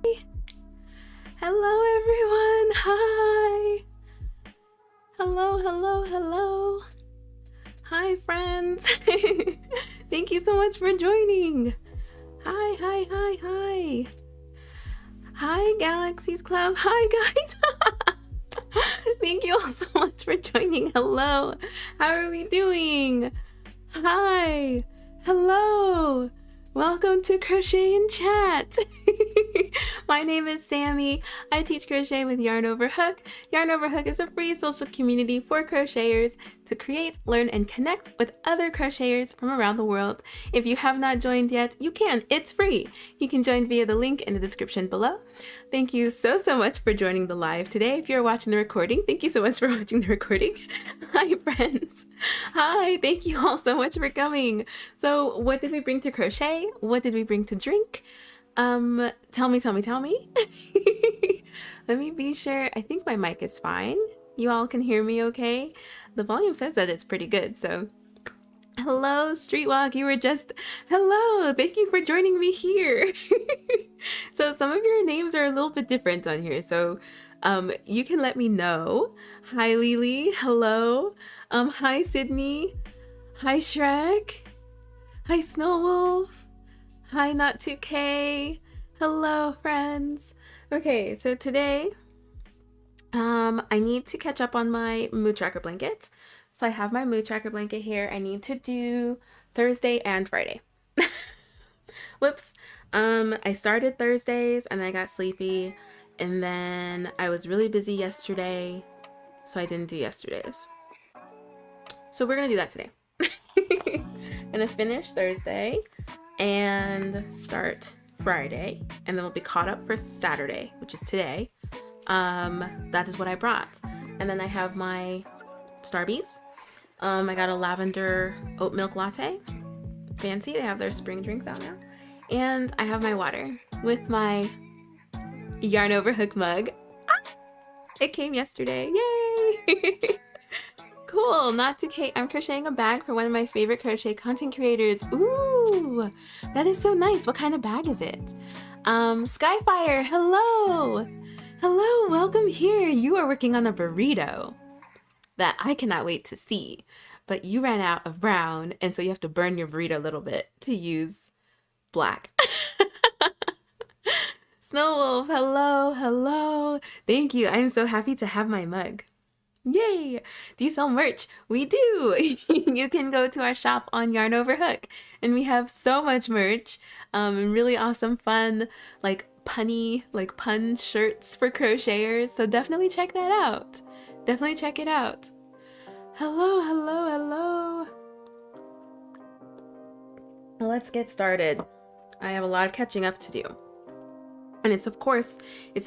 Hello everyone, hi. Hello. Hi friends. Thank you so much for joining. Hi. Hi Galaxies Club, hi guys. Thank you all so much for joining. Hello, how are we doing? Hi, hello. Welcome to Crochet and Chat. My name is Sammy. I teach crochet with Yarn Over Hook. Yarn Over Hook is a free social community for crocheters to create, learn, and connect with other crocheters from around the world. If you have not joined yet, you can. It's free. You can join via the link in the description below. Thank you so much for joining the live today. If you're watching the recording, thank you so much for watching the recording. Hi, friends. Hi, thank you all so much for coming. So what did we bring to crochet? What did we bring to drink? Tell me. Let me be sure. I think my mic is fine. You all can hear me okay? The volume says that it's pretty good, so. Hello, Streetwalk, hello, thank you for joining me here. So some of your names are a little bit different on here, so you can let me know. Hi, Lily, hello. Hi, Sydney. Hi, Shrek. Hi, Snowwolf. Hi, Not2K. Hello, friends. Okay, so today, I need to catch up on my mood tracker blanket. So I have my mood tracker blanket here. I need to do Thursday and Friday. Whoops. I started Thursdays and I got sleepy, and then I was really busy yesterday, so I didn't do yesterday's. So we're gonna do that today. Gonna finish Thursday and start Friday, and then we'll be caught up for Saturday, which is today. That is what I brought. And then I have my Starbies. I got a lavender oat milk latte. Fancy, they have their spring drinks out now. And I have my water with my Yarn Over Hook mug. It came yesterday, yay! Cool, Not2K, I'm crocheting a bag for one of my favorite crochet content creators. Ooh, that is so nice. What kind of bag is it? Skyfire, hello! Hello, welcome here. You are working on a burrito that I cannot wait to see, but you ran out of brown, and so you have to burn your burrito a little bit to use black. Snowwolf, hello. Thank you. I'm so happy to have my mug. Yay! Do you sell merch? We do! You can go to our shop on Yarn Over Hook, and we have so much merch, and really awesome fun, like pun shirts for crocheters, so definitely check that out. Definitely check it out. Hello. Well, let's get started. I have a lot of catching up to do. And it's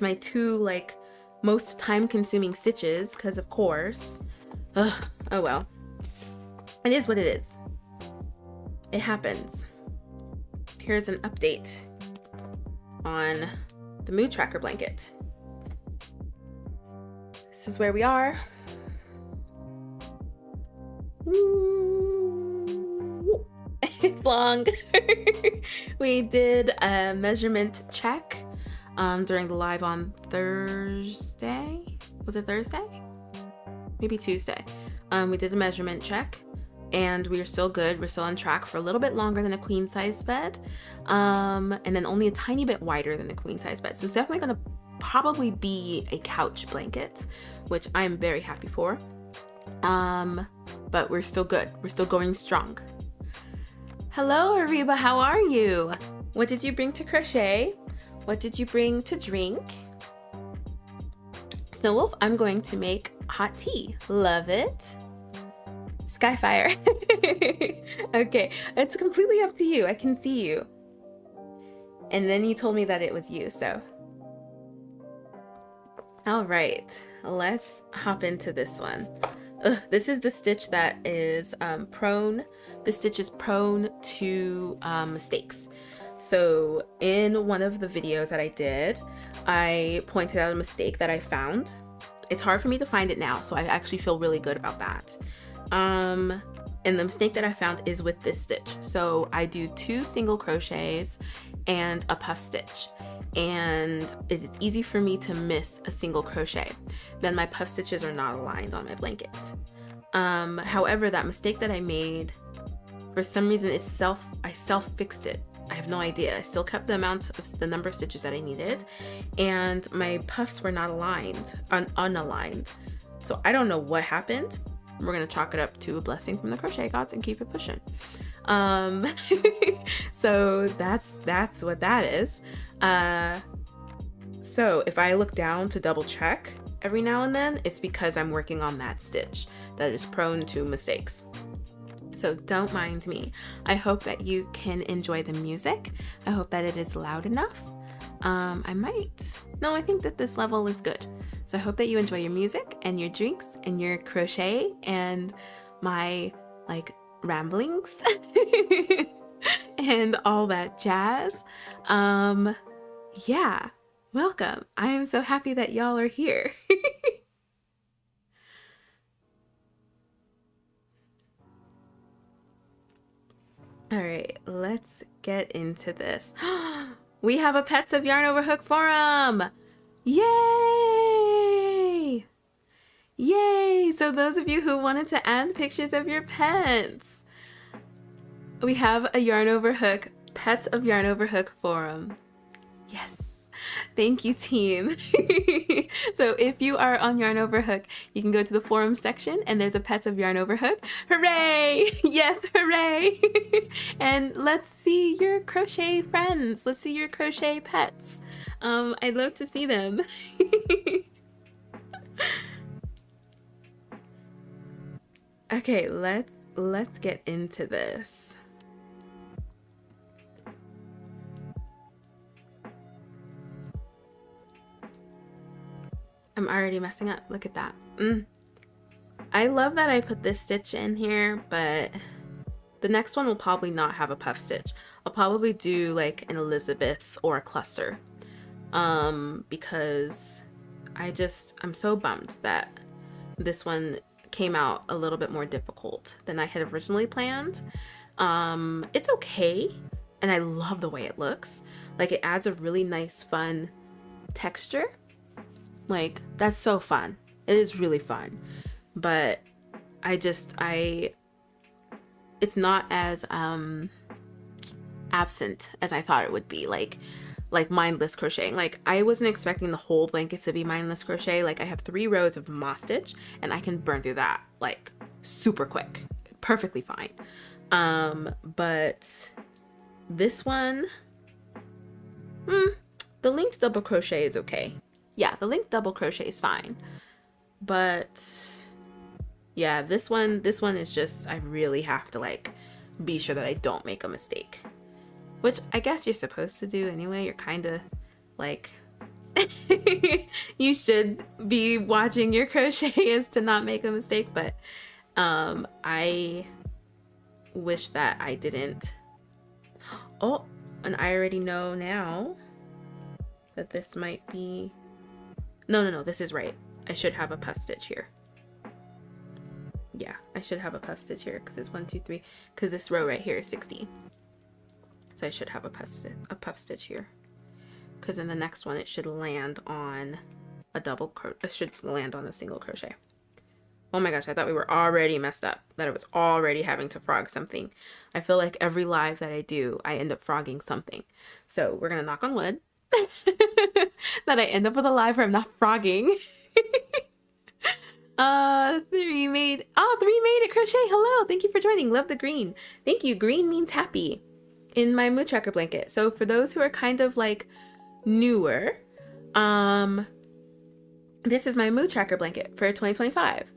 my two most time-consuming stitches, because of course. Oh well. It is what it is. It happens. Here's an update on the mood tracker blanket. This is where we are. It's long. We did a measurement check during the live on Thursday. Was it Thursday? Maybe Tuesday. We did a measurement check, and we are still good. We're still on track for a little bit longer than a queen size bed, and then only a tiny bit wider than a queen size bed. So it's definitely going to probably be a couch blanket, which I'm very happy for. But we're still good. We're still going strong. Hello, Ariba. How are you? What did you bring to crochet? What did you bring to drink? Snowwolf, I'm going to make hot tea. Love it. Skyfire. Okay, it's completely up to you. I can see you. And then you told me that it was you, so. All right, let's hop into this one. This is the stitch that is prone. The stitch is prone to mistakes. So in one of the videos that I did, I pointed out a mistake that I found. It's hard for me to find it now, so I actually feel really good about that. And the mistake that I found is with this stitch. So I do 2 single crochets and a puff stitch. and it's easy for me to miss a single crochet. Then my puff stitches are not aligned on my blanket. However, that mistake that I made, for some reason, I self-fixed it. I have no idea. I still kept the number of stitches that I needed, and my puffs were not aligned, unaligned. So I don't know what happened. We're gonna chalk it up to a blessing from the crochet gods and keep it pushing. So that's what that is. So if I look down to double check every now and then, it's because I'm working on that stitch that is prone to mistakes. So don't mind me. I hope that you can enjoy the music. I hope that it is loud enough. I think that this level is good. So I hope that you enjoy your music and your drinks and your crochet and my ramblings and all that jazz. Yeah, welcome. I am so happy that y'all are here. All right, let's get into this. We have a Pets of Yarn Over Hook forum. Yay! Yay! So those of you who wanted to add pictures of your pets, we have a Yarn Over Hook, Pets of Yarn Over Hook forum. Yes. Thank you, team. So if you are on Yarn Over Hook, you can go to the forum section and there's a Pets of Yarn Over Hook. Hooray! Yes, hooray! And let's see your crochet friends. Let's see your crochet pets. I'd love to see them. Okay, let's get into this. I'm already messing up. Look at that. I love that I put this stitch in here, but the next one will probably not have a puff stitch. I'll probably do like an Elizabeth or a cluster, because I'm so bummed that this one came out a little bit more difficult than I had originally planned. It's okay, and I love the way it looks. Like, it adds a really nice, fun texture. Like, that's so fun. It is really fun. But it's not as absent as I thought it would be. Like mindless crocheting. Like, I wasn't expecting the whole blanket to be mindless crochet. Like, I have 3 rows of moss stitch and I can burn through that like super quick. Perfectly fine. But this one, the linked double crochet is okay. Yeah, the linked double crochet is fine. But yeah, this one is just, I really have to like be sure that I don't make a mistake. Which I guess you're supposed to do anyway. You're kind of like, you should be watching your crochet to not make a mistake. But I wish that I didn't. Oh, and I already know now that this might be, no, this is right. I should have a puff stitch here. Yeah, I should have a puff stitch here because it's 1, 2, 3, because this row right here is 60. So I should have a puff stitch here, because in the next one it should land on a it should land on a single crochet. Oh my gosh, I thought we were already messed up, that I was already having to frog something. I feel like every live that I do, I end up frogging something. So we're gonna knock on wood that I end up with a live where I'm not frogging. 3 made it crochet. Hello, thank you for joining. Love the green. Thank you. Green means happy in my mood tracker blanket. So for those who are kind of like newer, this is my mood tracker blanket for 2025.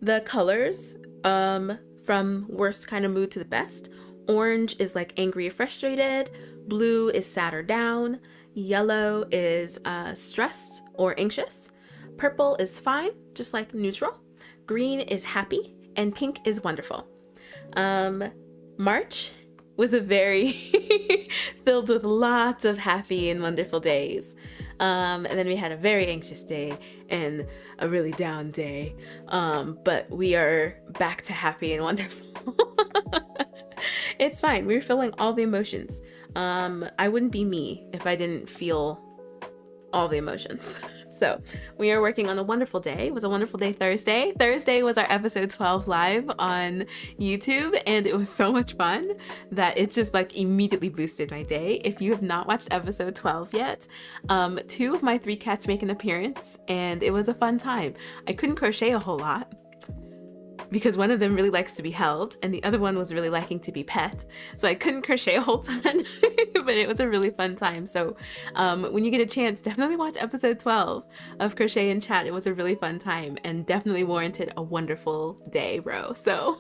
The colors, from worst kind of mood to the best. Orange is like angry or frustrated. Blue is sad or down. Yellow is stressed or anxious. Purple is fine, just like neutral. Green is happy, and pink is wonderful. March was a very filled with lots of happy and wonderful days. And then we had a very anxious day and a really down day. But we are back to happy and wonderful. It's fine. We're feeling all the emotions. I wouldn't be me if I didn't feel all the emotions. So we are working on a wonderful day. It was a wonderful day Thursday. Thursday was our episode 12 live on YouTube, and it was so much fun that it just like immediately boosted my day. If you have not watched episode 12 yet, 2 of my 3 cats make an appearance, and it was a fun time. I couldn't crochet a whole lot because one of them really likes to be held and the other one was really liking to be pet. So I couldn't crochet a whole ton, but it was a really fun time. So when you get a chance, definitely watch episode 12 of Crochet and Chat. It was a really fun time and definitely warranted a wonderful day, bro. So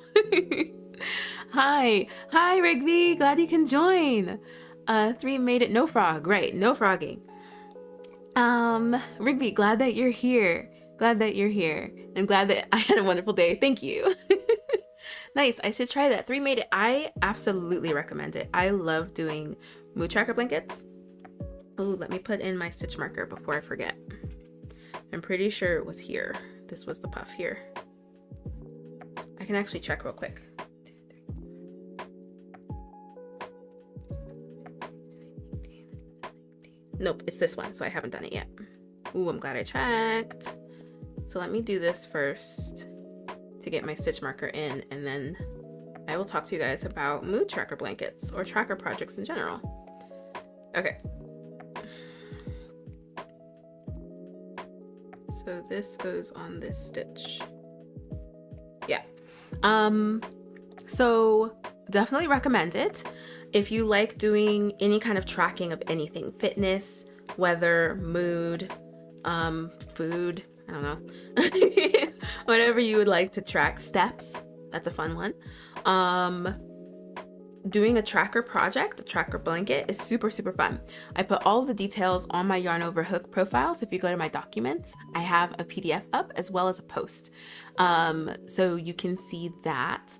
hi Rigby, glad you can join. 3 made it, no frog, right? No frogging. Rigby, glad that you're here. Glad that you're here. I'm glad that I had a wonderful day. Thank you. Nice. I should try that. 3 made it. I absolutely recommend it. I love doing mood tracker blankets. Oh, let me put in my stitch marker before I forget. I'm pretty sure it was here. This was the puff here. I can actually check real quick. Nope, it's this one, so I haven't done it yet. Ooh, I'm glad I checked. So let me do this first to get my stitch marker in, and then I will talk to you guys about mood tracker blankets or tracker projects in general. Okay. So this goes on this stitch. Yeah. So definitely recommend it. If you like doing any kind of tracking of anything, fitness, weather, mood, food, I don't know, whatever you would like to track, steps, that's a fun one. Doing a tracker project, a tracker blanket, is super, super fun. I put all the details on my Yarn Over Hook profile, so if you go to my documents, I have a PDF up as well as a post. So you can see that.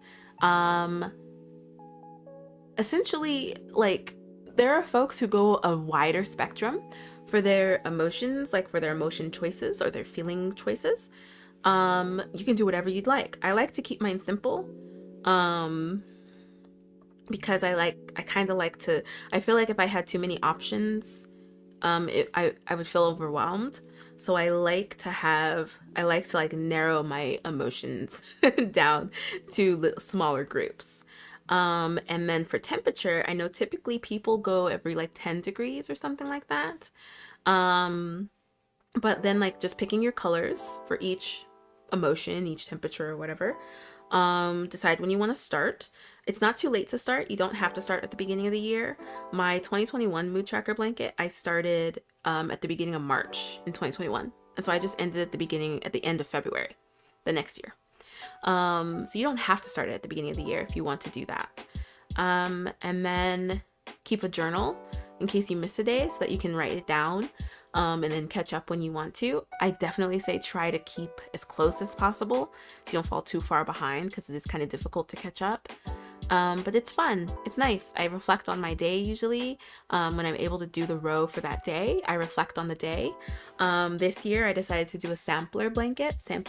Essentially, like, there are folks who go a wider spectrum for their emotions, like for their emotion choices or their feeling choices. You can do whatever you'd like. I like to keep mine simple, because I kind of like to, I feel like if I had too many options, I would feel overwhelmed. So I like to like narrow my emotions down to smaller groups. And then for temperature, I know typically people go every like 10 degrees or something like that. But then like just picking your colors for each emotion, each temperature or whatever. Decide when you want to start. It's not too late to start. You don't have to start at the beginning of the year. My 2021 mood tracker blanket, I started at the beginning of March in 2021. And so I just ended at the end of February the next year. So you don't have to start it at the beginning of the year if you want to do that. And then keep a journal in case you miss a day so that you can write it down, and then catch up when you want to. I definitely say try to keep as close as possible so you don't fall too far behind, because it is kind of difficult to catch up. But it's fun. It's nice. I reflect on my day usually. When I'm able to do the row for that day, I reflect on the day. This year I decided to do a sampler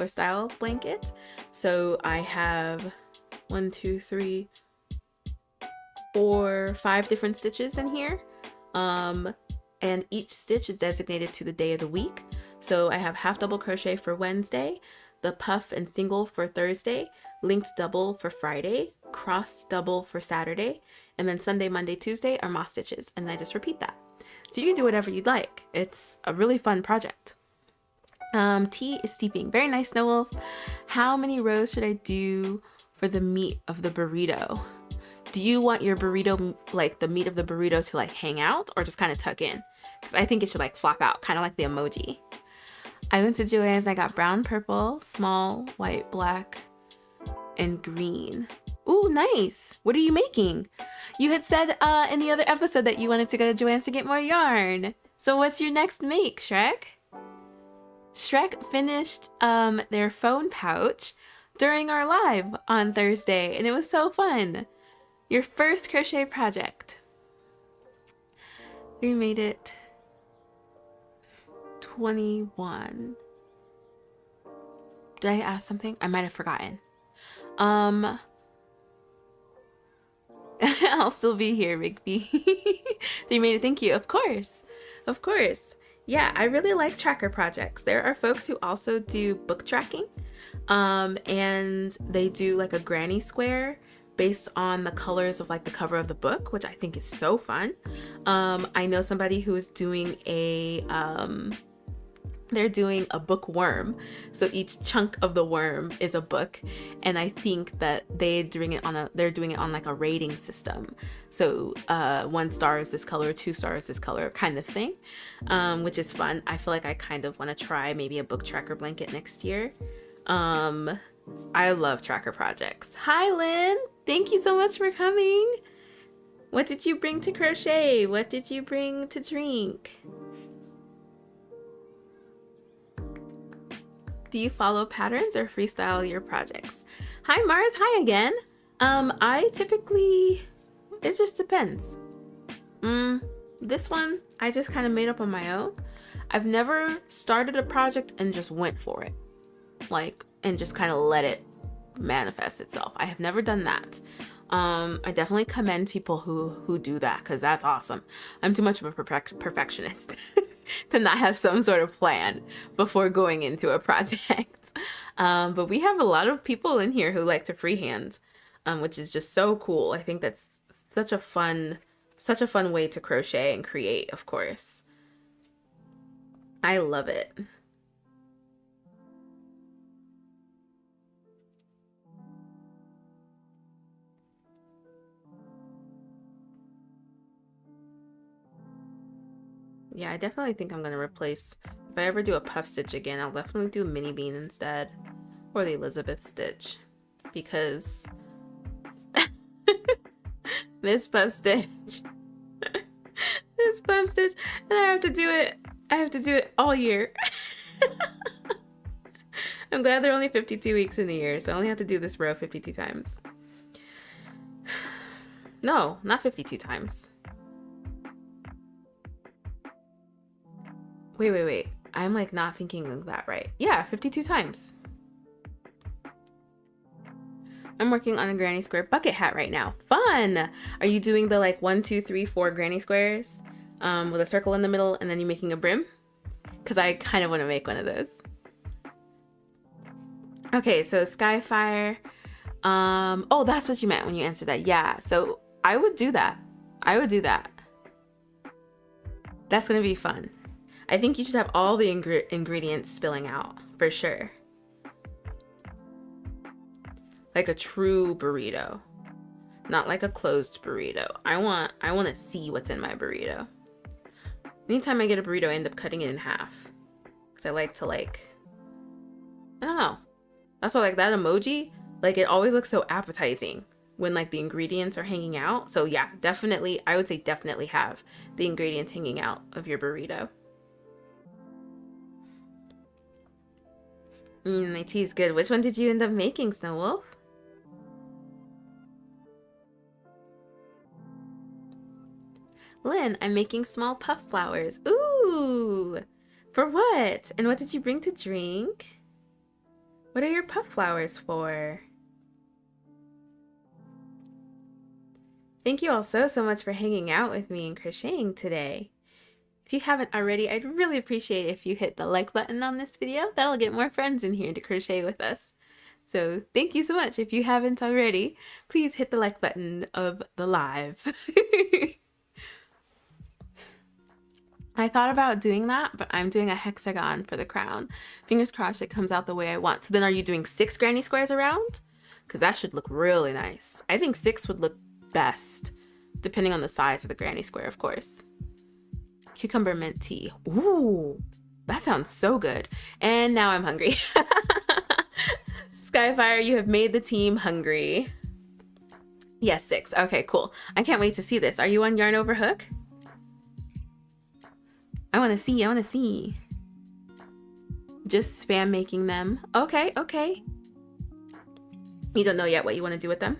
style blanket. So I have 1, 2, 3, 4, 5 different stitches in here. And each stitch is designated to the day of the week. So I have half double crochet for Wednesday, the puff and single for Thursday, linked double for Friday, crossed double for Saturday, and then Sunday, Monday, Tuesday are moss stitches, and I just repeat that. So you can do whatever you'd like. It's a really fun project. Tea is steeping. Very nice, Snow Wolf. How many rows should I do for the meat of the burrito? Do you want your burrito, like the meat of the burrito, to like hang out or just kind of tuck in? Because I think it should like flop out, kind of like the emoji. I went to Joann's. I got brown, purple, small, white, black, and green. Ooh, nice. What are you making? You had said in the other episode that you wanted to go to Joann's to get more yarn. So what's your next make, Shrek? Shrek finished their phone pouch during our live on Thursday, and it was so fun. Your first crochet project. We made it 21. Did I ask something? I might have forgotten. I'll still be here, Rigby. So you made it. Thank you. Of course. Of course. Yeah, I really like tracker projects. There are folks who also do book tracking, and they do like a granny square based on the colors of like the cover of the book, which I think is so fun. I know somebody who is doing they're doing a bookworm, so each chunk of the worm is a book, and I think that they're doing it on like a rating system. So 1 star is this color, 2 stars this color, kind of thing, which is fun. I feel like I kind of want to try maybe a book tracker blanket next year. I love tracker projects. Hi Lynn, thank you so much for coming. What did you bring to crochet? What did you bring to drink? Do you follow patterns or freestyle your projects? Hi Mars, hi again. I typically, it just depends. This one I just kind of made up on my own. I've never started a project and just went for it, like, and just kind of let it manifest itself. I have never done that. I definitely commend people who do that, because that's awesome. I'm too much of a perfectionist to not have some sort of plan before going into a project. But we have a lot of people in here who like to freehand, which is just so cool. I think that's such a fun way to crochet and create, of course. I love it. Yeah, I definitely think I'm gonna replace, if I ever do a puff stitch again, I'll definitely do a mini bean instead, or the Elizabeth stitch, because this puff stitch, and I have to do it all year. I'm glad there are only 52 weeks in the year, so I only have to do this row 52 times. No, not 52 times. Wait. I'm like not thinking of that right. Yeah, 52 times. I'm working on a granny square bucket hat right now. Fun! Are you doing the like 1, 2, 3, 4 granny squares with a circle in the middle and then you're making a brim? Because I kind of want to make one of those. Okay, so Skyfire. Oh, that's what you meant when you answered that. Yeah, so I would do that. That's gonna be fun. I think you should have all the ingredients spilling out, for sure. Like a true burrito, not like a closed burrito. I want to see what's in my burrito. Anytime I get a burrito, I end up cutting it in half, because I like to, like, I don't know. That's why, like, that emoji, like, it always looks so appetizing when like the ingredients are hanging out. So yeah, definitely, I would say definitely have the ingredients hanging out of your burrito. My tea is good. Which one did you end up making, Snow Wolf? Lynn, I'm making small puff flowers. Ooh! For what? And what did you bring to drink? What are your puff flowers for? Thank you all so much for hanging out with me and crocheting today. If you haven't already, I'd really appreciate it if you hit the like button on this video. That'll get more friends in here to crochet with us. So thank you so much. If you haven't already, please hit the like button of the live. I thought about doing that, but I'm doing a hexagon for the crown. Fingers crossed it comes out the way I want. So then are you doing 6 granny squares around? Because that should look really nice. I think 6 would look best, depending on the size of the granny square, of course. Cucumber mint tea. Ooh, that sounds so good. And now I'm hungry. Skyfire, you have made the team hungry. Yes, 6. Okay, cool. I can't wait to see this. Are you on Yarn Over Hook? I want to see. Just spam making them. Okay. You don't know yet what you want to do with them?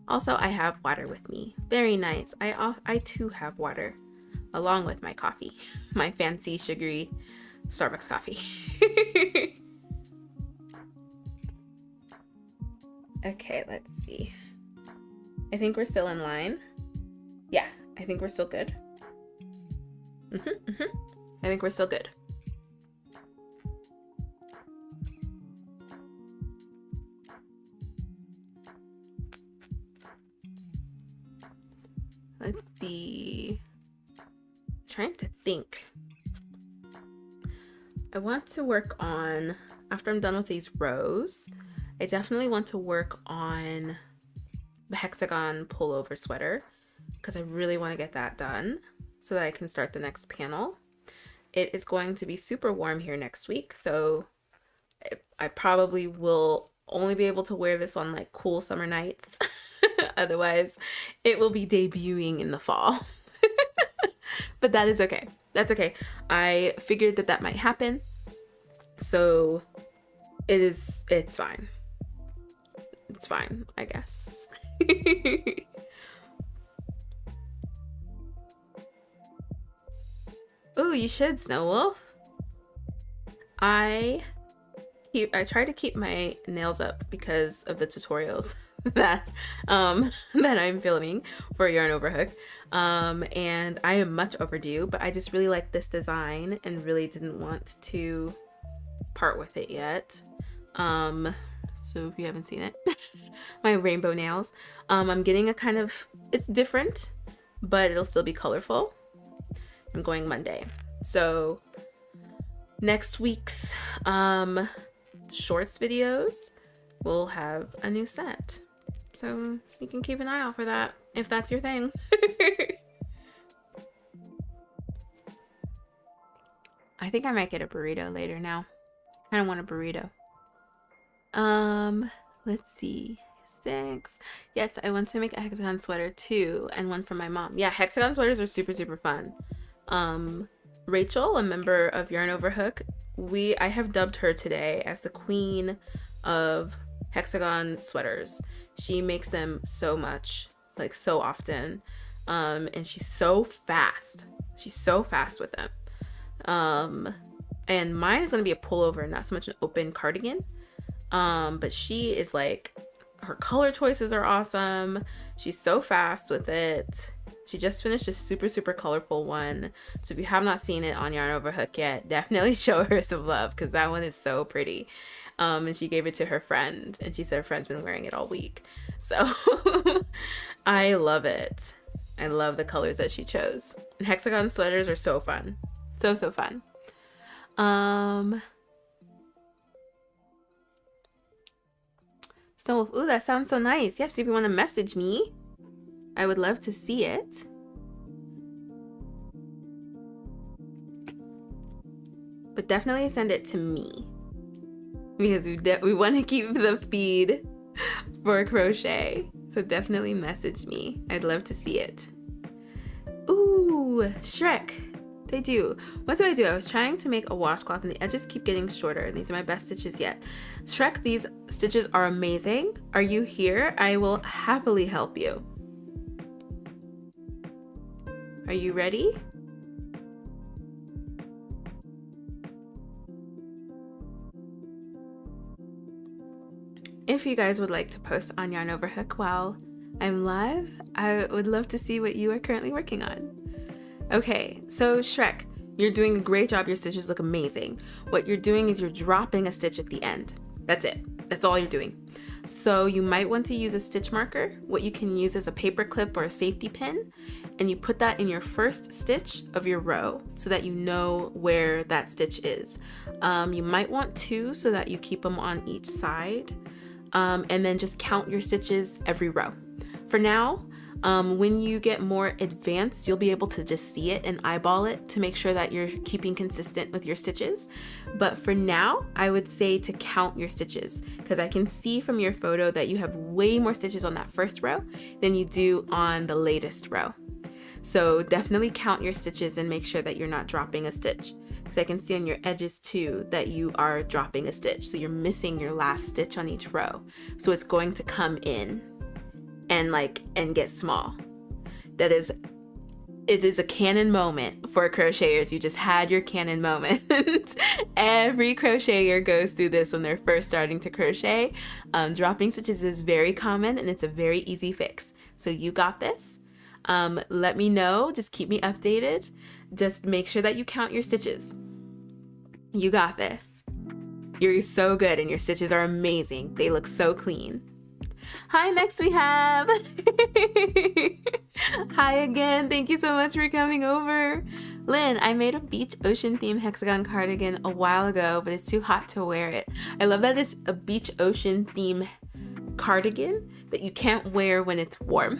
Also, I have water with me. Very nice. I too have water, along with my coffee. My fancy, sugary Starbucks coffee. Okay, let's see. I think we're still in line. Yeah, I think we're still good. I think we're still good. Let's see. I'm trying to think. I want to work on, after I'm done with these rows, I definitely want to work on the hexagon pullover sweater because I really want to get that done so that I can start the next panel. It is going to be super warm here next week, so I probably will only be able to wear this on like cool summer nights. Otherwise, it will be debuting in the fall. But that is okay. That's okay. I figured that that might happen. So it's fine. It's fine, I guess. Ooh, you should, Snow Wolf. I try to keep my nails up because of the tutorials that that I'm filming for Yarn Overhook. And I am much overdue, but I just really like this design and really didn't want to part with it yet. So if you haven't seen it, my rainbow nails. I'm getting a kind of, it's different, but it'll still be colorful. I'm going Monday. So next week's shorts videos will have a new set. So you can keep an eye out for that if that's your thing. I think I might get a burrito later now. I don't want a burrito. Let's see. 6. Yes, I want to make a hexagon sweater too, and one for my mom. Yeah, hexagon sweaters are super, super fun. Rachel, a member of Yarn Overhook, I have dubbed her today as the queen of hexagon sweaters. She makes them so much, like so often, and she's so fast. She's so fast with them. And mine is going to be a pullover, not so much an open cardigan. But she is like, her color choices are awesome. She's so fast with it. She just finished a super, super colorful one. So if you have not seen it on Yarn Overhook yet, definitely show her some love because that one is so pretty. And she gave it to her friend, and she said her friend's been wearing it all week. So I love it. I love the colors that she chose. And hexagon sweaters are so fun. So, so fun. So, ooh, that sounds so nice. Yes, if you want to message me, I would love to see it. But definitely send it to me because we want to keep the feed for crochet. So definitely message me. I'd love to see it. Ooh, Shrek. They do. What do? I was trying to make a washcloth and the edges keep getting shorter, and these are my best stitches yet. Shrek, these stitches are amazing. Are you here? I will happily help you. Are you ready? If you guys would like to post on Yarn Overhook while I'm live, I would love to see what you are currently working on. Okay, so Shrek, you're doing a great job. Your stitches look amazing. What you're doing is you're dropping a stitch at the end. That's it. That's all you're doing. So you might want to use a stitch marker. What you can use is a paper clip or a safety pin, and you put that in your first stitch of your row so that you know where that stitch is. You might want 2 so that you keep them on each side, and then just count your stitches every row. For now, when you get more advanced, you'll be able to just see it and eyeball it to make sure that you're keeping consistent with your stitches. But for now, I would say to count your stitches because I can see from your photo that you have way more stitches on that first row than you do on the latest row. So definitely count your stitches and make sure that you're not dropping a stitch, because I can see on your edges too that you are dropping a stitch. So you're missing your last stitch on each row. So it's going to come in and get small. It is a canon moment for crocheters. You just had your canon moment. Every crocheter goes through this when they're first starting to crochet. Dropping stitches is very common and it's a very easy fix. So you got this. Let me know, just keep me updated. Just make sure that you count your stitches. You got this. You're so good and your stitches are amazing. They look so clean. Hi, next we have. Hi again. Thank you so much for coming over. Lynn, I made a beach ocean theme hexagon cardigan a while ago, but it's too hot to wear it. I love that it's a beach ocean theme cardigan that you can't wear when it's warm.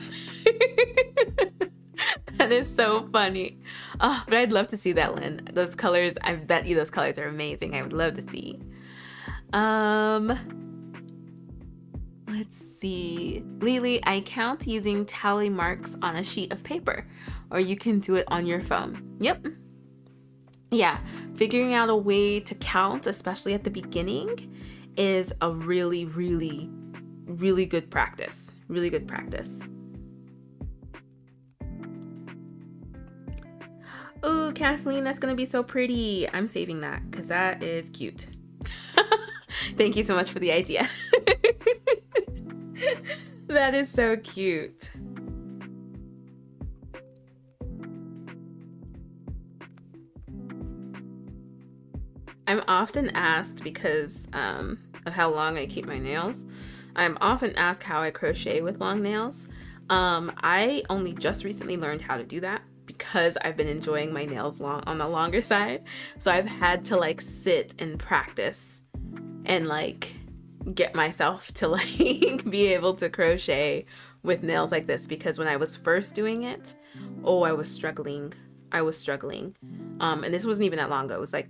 That is so funny. Oh, but I'd love to see that, Lynn. Those colors, I bet you those colors are amazing. I would love to see. Let's see. Lily, I count using tally marks on a sheet of paper, or you can do it on your phone. Yep. Yeah, figuring out a way to count, especially at the beginning, is a really, really, really good practice. Really good practice. Oh, Kathleen, that's gonna be so pretty. I'm saving that because that is cute. Thank you so much for the idea. That is so cute. I'm often asked, because of how long I keep my nails, I'm often asked how I crochet with long nails. I only just recently learned how to do that because I've been enjoying my nails long on the longer side. So I've had to like sit and practice and like get myself to like be able to crochet with nails like this, because when I was first doing it, oh, I was struggling. And this wasn't even that long ago. It was like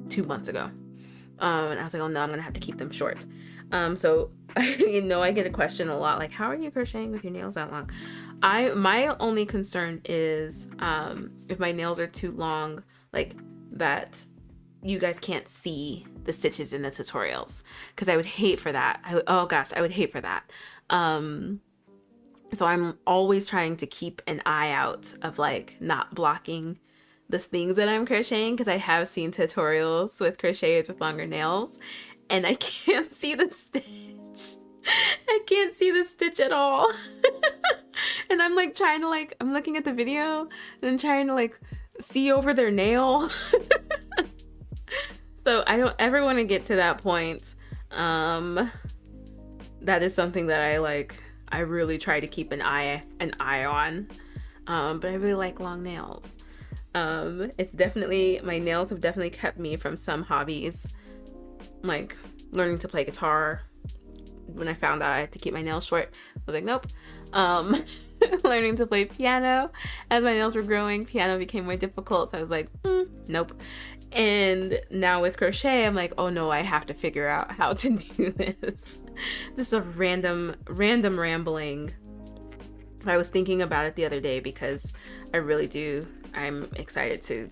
2 months ago. And I was like, oh no, I'm gonna have to keep them short. So you know, I get a question a lot, like, how are you crocheting with your nails that long? My only concern is if my nails are too long, like that you guys can't see the stitches in the tutorials, because I would hate for that. I would hate for that. So I'm always trying to keep an eye out of like not blocking the things that I'm crocheting, because I have seen tutorials with crocheters with longer nails and I can't see the stitch. I can't see the stitch at all. And I'm like trying to like, I'm looking at the video and I'm trying to like see over their nail. So I don't ever want to get to that point. That is something that I really try to keep an eye on. But I really like long nails. It's definitely, my nails have definitely kept me from some hobbies, like learning to play guitar. When I found out I had to keep my nails short, I was like, nope. Learning to play piano. As my nails were growing, piano became more difficult, so I was like, nope. And now with crochet, I'm like, oh no, I have to figure out how to do this. Just a random rambling. I was thinking about it the other day because I'm excited to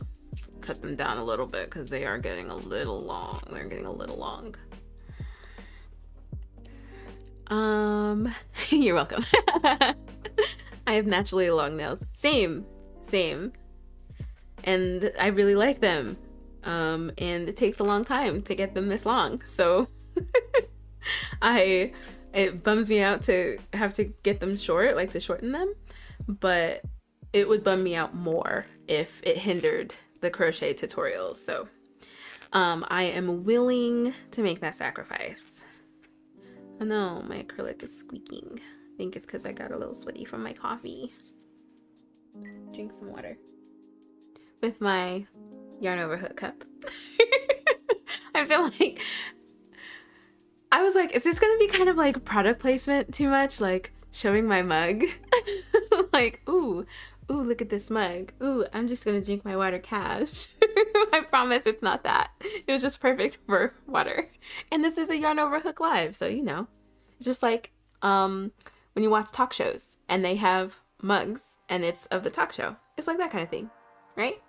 cut them down a little bit because they are getting a little long. They're getting a little long. You're welcome. I have naturally long nails. Same. And I really like them. And it takes a long time to get them this long. So it bums me out to have to get them short, like to shorten them, but it would bum me out more if it hindered the crochet tutorials. So I am willing to make that sacrifice. Oh no, my acrylic is squeaking. I think it's because I got a little sweaty from my coffee. Drink some water with my yarn over hook cup. I feel like I was like, is this gonna be kind of like product placement too much, like showing my mug? Like, ooh, look at this mug. Ooh, I'm just gonna drink my water cash. I promise it's not that. It was just perfect for water. And this is a yarn over hook live, so you know. It's just like when you watch talk shows and they have mugs and it's of the talk show. It's like that kind of thing, right?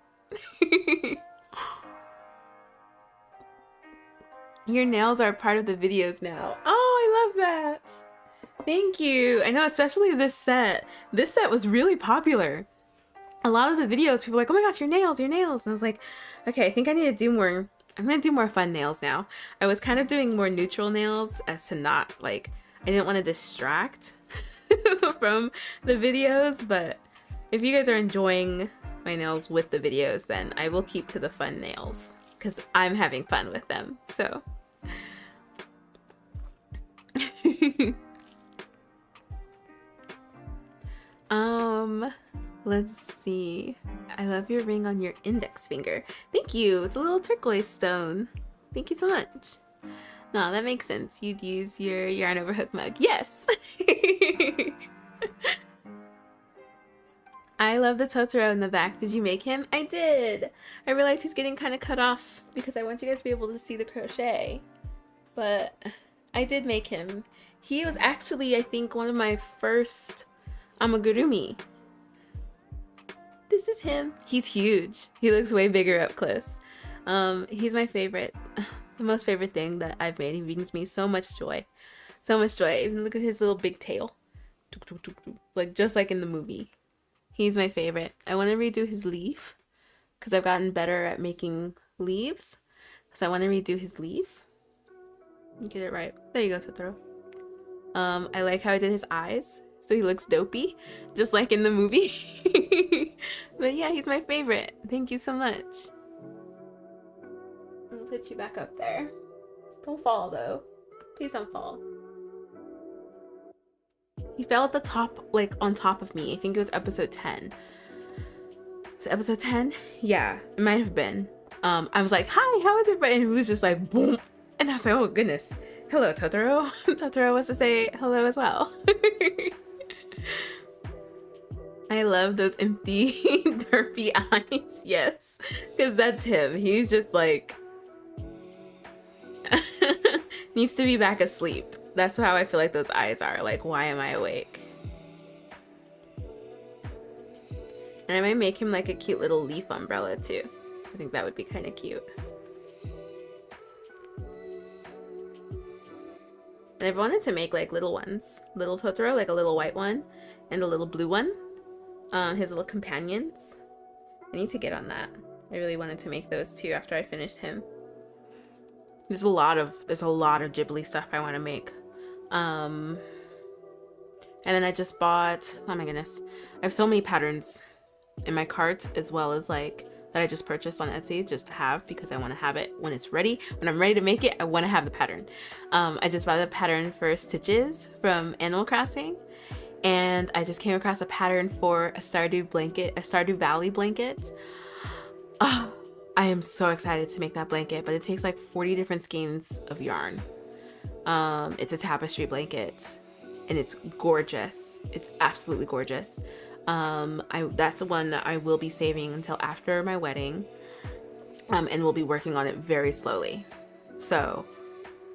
Your nails are part of the videos now. Oh, I love that. Thank you. I know, especially this set. This set was really popular. A lot of the videos, people were like, oh my gosh, your nails. And I was like, okay, I think I need to do more. I'm going to do more fun nails now. I was kind of doing more neutral nails as to not like, I didn't want to distract from the videos, but if you guys are enjoying my nails with the videos, then I will keep to the fun nails because I'm having fun with them. So let's see. I love your ring on your index finger. Thank you. It's a little turquoise stone. Thank you so much. No, that makes sense. You'd use your yarn over hook mug. Yes. I love the Totoro in the back. Did you make him? I did. I realized he's getting kind of cut off because I want you guys to be able to see the crochet. But I did make him. He was actually, I think, one of my first amigurumi. This is him. He's huge. He looks way bigger up close. He's my favorite. The most favorite thing that I've made. He brings me so much joy. So much joy. Even look at his little big tail. Like just like in the movie. He's my favorite. I want to redo his leaf because I've gotten better at making leaves. So I want to redo his leaf. Get it right. There you go, Totoro. I like how I did his eyes. So he looks dopey, just like in the movie. But yeah, he's my favorite. Thank you so much. I'm gonna put you back up there. Don't fall though. Please don't fall. He fell at the top, like on top of me. I think it was episode 10. Was it episode 10? Yeah, it might have been. I was like, hi, how is it? And it was just like, boom. And I was like, oh goodness. Hello, Totoro. Totoro wants to say hello as well. I love those empty, derpy eyes. Yes, because that's him. He's just like, needs to be back asleep. That's how I feel like those eyes are. Like, why am I awake? And I might make him like a cute little leaf umbrella too. I think that would be kind of cute. And I've wanted to make like little ones. Little Totoro, like a little white one and a little blue one. His little companions. I need to get on that. I really wanted to make those too after I finished him. There's a lot of Ghibli stuff I want to make. And then I just bought, oh my goodness, I have so many patterns in my cart, as well as like that I just purchased on Etsy just to have, because I want to have it when it's ready. When I'm ready to make it, I want to have the pattern. I just bought a pattern for stitches from Animal Crossing, and I just came across a pattern for a Stardew blanket, a Stardew Valley blanket. Oh, I am so excited to make that blanket, but it takes like 40 different skeins of yarn. It's a tapestry blanket and it's gorgeous. It's absolutely gorgeous. That's the one that I will be saving until after my wedding. And we'll be working on it very slowly. So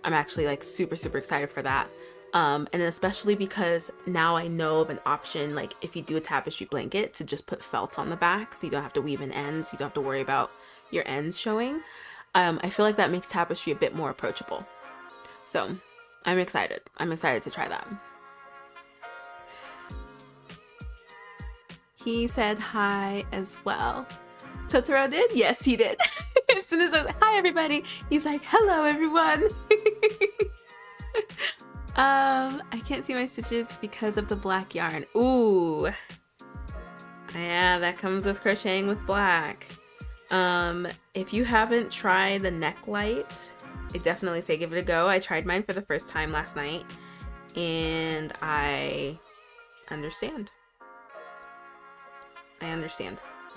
I'm actually like super, super excited for that. And especially because now I know of an option, like if you do a tapestry blanket, to just put felt on the back so you don't have to weave in ends. You don't have to worry about your ends showing. I feel like that makes tapestry a bit more approachable. So I'm excited. I'm excited to try that. He said hi as well. Totoro did? Yes, he did. As soon as I was like, hi everybody, he's like, hello everyone. I can't see my stitches because of the black yarn. Ooh. Yeah, that comes with crocheting with black. If you haven't tried the neck light, I definitely say give it a go. I tried mine for the first time last night, and I understand. I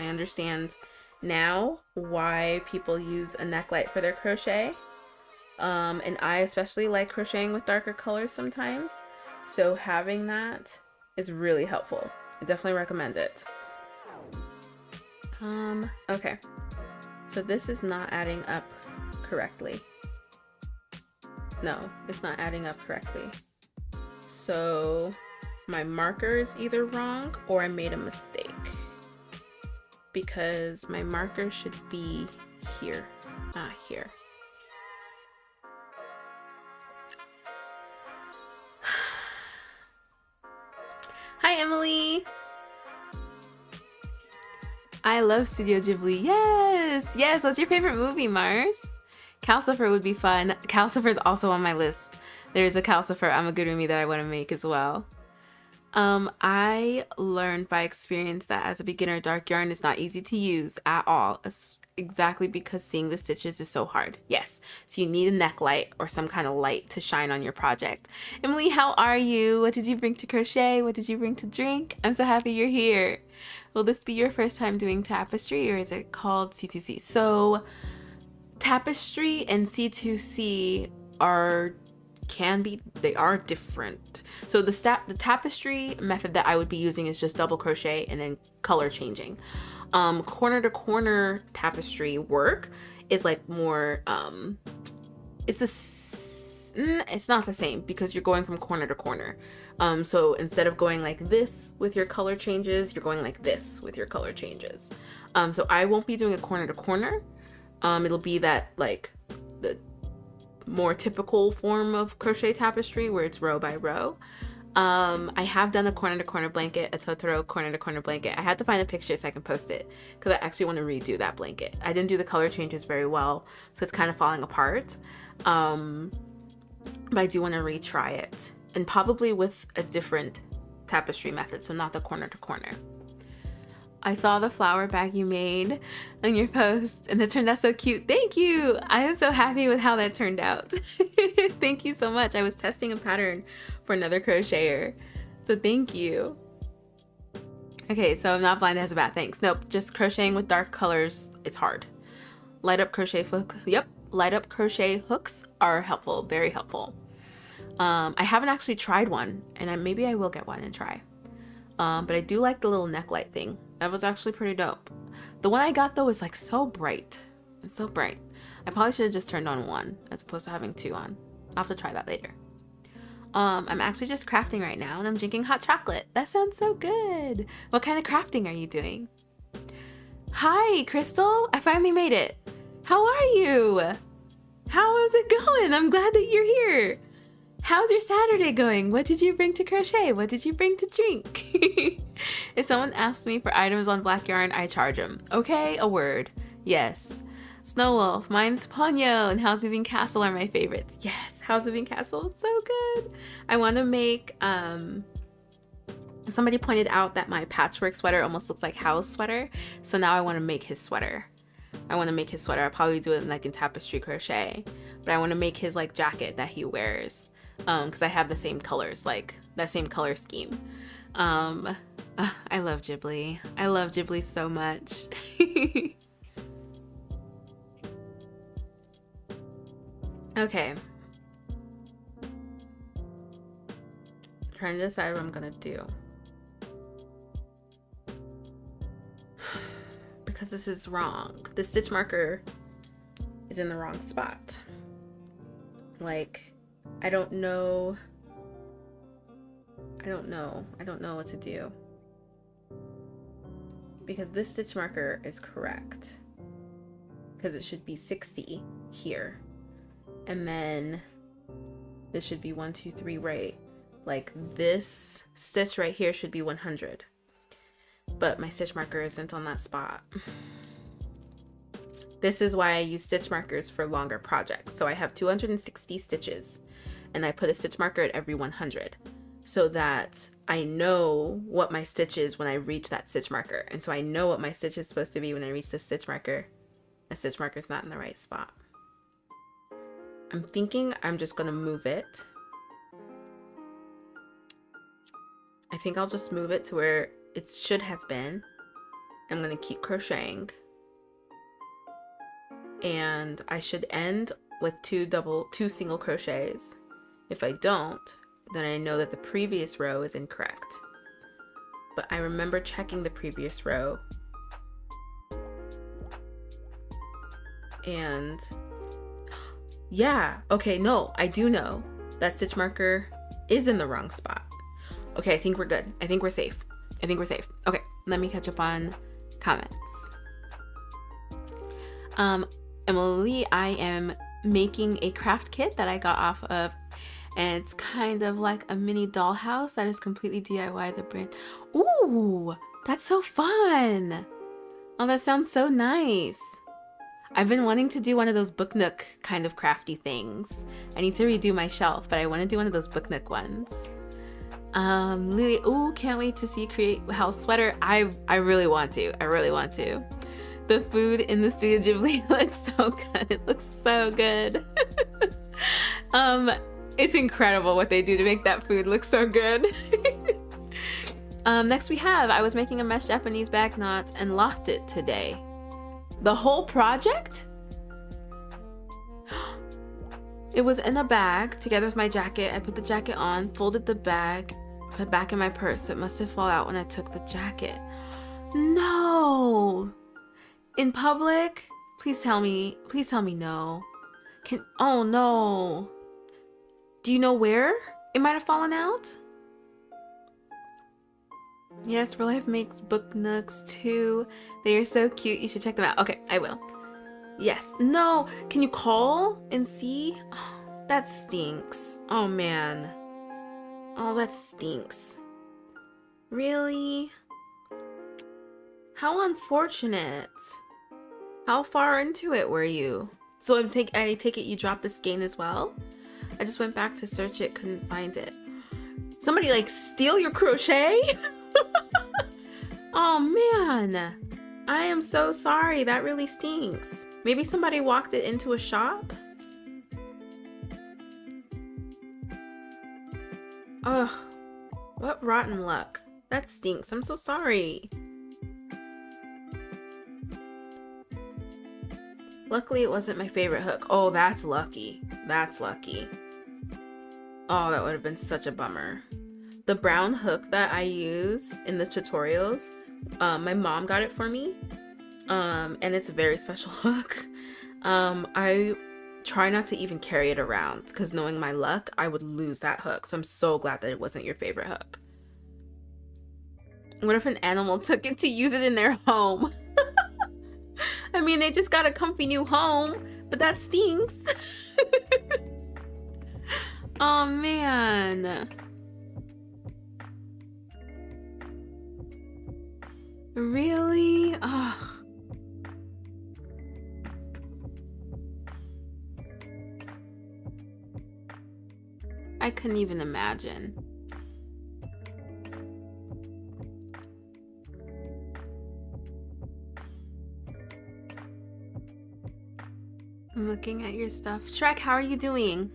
understand now why people use a neck light for their crochet. And I especially like crocheting with darker colors sometimes. So having that is really helpful. I definitely recommend it. Okay. So this is not adding up correctly. No, it's not adding up correctly. So my marker is either wrong or I made a mistake. Because my marker should be here, not here. Hi, Emily. I love Studio Ghibli. Yes, yes. What's your favorite movie, Mars? Calcifer would be fun. Calcifer is also on my list. There's a Calcifer amigurumi that I want to make as well. I learned by experience that as a beginner, dark yarn is not easy to use at all. Exactly because seeing the stitches is so hard. Yes, so you need a neck light or some kind of light to shine on your project. Emily, how are you? What did you bring to crochet? What did you bring to drink? I'm so happy you're here. Will this be your first time doing tapestry, or is it called C2C? So tapestry and C2C they are different. So the tapestry method that I would be using is just double crochet and then color changing. Corner to corner tapestry work is like more it's not the same because you're going from corner to corner. So instead of going like this with your color changes, you're going like this with your color changes. So I won't be doing a corner to corner. It'll be that like the more typical form of crochet tapestry where it's row by row. I have done a corner to corner blanket, a Totoro corner to corner blanket. I had to find a picture so I can post it because I actually want to redo that blanket. I didn't do the color changes very well, so it's kind of falling apart. But I do want to retry it, and probably with a different tapestry method, so not the corner to corner. I saw the flower bag you made on your post and it turned out so cute. Thank you. I am so happy with how that turned out. Thank you so much. I was testing a pattern for another crocheter. So thank you. Okay, so I'm not blind as a bat. Thanks. Nope, just crocheting with dark colors, it's hard. Light up crochet hooks. Yep, light up crochet hooks are helpful, very helpful. I haven't actually tried one, and maybe I will get one and try. But I do like the little neck light thing. That was actually pretty dope. The one I got though is like so bright. It's so bright. I probably should have just turned on one as opposed to having two on. I'll have to try that later. I'm actually just crafting right now and I'm drinking hot chocolate. That sounds so good. What kind of crafting are you doing? Hi, Crystal. I finally made it. How are you? How is it going? I'm glad that you're here. How's your Saturday going? What did you bring to crochet? What did you bring to drink? If someone asks me for items on black yarn, I charge them. Okay, a word. Yes. Snow Wolf, mine's Ponyo, and House Moving Castle are my favorites. Yes, House Moving Castle, so good. I want to make, somebody pointed out that my patchwork sweater almost looks like Hal's sweater, so now I want to make his sweater. I'll probably do it like in tapestry crochet, but I want to make his like jacket that he wears. Because I have the same colors, like that same color scheme. I love Ghibli. I love Ghibli so much. Okay. Trying to decide what I'm gonna do. Because this is wrong. The stitch marker is in the wrong spot. Like, I don't know what to do. Because this stitch marker is correct. Because it should be 60 here. And then this should be 1, 2, 3, right? Like this stitch right here should be 100. But my stitch marker isn't on that spot. This is why I use stitch markers for longer projects. So I have 260 stitches and I put a stitch marker at every 100 so that I know what my stitch is when I reach that stitch marker. And so I know what my stitch is supposed to be when I reach the stitch marker. The stitch marker is not in the right spot. I'm thinking I'm just gonna move it. I think I'll just move it to where it should have been. I'm gonna keep crocheting. And I should end with two single crochets. If I don't, then I know that the previous row is incorrect. But I remember checking the previous row. And yeah, okay, no, I do know that stitch marker is in the wrong spot. Okay, I think we're good. I think we're safe. Okay, let me catch up on comments. Emily, I am making a craft kit that I got off of, and it's kind of like a mini dollhouse that is completely DIY the brand. Ooh, that's so fun. Oh, that sounds so nice. I've been wanting to do one of those book nook kind of crafty things. I need to redo my shelf, but I want to do one of those book nook ones. Lily, ooh, can't wait to see you create house sweater. I really want to. I really want to. The food in the Studio Ghibli looks so good. It looks so good. It's incredible what they do to make that food look so good. Next we have, I was making a mesh Japanese bag knot and lost it today. The whole project? It was in a bag together with my jacket. I put the jacket on, folded the bag, put it back in my purse. So it must have fallen out when I took the jacket. No! In public? Please tell me no. Oh no. Do you know where it might have fallen out? Yes, Real Life makes book nooks too. They are so cute. You should check them out. Okay, I will. Yes. No. Can you call and see? Oh, that stinks. Oh man. Oh, that stinks. Really? How unfortunate. How far into it were you? So I take it you dropped the skein as well? I just went back to search it, couldn't find it. Somebody like steal your crochet? Oh man. I am so sorry. That really stinks. Maybe somebody walked it into a shop? Ugh. What rotten luck. That stinks. I'm so sorry. Luckily, it wasn't my favorite hook. Oh, that's lucky. That's lucky. Oh, that would have been such a bummer. The brown hook that I use in the tutorials, my mom got it for me. And it's a very special hook. I try not to even carry it around because knowing my luck, I would lose that hook. So I'm so glad that it wasn't your favorite hook. What if an animal took it to use it in their home? I mean, they just got a comfy new home, but that stinks. Oh man. Really? Ugh. I couldn't even imagine. I'm looking at your stuff. Shrek, how are you doing?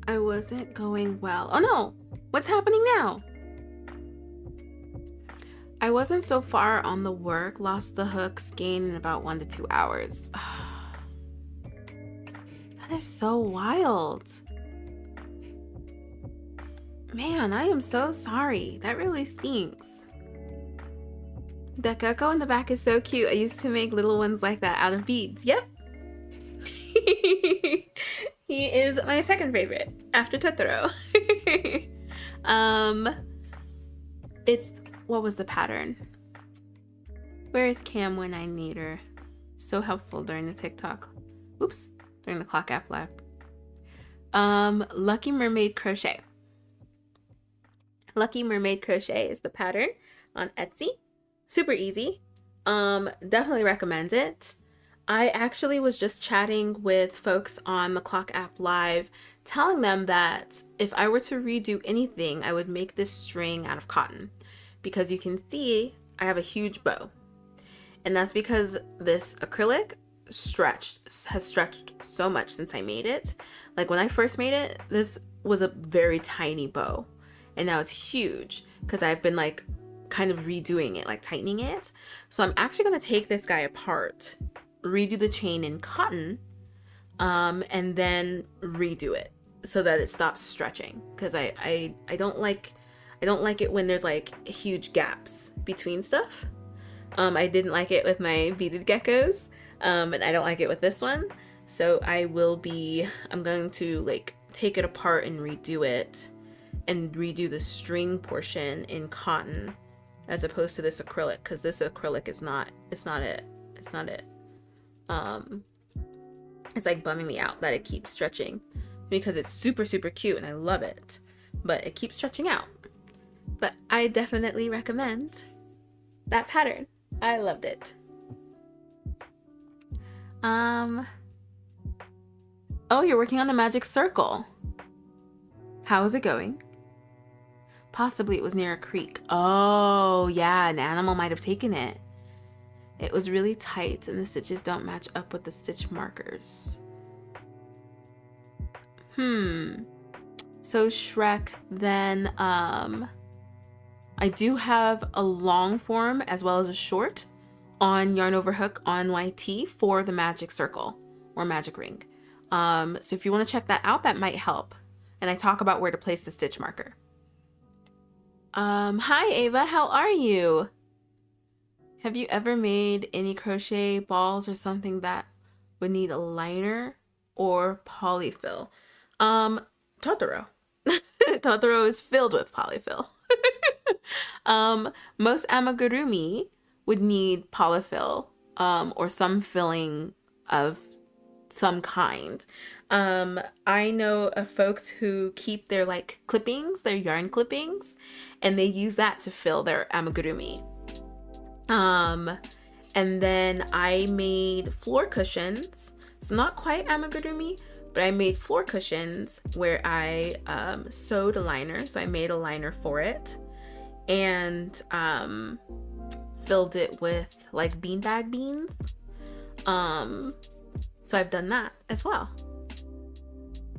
I wasn't going well. Oh no! What's happening now? I wasn't so far on the work, lost the hook, skein in about 1 to 2 hours. That is so wild. Man, I am so sorry. That really stinks. The gecko in the back is so cute. I used to make little ones like that out of beads. Yep. He is my second favorite after Totoro. What was the pattern? Where is Cam when I need her? So helpful during the TikTok. Oops, during the Clock App Live. Lucky Mermaid Crochet. Lucky Mermaid Crochet is the pattern on Etsy. Super easy. Definitely recommend it. I actually was just chatting with folks on the Clock App Live, telling them that if I were to redo anything, I would make this string out of cotton. Because you can see I have a huge bow. And that's because this acrylic has stretched so much since I made it. Like when I first made it, this was a very tiny bow. And now it's huge because I've been like kind of redoing it, like tightening it. So I'm actually going to take this guy apart, redo the chain in cotton, and then redo it so that it stops stretching. Because I don't like it when there's like huge gaps between stuff. I didn't like it with my beaded geckos, and I don't like it with this one. So I'm going to like take it apart and redo it and redo the string portion in cotton as opposed to this acrylic, because this acrylic it's not it. It's like bumming me out that it keeps stretching because it's super, super cute and I love it. but it keeps stretching out. But I definitely recommend that pattern. I loved it. Oh, you're working on the magic circle. How is it going? Possibly it was near a creek. Oh, yeah, an animal might have taken it. It was really tight and the stitches don't match up with the stitch markers. So Shrek, then I do have a long form as well as a short on Yarn Over Hook on YT for the magic circle or magic ring. So if you want to check that out, that might help. And I talk about where to place the stitch marker. Hi Ava, how are you? Have you ever made any crochet balls or something that would need a liner or polyfill? Totoro. Totoro is filled with polyfill. Most amigurumi would need polyfill or some filling of some kind. I know of folks who keep their like clippings, their yarn clippings, and they use that to fill their amigurumi. And then I made floor cushions. It's not quite amigurumi, but I made floor cushions where I sewed a liner. So I made a liner for it and filled it with like beanbag beans. So I've done that as well.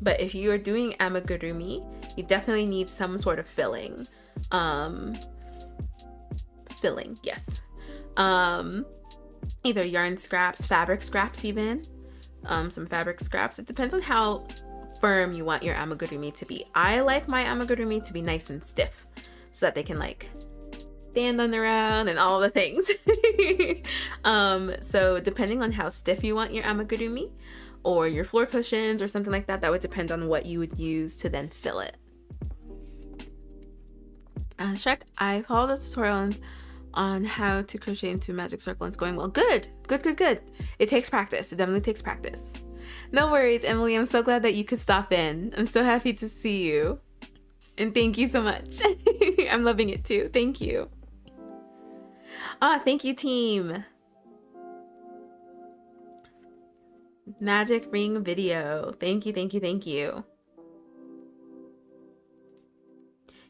But if you are doing amigurumi, you definitely need some sort of filling. Filling, yes. Either yarn scraps, fabric scraps even. Some fabric scraps. It depends on how firm you want your amigurumi to be. I like my amigurumi to be nice and stiff so that they can like stand on their own and all the things. So depending on how stiff you want your amigurumi or your floor cushions or something like that, that would depend on what you would use to then fill it. Shrek, I followed the tutorial on how to crochet into a magic circle and it's going well. Good. It takes practice. It definitely takes practice. No worries, Emily. I'm so glad that you could stop in. I'm so happy to see you. And thank you so much. I'm loving it too. Thank you. Thank you, team. Magic ring video. Thank you.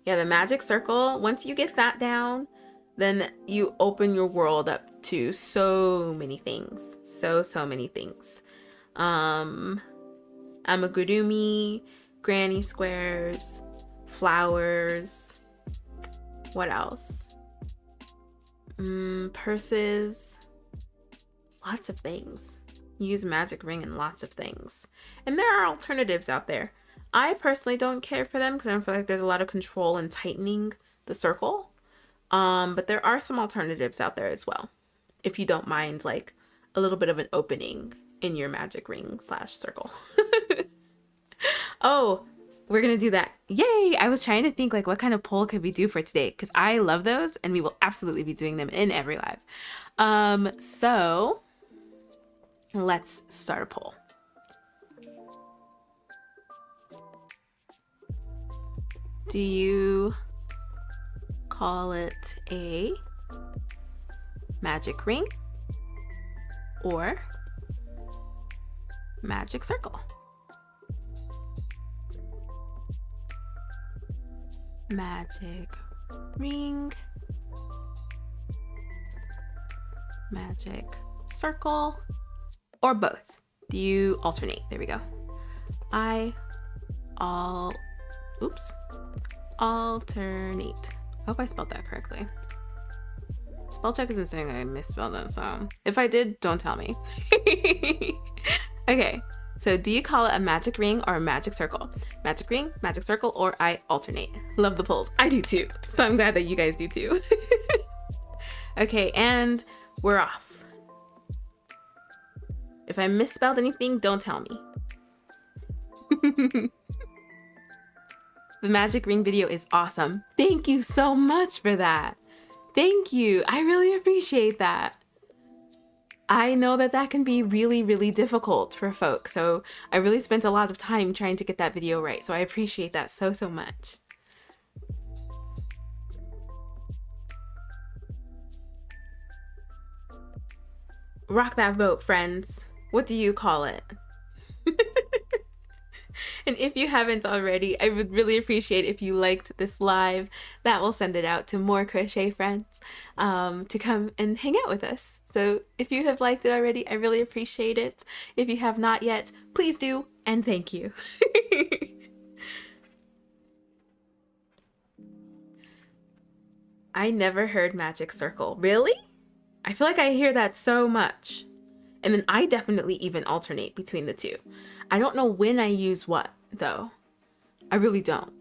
Yeah, the magic circle, once you get that down, then you open your world up to so many things. So many things. Amigurumi, granny squares, flowers. What else? Purses. Lots of things. Use magic ring in lots of things. And there are alternatives out there. I personally don't care for them because I don't feel like there's a lot of control in tightening the circle. But there are some alternatives out there as well. If you don't mind like a little bit of an opening in your magic ring / circle. Oh, we're gonna do that. Yay! I was trying to think like what kind of poll could we do for today because I love those and we will absolutely be doing them in every live. So let's start a poll. Do you call it a magic ring or magic circle? Magic ring, magic circle, or both? Do you alternate? There we go. Alternate. I hope I spelled that correctly. Spell check isn't saying I misspelled it, so if I did, don't tell me. Okay, so do you call it a magic ring or a magic circle? Magic ring, magic circle, or I alternate? Love the polls. I do too, so I'm glad that you guys do too. Okay, and we're off. If I misspelled anything, don't tell me. The magic ring video is awesome. Thank you so much for that. Thank you. I really appreciate that. I know that that can be really, really difficult for folks. So I really spent a lot of time trying to get that video right. So I appreciate that so much. Rock that vote, friends. What do you call it? And if you haven't already, I would really appreciate if you liked this live. That will send it out to more crochet friends to come and hang out with us. So if you have liked it already, I really appreciate it. If you have not yet, please do, and thank you. I never heard magic circle. Really? I feel like I hear that so much. And then I definitely even alternate between the two. I don't know when I use what, though. I really don't.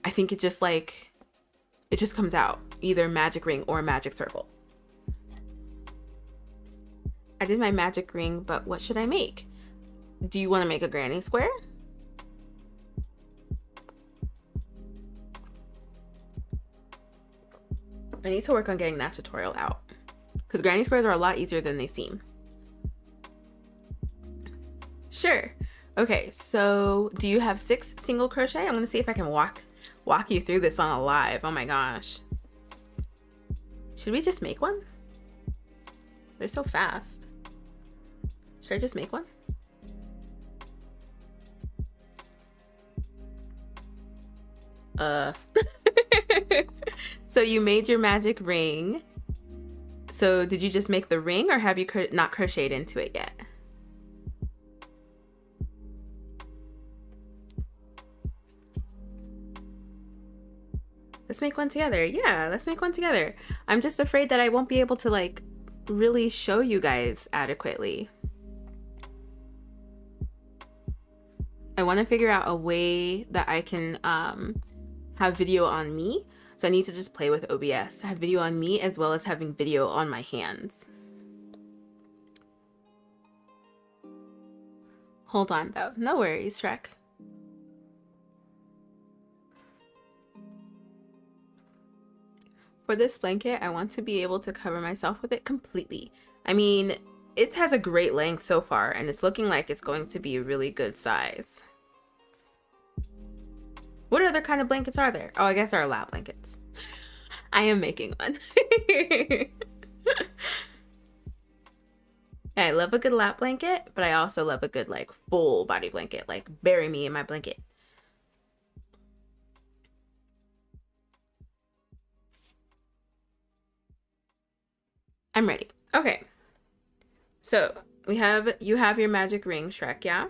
I think it just comes out. Either magic ring or magic circle. I did my magic ring, but what should I make? Do you want to make a granny square? I need to work on getting that tutorial out. Because granny squares are a lot easier than they seem. Sure. Okay, so do you have 6 single crochet? I'm gonna see if I can walk you through this on a live. Oh my gosh. Should we just make one? They're so fast. Should I just make one? So you made your magic ring. So did you just make the ring, or have you not crocheted into it yet? Let's make one together. Yeah, let's make one together. I'm just afraid that I won't be able to like really show you guys adequately. I want to figure out a way that I can have video on me. So I need to just play with OBS. Have video on me as well as having video on my hands. Hold on though. No worries, Shrek. For this blanket, I want to be able to cover myself with it completely. I mean, it has a great length so far, and it's looking like it's going to be a really good size. What other kind of blankets are there? Oh, I guess there are lap blankets. I am making one. I love a good lap blanket, but I also love a good like full body blanket, like bury me in my blanket. I'm ready. Okay. So you have your magic ring, Shrek, yeah?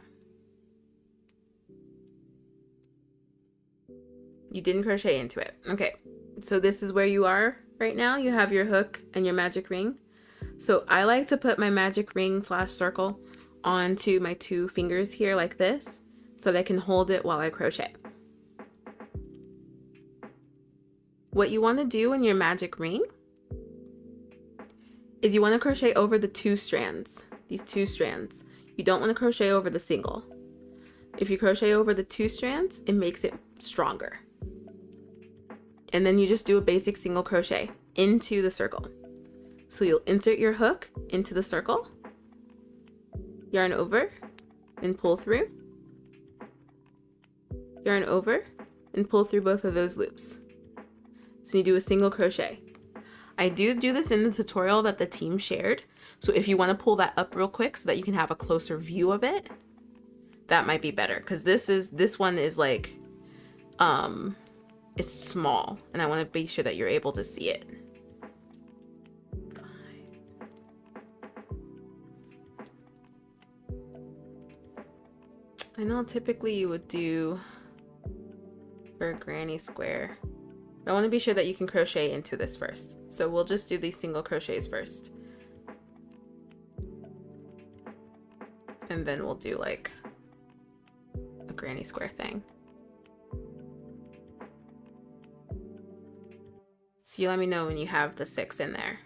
You didn't crochet into it. Okay. So this is where you are right now. You have your hook and your magic ring. So I like to put my magic ring / circle onto my 2 fingers here like this so that I can hold it while I crochet. What you want to do in your magic ring is you want to crochet over the 2 strands, these 2 strands. You don't want to crochet over the single. If you crochet over the 2 strands, it makes it stronger. And then you just do a basic single crochet into the circle. So you'll insert your hook into the circle, yarn over and pull through, yarn over and pull through both of those loops. So you do a single crochet. I do this in the tutorial that the team shared. So if you want to pull that up real quick so that you can have a closer view of it, that might be better. Because this one is like, it's small and I want to be sure that you're able to see it. I know typically you would do for a granny square. I want to be sure that you can crochet into this first. So we'll just do these single crochets first. And then we'll do like a granny square thing. So you let me know when you have the 6 in there.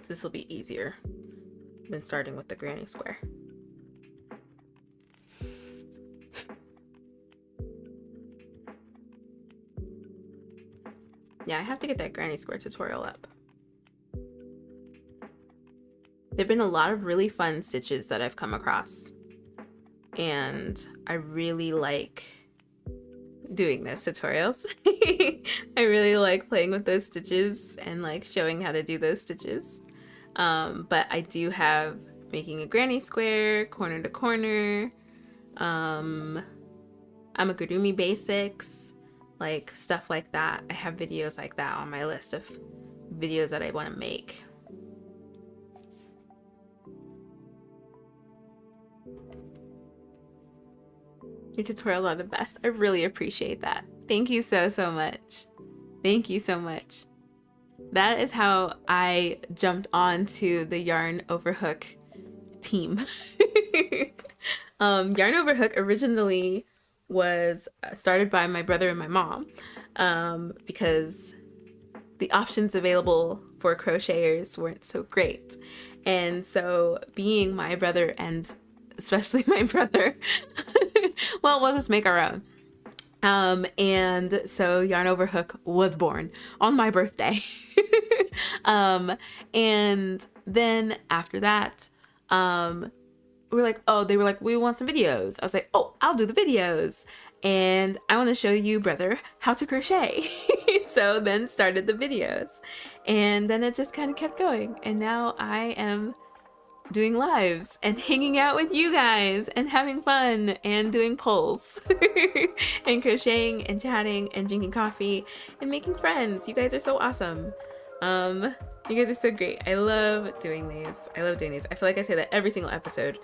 So this will be easier than starting with the granny square. Yeah, I have to get that granny square tutorial up. There've been a lot of really fun stitches that I've come across. And I really like doing those tutorials. I really like playing with those stitches and like showing how to do those stitches. But I do have making a granny square, corner to corner, amigurumi basics, like stuff like that. I have videos like that on my list of videos that I want to make. Your tutorials are the best. I really appreciate that. Thank you so, so much. Thank you so much. That is how I jumped onto the Yarn Over Hook team. Yarn Over Hook originally was started by my brother and my mom, because the options available for crocheters weren't so great. And so being my brother, and especially my brother, well, we'll just make our own. And so Yarn Over Hook was born on my birthday. And then after that, we're like, oh, they were like, we want some videos. I was like, oh, I'll do the videos. And I want to show you, brother, how to crochet. So then started the videos. And then it just kind of kept going. And now I am doing lives and hanging out with you guys and having fun and doing polls and crocheting and chatting and drinking coffee and making friends. You guys are so awesome. You guys are so great. I love doing these. I love doing these. I feel like I say that every single episode.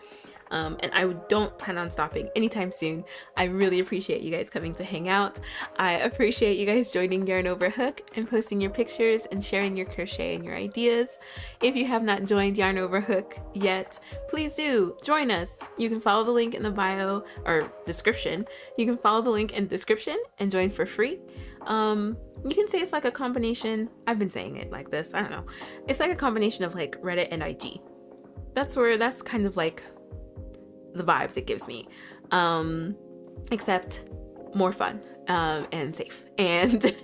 And I don't plan on stopping anytime soon. I really appreciate you guys coming to hang out. I appreciate you guys joining Yarn Over Hook and posting your pictures and sharing your crochet and your ideas. If you have not joined Yarn Over Hook yet, please do join us. You can follow the link in the bio or description. You can follow the link in the description and join for free. You can say it's like a combination. I've been saying it like this. I don't know. It's like a combination of like Reddit and IG. That's kind of like the vibes it gives me, except more fun and safe, and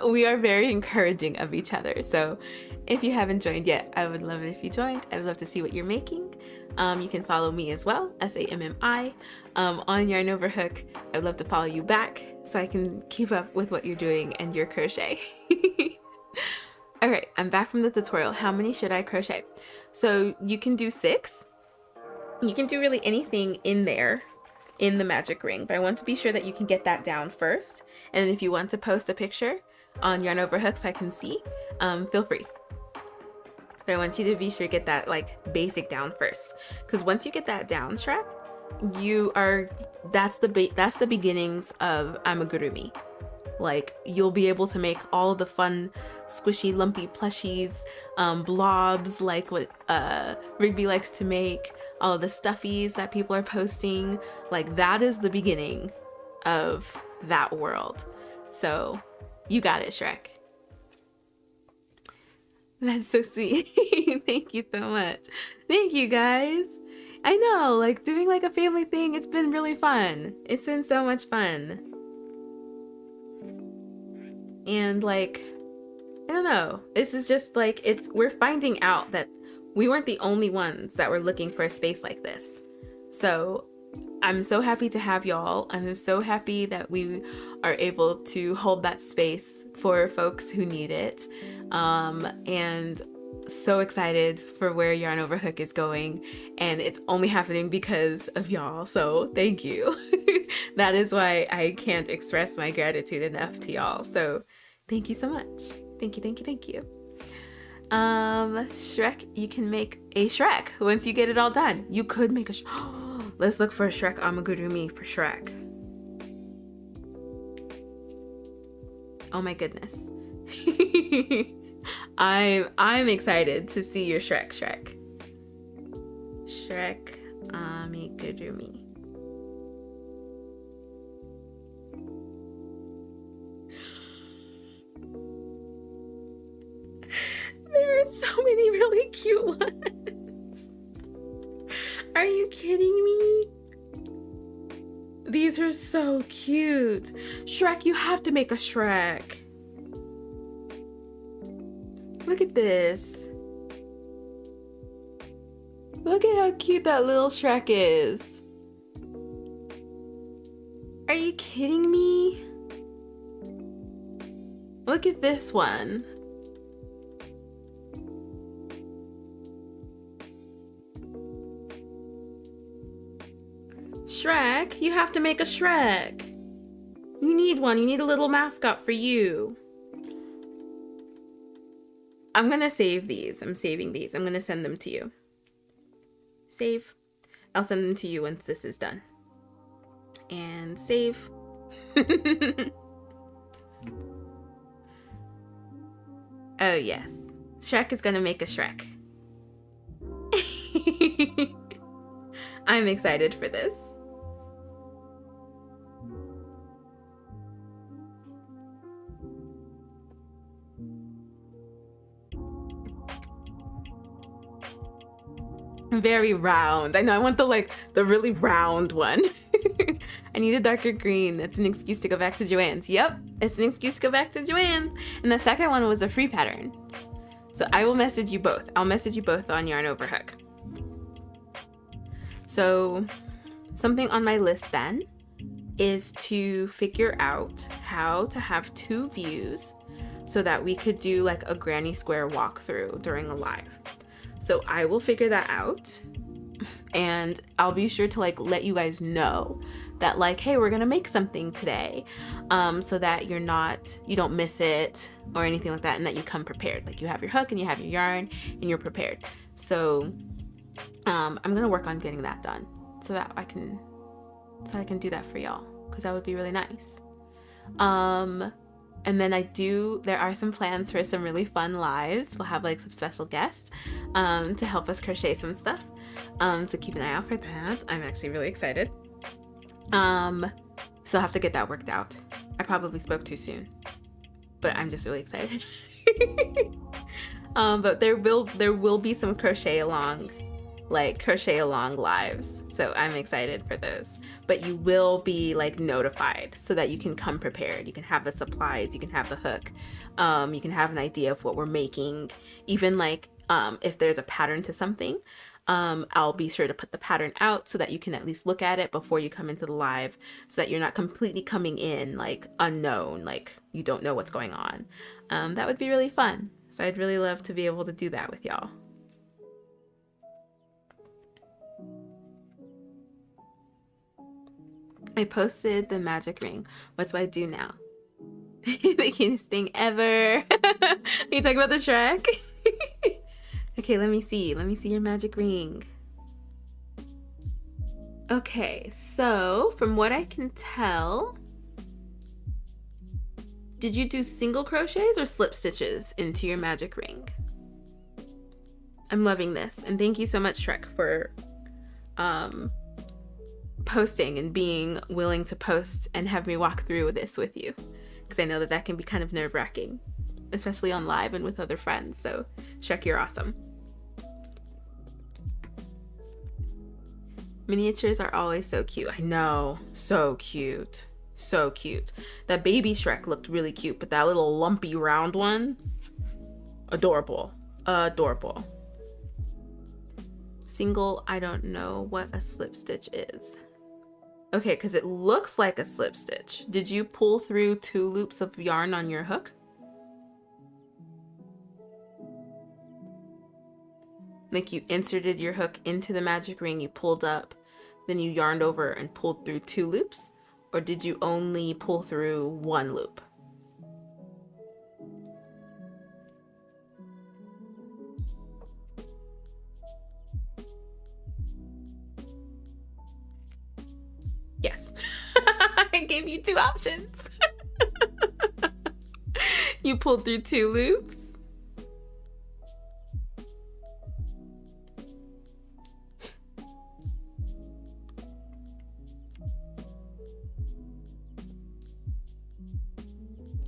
we are very encouraging of each other. So if you haven't joined yet, I would love it if you joined. I would love to see what you're making. You can follow me as well, SAMMI, on Yarn Over Hook. I would love to follow you back so I can keep up with what you're doing and your crochet. Alright, I'm back from the tutorial. How many should I crochet? So you can do 6. You can do really anything in there in the magic ring, but I want to be sure that you can get that down first. And if you want to post a picture on Yarn Over Hook so I can see, feel free. But I want you to be sure to get that like basic down first, because once you get that down, Shrek, that's the beginnings of amigurumi. Like, you'll be able to make all the fun, squishy, lumpy plushies, blobs like what Rigby likes to make, all of the stuffies that people are posting. Like, that is the beginning of that world. So, you got it, Shrek. That's so sweet. Thank you so much. Thank you, guys. I know, like, doing like a family thing, it's been really fun. It's been so much fun. And like, I don't know, this is just like, we're finding out that we weren't the only ones that were looking for a space like this. So I'm so happy to have y'all. I'm so happy that we are able to hold that space for folks who need it. And so excited for where Yarn Over Hook is going, and it's only happening because of y'all, so thank you. That is why I can't express my gratitude enough to y'all, so thank you so much. Thank you, thank you, thank you. Shrek, you can make a Shrek once you get it all done. You could make a let's look for a Shrek amigurumi for Shrek. Oh my goodness. I'm excited to see your Shrek. Shrek amigurumi. There are so many really cute ones. Are you kidding me? These are so cute. Shrek, you have to make a Shrek. Look at this. Look at how cute that little Shrek is. Are you kidding me? Look at this one. Shrek, you have to make a Shrek. You need one. You need a little mascot for you. I'm gonna save these. I'm saving these. I'm gonna send them to you. Save. I'll send them to you once this is done. And save. Oh yes. Shrek is gonna make a Shrek. I'm excited for this. Very round. I know, I want the really round one. I need a darker green. That's an excuse to go back to Joanne's. Yep, it's an excuse to go back to Joanne's. And the second one was a free pattern. So I will message you both. I'll message you both on Yarn Over Hook. So something on my list then is to figure out how to have 2 views so that we could do like a granny square walkthrough during a live. So I will figure that out, and I'll be sure to like let you guys know that like, hey, we're gonna make something today, so that you don't miss it or anything like that, and that you come prepared. Like you have your hook and you have your yarn and you're prepared. So I'm gonna work on getting that done so that I can do that for y'all, because that would be really nice. And then there are some plans for some really fun lives. We'll have like some special guests to help us crochet some stuff. So keep an eye out for that. I'm actually really excited. So I'll have to get that worked out. I probably spoke too soon, but I'm just really excited. But there will be some crochet along lives, so I'm excited for those. But you will be like notified so that you can come prepared. You can have the supplies, you can have the hook, you can have an idea of what we're making. Even like if there's a pattern to something, I'll be sure to put the pattern out so that you can at least look at it before you come into the live, so that you're not completely coming in like unknown, like you don't know what's going on. That would be really fun. So I'd really love to be able to do that with y'all. I posted the magic ring. What do I do now? The cutest thing ever. Are you talking about the Shrek? Okay, let me see. Let me see your magic ring. Okay, so from what I can tell, did you do single crochets or slip stitches into your magic ring? I'm loving this. And thank you so much, Shrek, for posting and being willing to post and have me walk through this with you, because I know that can be kind of nerve-wracking, especially on live and with other friends. So Shrek, you're awesome. Miniatures are always so cute. I know, so cute, so cute. That baby Shrek looked really cute, but that little lumpy round one, adorable, adorable. Single, I don't know what a slip stitch is. Okay, because it looks like a slip stitch. Did you pull through 2 loops of yarn on your hook? Like you inserted your hook into the magic ring, you pulled up, then you yarned over and pulled through 2 loops? Or did you only pull through 1 loop? Yes. I gave you 2 options. You pulled through 2 loops.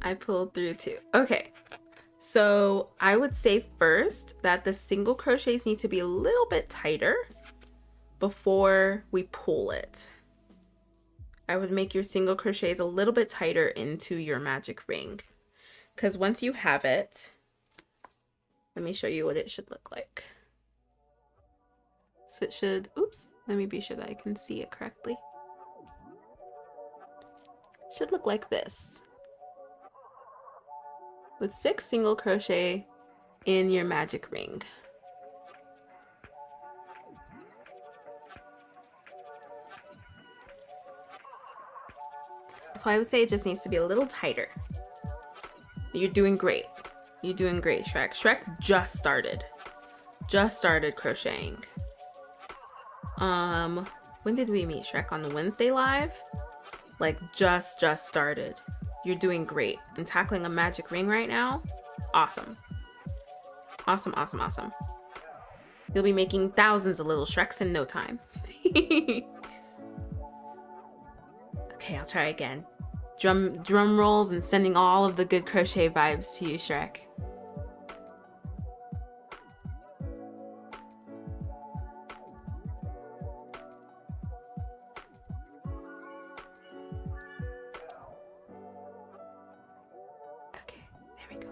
I pulled through 2. Okay. So I would say first that the single crochets need to be a little bit tighter before we pull it. I would make your single crochets a little bit tighter into your magic ring, because once you have it, let me show you what it should look like. So it should, oops, let me be sure that I can see it correctly. should look like this, with 6 single crochet in your magic ring. So I would say it just needs to be a little tighter. You're doing great. You're doing great, Shrek. Shrek just started crocheting. When did we meet, Shrek? On the Wednesday live? Like just started. You're doing great. And tackling a magic ring right now? Awesome. Awesome, awesome, awesome. You'll be making thousands of little Shreks in no time. Okay, I'll try again. Drum rolls and sending all of the good crochet vibes to you, Shrek. Okay, there we go.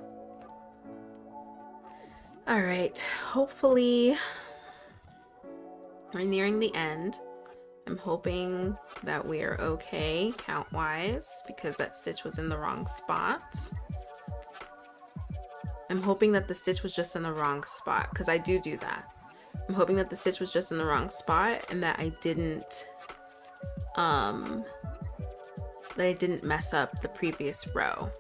All right, hopefully we're nearing the end. I'm hoping that we are okay count-wise because that stitch was in the wrong spot. I'm hoping that the stitch was just in the wrong spot because I do that. I'm hoping that the stitch was just in the wrong spot and that I didn't mess up the previous row.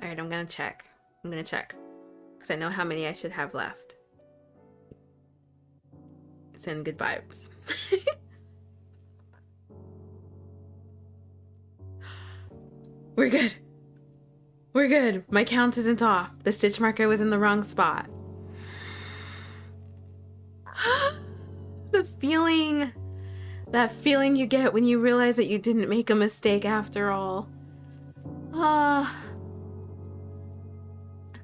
All right, I'm gonna check because I know how many I should have left. Send good vibes. We're good. We're good. My count isn't off. The stitch marker was in the wrong spot. That feeling you get when you realize that you didn't make a mistake after all. Oh,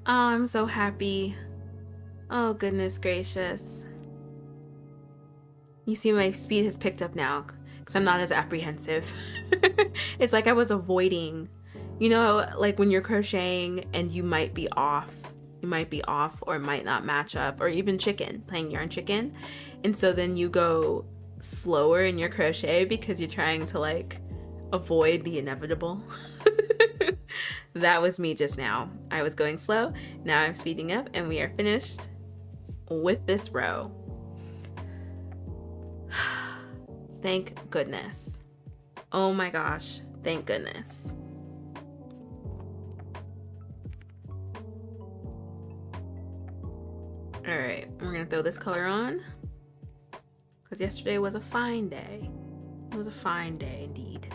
I'm so happy. Oh, goodness gracious. You see my speed has picked up now because I'm not as apprehensive. It's like I was avoiding, you know, like when you're crocheting and you might be off or it might not match up, or even playing yarn chicken. And so then you go slower in your crochet because you're trying to like avoid the inevitable. That was me just now. I was going slow. Now I'm speeding up and we are finished with this row. Thank goodness. Oh my gosh. Thank goodness. All right, we're gonna throw this color on because yesterday was a fine day. It was a fine day indeed.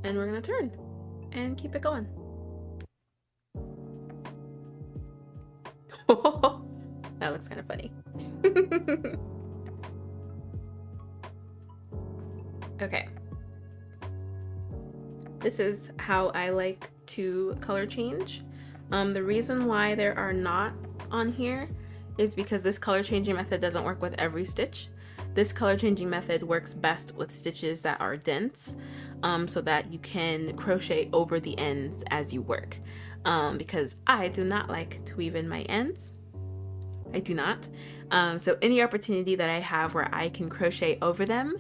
And we're gonna turn and keep it going. That looks kind of funny. Okay. This is how I like to color change. The reason why there are knots on here is because this color changing method doesn't work with every stitch. This color changing method works best with stitches that are dense, so that you can crochet over the ends as you work. Because I do not like to weave in my ends. I do not. So any opportunity that I have where I can crochet over them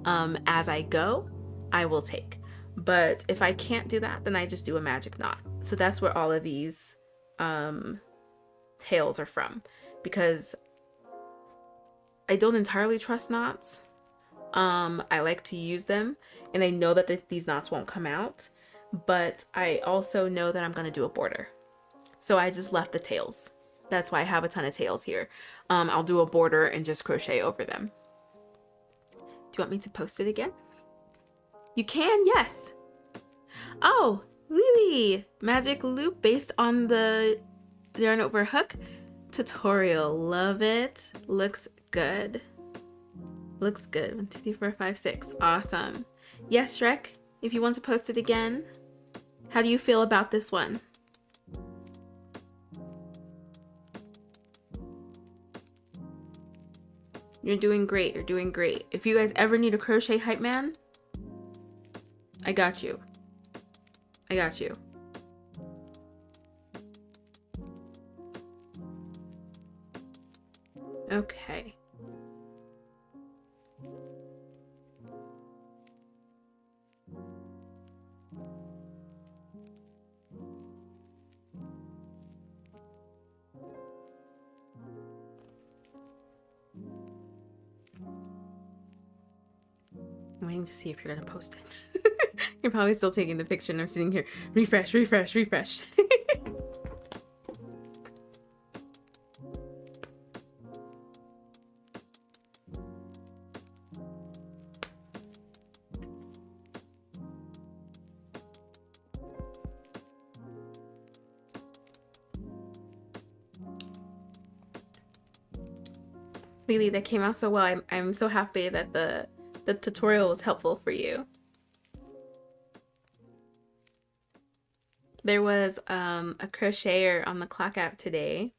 as I go, I will take. But if I can't do that, then I just do a magic knot. So that's where all of these tails are from, because I don't entirely trust knots. I like to use them, and I know that these knots won't come out, but I also know that I'm going to do a border. So I just left the tails. That's why I have a ton of tails here. I'll do a border and just crochet over them. Do you want me to post it again? You can, yes. Oh, Lily, magic loop based on the yarn over hook tutorial. Love it. Looks good. Looks good. 1, 2, 3, 4, 5, 6. Awesome. Yes, Shrek, if you want to post it again. How do you feel about this one? You're doing great. You're doing great. If you guys ever need a crochet hype man, I got you. I got you. Okay. I'm waiting to see if you're gonna post it. You're probably still taking the picture and I'm sitting here, refresh, refresh, refresh. Lily, that came out so well. I'm so happy that the tutorial was helpful for you. There was a crocheter on the Clock app today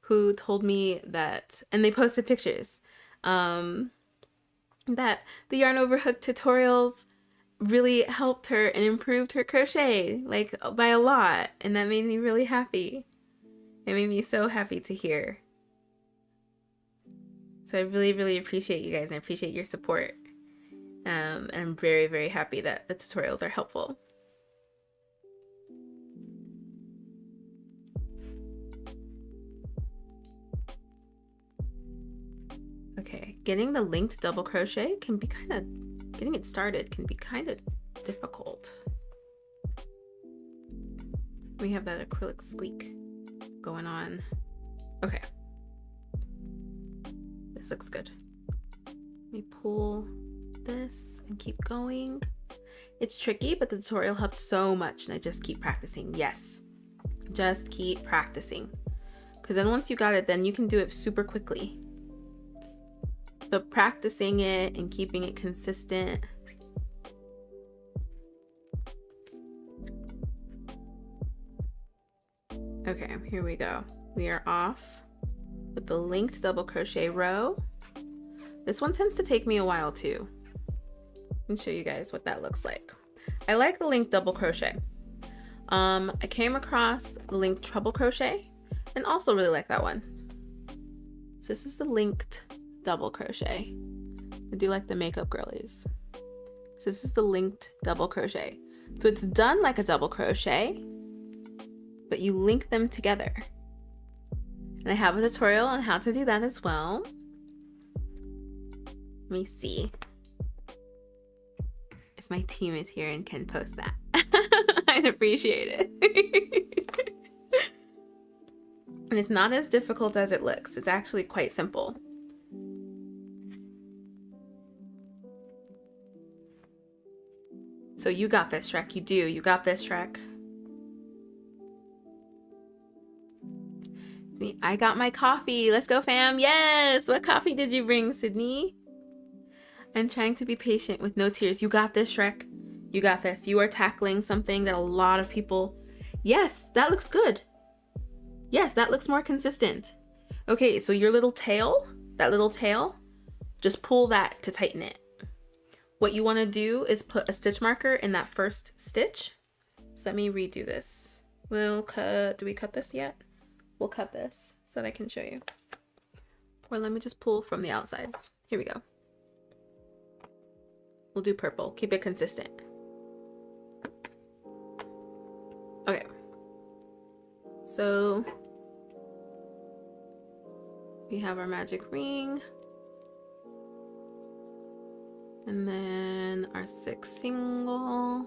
who told me that, and they posted pictures, that the yarn over hook tutorials really helped her and improved her crochet, like, by a lot, and that made me really happy. It made me so happy to hear. So I really, really appreciate you guys and I appreciate your support. And I'm very, very happy that the tutorials are helpful. Okay, getting the linked double crochet can be getting it started can be kind of difficult. We have that acrylic squeak going on. Okay. This looks good. Let me pull this and keep going. It's tricky, but the tutorial helped so much and I just keep practicing. Yes, just keep practicing. Because then once you got it, then you can do it super quickly. But practicing it and keeping it consistent. Okay, here we go. We are off with the linked double crochet row. This one tends to take me a while too. Let me show you guys what that looks like. I like the linked double crochet. I came across the linked treble crochet and also really like that one. So this is the linked double crochet. I do like the makeup girlies. So this is the linked double crochet. So it's done like a double crochet, but you link them together. And I have a tutorial on how to do that as well. Let me see if my team is here and can post that. I'd appreciate it. And it's not as difficult as it looks. It's actually quite simple. So you got this, Shrek. You do. You got this, Shrek. I got my coffee. Let's go, fam. Yes. What coffee did you bring, Sydney? I'm trying to be patient with no tears. You got this, Shrek. You got this. You are tackling something that a lot of people... Yes, that looks good. Yes, that looks more consistent. Okay, so your little tail, that little tail, just pull that to tighten it. What you want to do is put a stitch marker in that first stitch. So let me redo this. We'll cut... Do we cut this yet? We'll cut this so that I can show you. Or let me just pull from the outside. Here we go. We'll do purple. Keep it consistent. Okay. So we have our magic ring. And then our 6 single.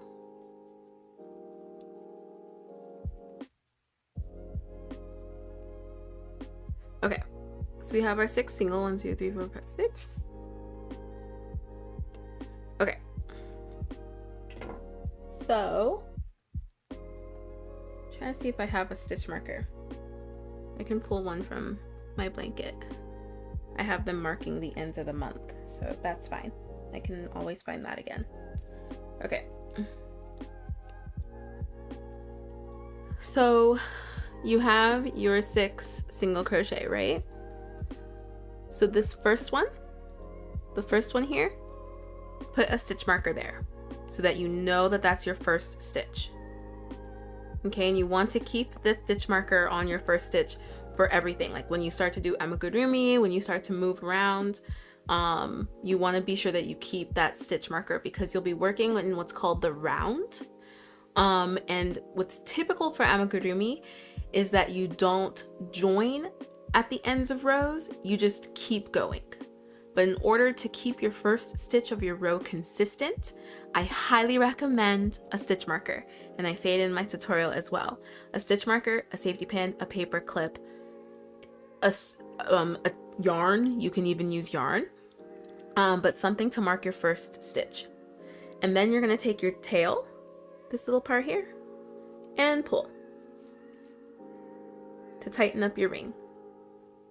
Okay, so we have our 6 single, 1, 2, 3, 4, 5, 6. Okay. So, trying to see if I have a stitch marker. I can pull one from my blanket. I have them marking the ends of the month, so that's fine. I can always find that again. Okay. So you have your 6 single crochet, right? So this first one, the first one here, put a stitch marker there so that you know that that's your first stitch. Okay, and you want to keep this stitch marker on your first stitch for everything. Like when you start to do amigurumi, when you start to move around, you want to be sure that you keep that stitch marker because you'll be working in what's called the round. And what's typical for amigurumi is that you don't join at the ends of rows, you just keep going. But in order to keep your first stitch of your row consistent, I highly recommend a stitch marker. And I say it in my tutorial as well. A stitch marker, a safety pin, a paper clip, a yarn, you can even use yarn, but something to mark your first stitch. And then you're gonna take your tail, this little part here, and pull to tighten up your ring.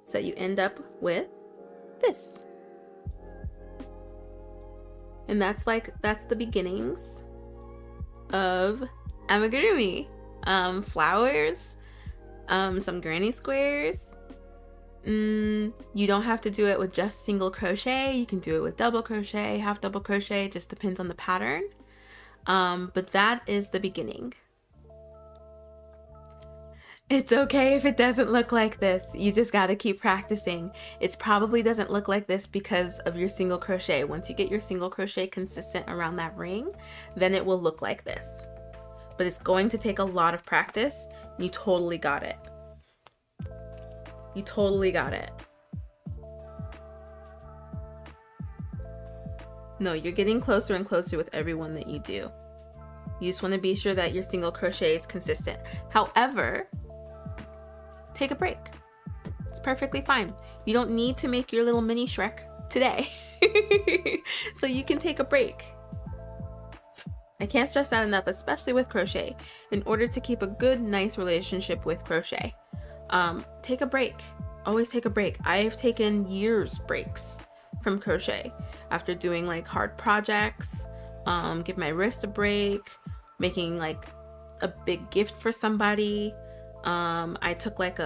So you end up with this. And that's the beginnings of amigurumi. Flowers, some granny squares. You don't have to do it with just single crochet. You can do it with double crochet, half double crochet, it just depends on the pattern. But that is the beginning. It's okay if it doesn't look like this. You just gotta keep practicing. It probably doesn't look like this because of your single crochet. Once you get your single crochet consistent around that ring, then it will look like this. But it's going to take a lot of practice. You totally got it. You totally got it. No, you're getting closer and closer with every one that you do. You just want to be sure that your single crochet is consistent. However, take a break. It's perfectly fine. You don't need to make your little mini Shrek today. So you can take a break. I can't stress that enough, especially with crochet. In order to keep a good, nice relationship with crochet, take a break. Always take a break. I've taken years breaks from crochet after doing like hard projects, give my wrist a break, making like a big gift for somebody. I took like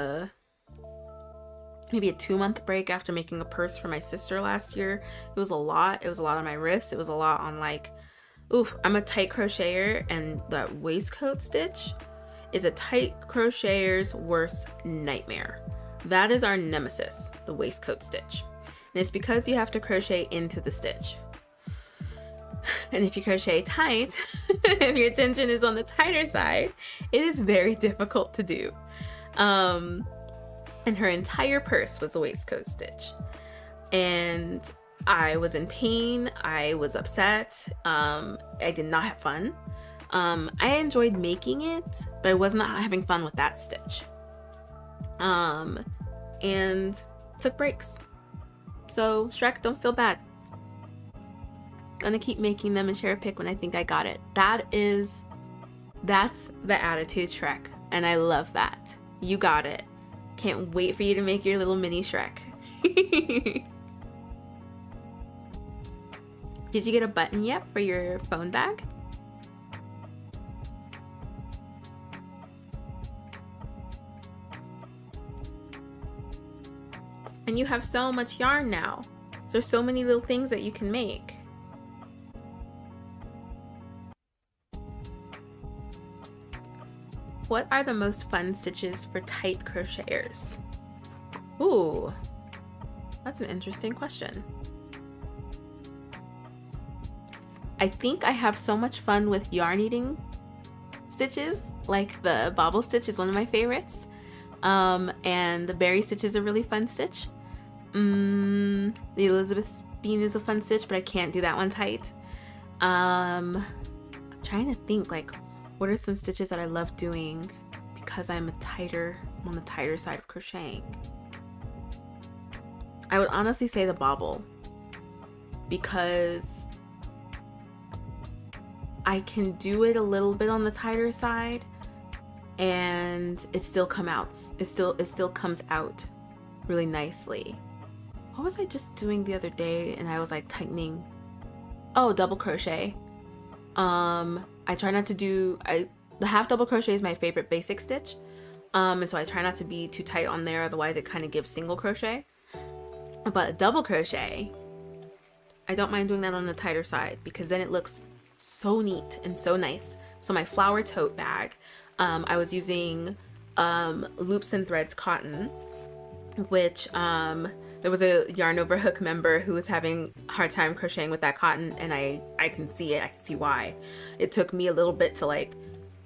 maybe a 2-month break after making a purse for my sister last year. It was a lot. It was a lot on my wrist. It was a lot on like, oof, I'm a tight crocheter, and that waistcoat stitch is a tight crocheter's worst nightmare. That is our nemesis, the waistcoat stitch. And it's because you have to crochet into the stitch. And if you crochet tight, if your tension is on the tighter side, it is very difficult to do. And her entire purse was a waistcoat stitch. And I was in pain, I was upset, I did not have fun. I enjoyed making it, but I was not having fun with that stitch. And took breaks. So Shrek, don't feel bad. Gonna keep making them and share a pic when I think I got it. That's the attitude, Shrek, and I love that. You got it. Can't wait for you to make your little mini Shrek. Did you get a button yet for your phone bag? And you have so much yarn now. There's so many little things that you can make. What are the most fun stitches for tight crocheters? Ooh, that's an interesting question. I think I have so much fun with yarn eating stitches, like the bobble stitch is one of my favorites. And the berry stitch is a really fun stitch. The Elizabeth bean is a fun stitch, but I can't do that one tight. I'm trying to think, like, what are some stitches that I love doing because I'm on the tighter side of crocheting? I would honestly say the bobble, because I can do it a little bit on the tighter side and it still comes out really nicely. What was I just doing the other day and I was like tightening? Oh, double crochet. I try not to do, the half double crochet is my favorite basic stitch. And so I try not to be too tight on there, otherwise it kind of gives single crochet. But double crochet, I don't mind doing that on the tighter side because then it looks so neat and so nice. So my flower tote bag, I was using Loops and Threads cotton, which there was a Yarn Over Hook member who was having a hard time crocheting with that cotton, and I can see it. I can see why. It took me a little bit to like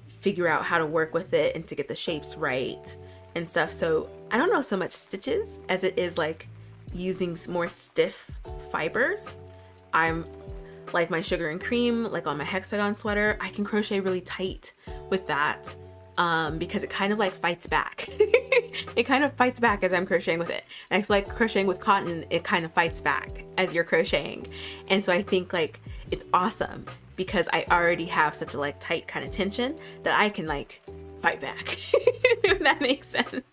figure out how to work with it and to get the shapes right and stuff. So I don't know so much stitches as it is like using more stiff fibers. I'm like my sugar and cream, like on my Hexagon sweater, I can crochet really tight with that because it kind of like fights back. It kind of fights back as I'm crocheting with it. And I feel like crocheting with cotton, it kind of fights back as you're crocheting. And so I think like it's awesome because I already have such a like tight kind of tension that I can like fight back, if that makes sense.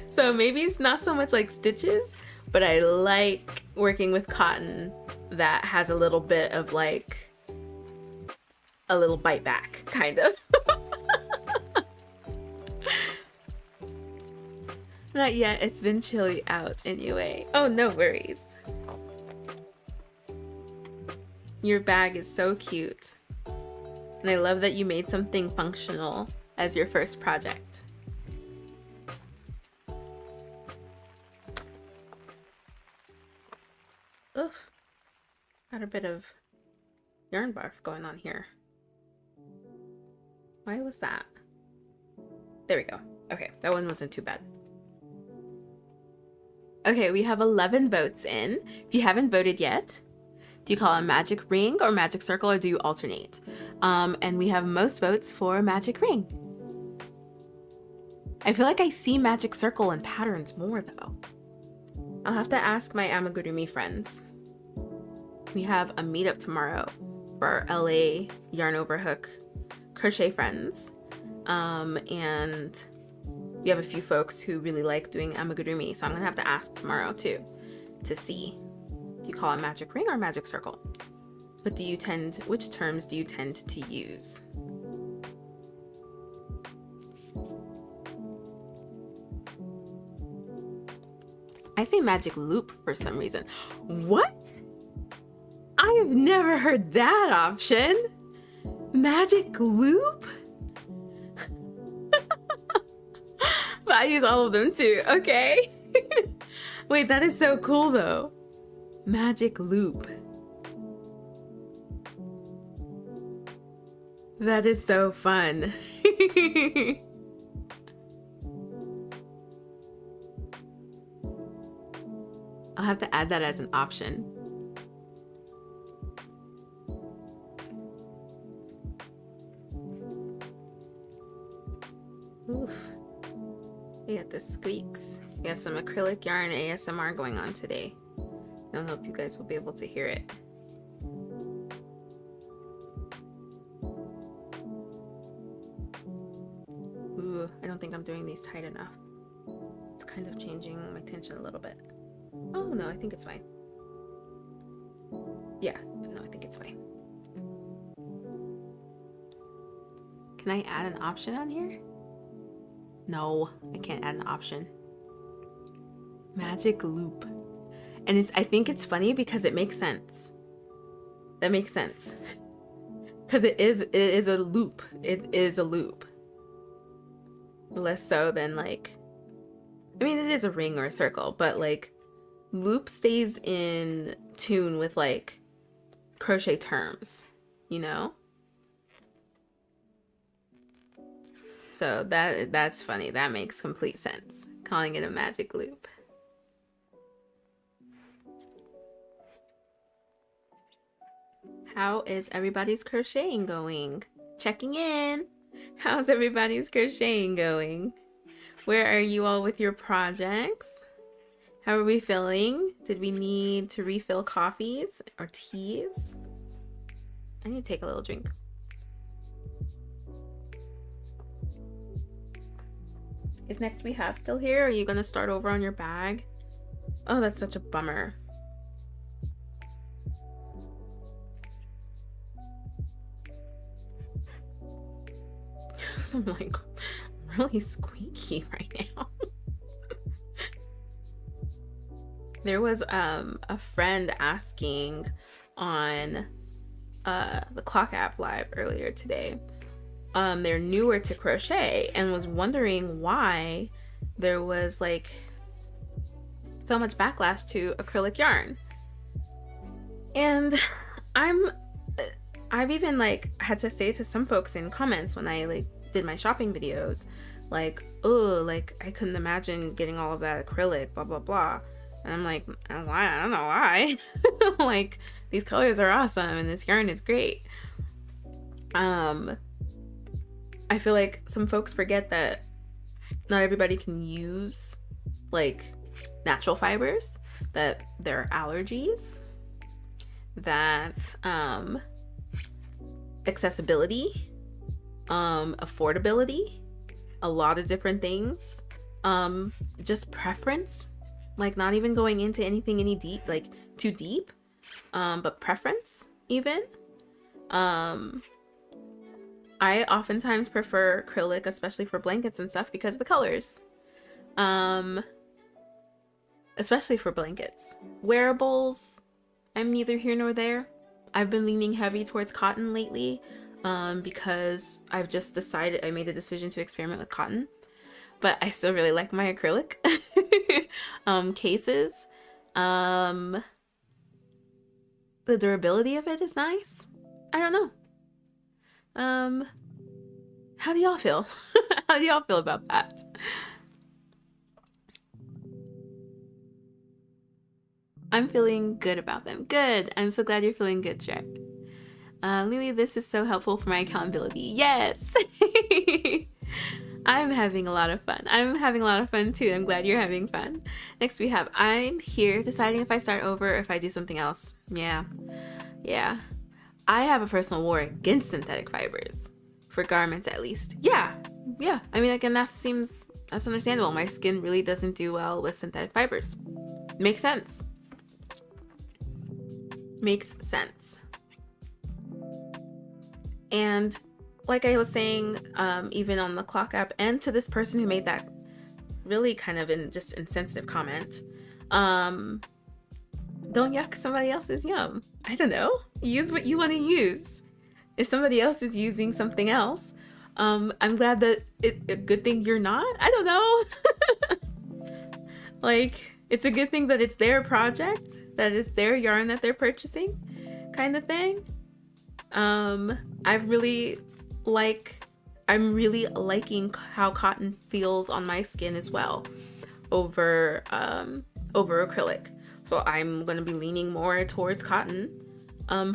So maybe it's not so much like stitches, but I like working with cotton that has a little bit of like a little bite back kind of. Not yet, it's been chilly out anyway. Oh, no worries. Your bag is so cute. And I love that you made something functional as your first project. Oof. Got a bit of yarn barf going on here. Why was that? There we go. Okay, that one wasn't too bad. Okay, we have 11 votes in. If you haven't voted yet, do you call it magic ring or magic circle, or do you alternate? And we have most votes for magic ring. I feel like I see magic circle and patterns more though. I'll have to ask my amigurumi friends. We have a meetup tomorrow for our LA Yarn Over Hook crochet friends. And we have a few folks who really like doing amigurumi, so I'm gonna have to ask tomorrow too to see. Do you call it magic ring or magic circle? Which terms do you tend to use? I say magic loop for some reason. What? I have never heard that option. Magic loop? But I use all of them too, okay? Wait, that is so cool though. Magic loop. That is so fun. I'll have to add that as an option. Oof. We got the squeaks. We got some acrylic yarn ASMR going on today. I don't know if you guys will be able to hear it. Ooh, I don't think I'm doing these tight enough. It's kind of changing my tension a little bit. Oh no, I think it's fine. Yeah, no, I think it's fine. Can I add an option on here? No, I can't add an option. Magic loop. And I think it's funny because it makes sense. That makes sense. Because it is a loop. It is a loop. Less so than like, I mean, it is a ring or a circle, but like loop stays in tune with like crochet terms, you know? So that's funny. That makes complete sense. Calling it a magic loop. How is everybody's crocheting going? Checking in. How's everybody's crocheting going? Where are you all with your projects? How are we feeling? Did we need to refill coffees or teas? I need to take a little drink. Is Next We Have still here? Are you gonna start over on your bag? Oh, that's such a bummer. So I'm like really squeaky right now. There was a friend asking on the Clock app live earlier today they're newer to crochet, and was wondering why there was like so much backlash to acrylic yarn. And I've even like had to say to some folks in comments when I like did my shopping videos, like, oh, like I couldn't imagine getting all of that acrylic, blah blah blah. And I'm like, why? I don't know why. Like, these colors are awesome and this yarn is great. I feel like some folks forget that not everybody can use like natural fibers, that there are allergies, that accessibility, affordability, a lot of different things, just preference, like not even going into anything any deep, like too deep, but preference even. I oftentimes prefer acrylic, especially for blankets and stuff, because of the colors. Especially for blankets. Wearables, I'm neither here nor there. I've been leaning heavy towards cotton lately, because I've just decided, I made a decision to experiment with cotton, but I still really like my acrylic. Cases. The durability of it is nice. I don't know. How do y'all feel? How do y'all feel about that? I'm feeling good about them. Good. I'm so glad you're feeling good, Jack. Lily, this is so helpful for my accountability. Yes. I'm having a lot of fun. I'm having a lot of fun too. I'm glad you're having fun. Next we have, I'm here deciding if I start over or if I do something else. Yeah. I have a personal war against synthetic fibers. For garments, at least. Yeah. I mean, again, that's understandable. My skin really doesn't do well with synthetic fibers. Makes sense. And like I was saying, even on the clock app, and to this person who made that really kind of just insensitive comment, don't yuck somebody else's yum. I don't know. Use what you want to use. If somebody else is using something else, I'm glad that a good thing you're not. I don't know. Like, it's a good thing that it's their project, that it's their yarn that they're purchasing, kind of thing. I'm really liking how cotton feels on my skin as well over acrylic. So I'm going to be leaning more towards cotton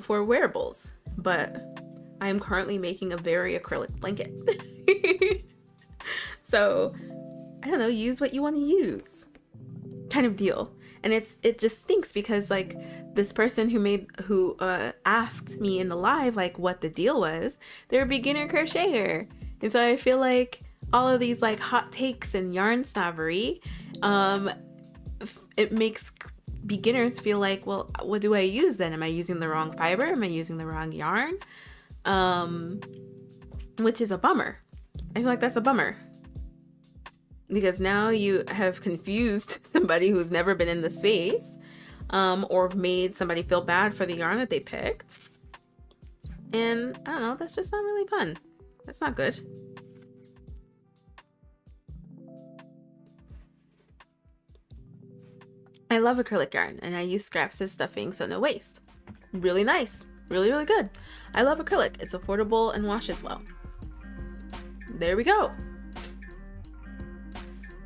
for wearables, but I'm currently making a very acrylic blanket. So I don't know, use what you want to use kind of deal. And it just stinks because like this person who asked me in the live like what the deal was, they're a beginner crocheter. And so I feel like all of these like hot takes and yarn snobbery, it makes beginners feel like, well, what do I use then? Am I using the wrong fiber? Am I using the wrong yarn? Which is a bummer. I feel like that's a bummer. Because now you have confused somebody who's never been in the space, or made somebody feel bad for the yarn that they picked. And I don't know, that's just not really fun. That's not good. I love acrylic yarn, and I use scraps as stuffing, so no waste. Really nice. Really, really good. I love acrylic. It's affordable and washes well. There we go.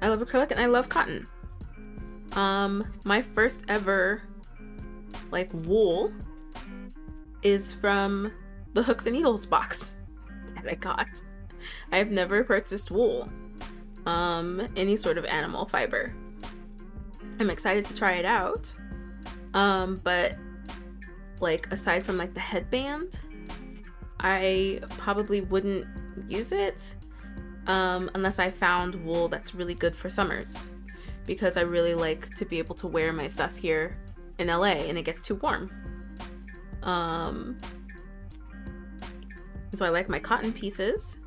I love acrylic and I love cotton. My first ever like wool is from the Hooks and Needles box that I got. I've never purchased wool, any sort of animal fiber. I'm excited to try it out, but like aside from like the headband, I probably wouldn't use it unless I found wool that's really good for summers, because I really like to be able to wear my stuff here in LA and it gets too warm. So I like my cotton pieces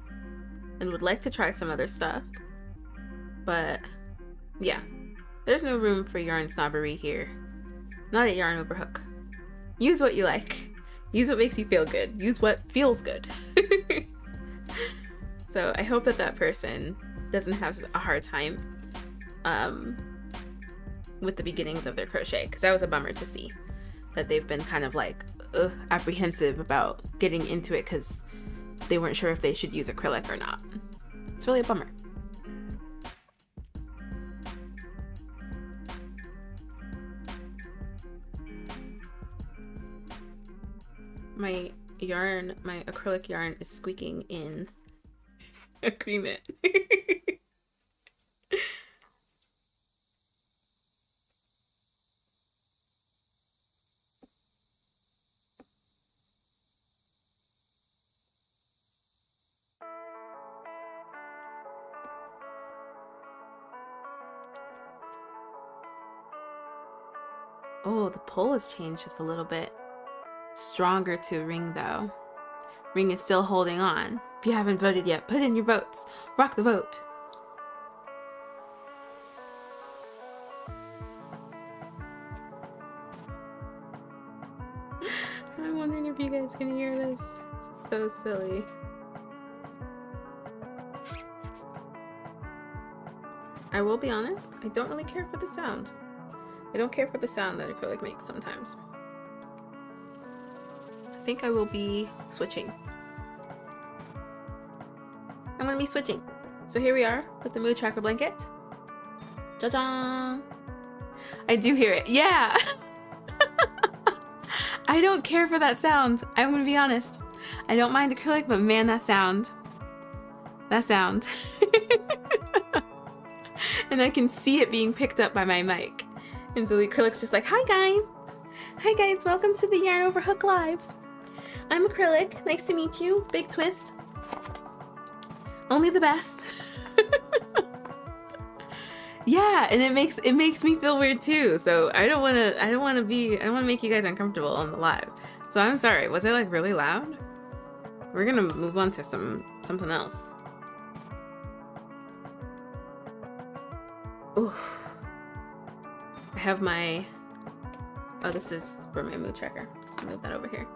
and would like to try some other stuff, but yeah, there's no room for yarn snobbery here. Not at Yarn Over Hook. Use what you like. Use what makes you feel good. Use what feels good. So I hope that that person doesn't have a hard time with the beginnings of their crochet, because that was a bummer to see that they've been kind of like apprehensive about getting into it because they weren't sure if they should use acrylic or not. It's really a bummer. My yarn, my acrylic yarn is squeaking in agreement. Oh, the pull has changed just a little bit. Stronger to ring though. Ring is still holding on. If you haven't voted yet, put in your votes. Rock the vote. I'm wondering if you guys can hear this. It's so silly. I will be honest, I don't really care for the sound. I don't care for the sound that acrylic makes sometimes. So I think I will be switching. I'm gonna be switching. So here we are with the mood tracker blanket. Ja-jang! I do hear it. Yeah! I don't care for that sound. I'm gonna be honest. I don't mind acrylic, but man, that sound. That sound. And I can see it being picked up by my mic. And so the acrylic's just like, hi guys! Hi guys, welcome to the Yarn Over Hook Live. I'm Acrylic, nice to meet you. Big twist. Only the best. Yeah, and it makes me feel weird too. So I don't wanna make you guys uncomfortable on the live. So I'm sorry, was I like really loud? We're gonna move on to something else. Oof. I have my, oh, this is for my mood tracker. Let's move that over here.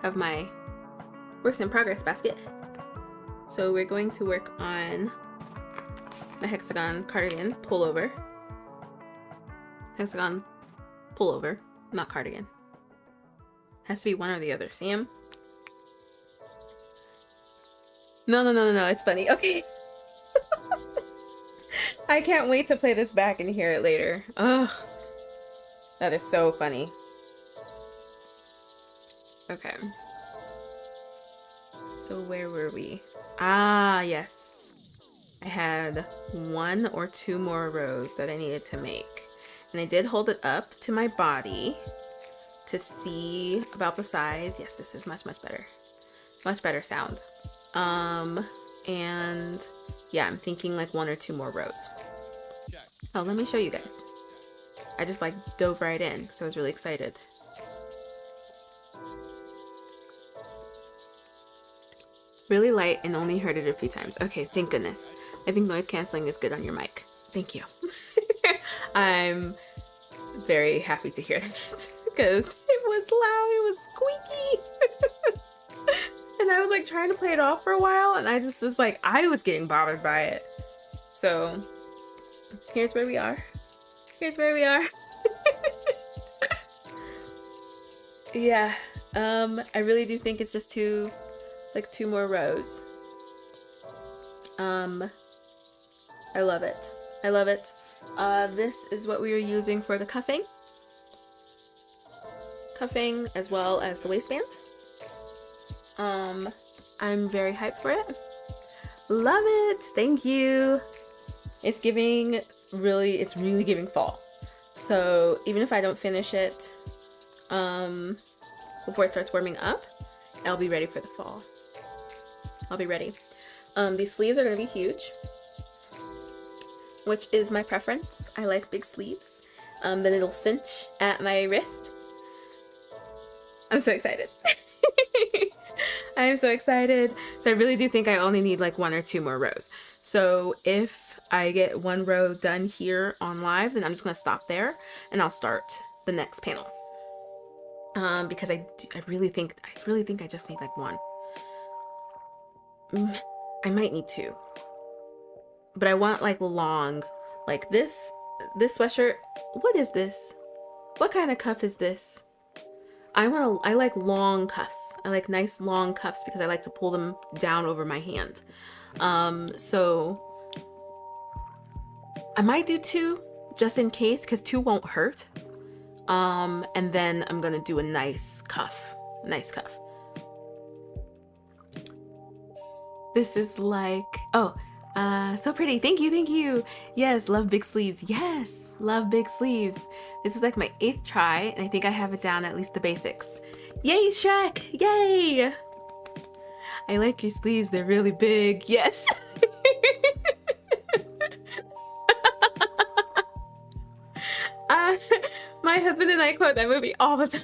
I have my works in progress basket. So we're going to work on my Hexagon cardigan pullover. Hexagon pullover, not cardigan. Has to be one or the other. Sam? No, it's funny. Okay. I can't wait to play this back and hear it later. Ugh. That is so funny. Okay. So where were we? Ah, yes. I had 1 or 2 more rows that I needed to make. And I did hold it up to my body to see about the size. Yes, this is much better. Much better sound. And yeah, I'm thinking like 1 or 2 more rows. Oh, let me show you guys. I just like dove right in because I was really excited. Really light and only heard it a few times. Okay, thank goodness. I think noise canceling is good on your mic. Thank you. I'm very happy to hear that because it was loud, it was squeaky. And I was like trying to play it off for a while and I just was like, I was getting bothered by it. So here's where we are. Here's where we are. Yeah, I really do think it's just 2 more rows. I love it. I love it. This is what we are using for the cuffing. Cuffing as well as the waistband. I'm very hyped for it. Love it. Thank you. It's really giving fall. So even if I don't finish it before it starts warming up, I'll be ready for the fall. I'll be ready. These sleeves are going to be huge, which is my preference. I like big sleeves. Then it'll cinch at my wrist. I'm so excited. I am so excited. So I really do think I only need like 1 or 2 more rows. So if I get 1 row done here on live, then I'm just going to stop there and I'll start the next panel. Because I really think I just need like 1. I might need two. But I want like long, like this sweatshirt. What is this? What kind of cuff is this? I like long cuffs. I like nice long cuffs because I like to pull them down over my hand. So I might do two just in case, because two won't hurt. And then I'm gonna do a nice cuff. This is like, oh, so pretty. Thank you. Yes, love big sleeves. Yes, love big sleeves. This is like my 8th try, and I think I have it down, at least the basics. Yay, Shrek! Yay! I like your sleeves. They're really big. Yes. My husband and I quote that movie all the time.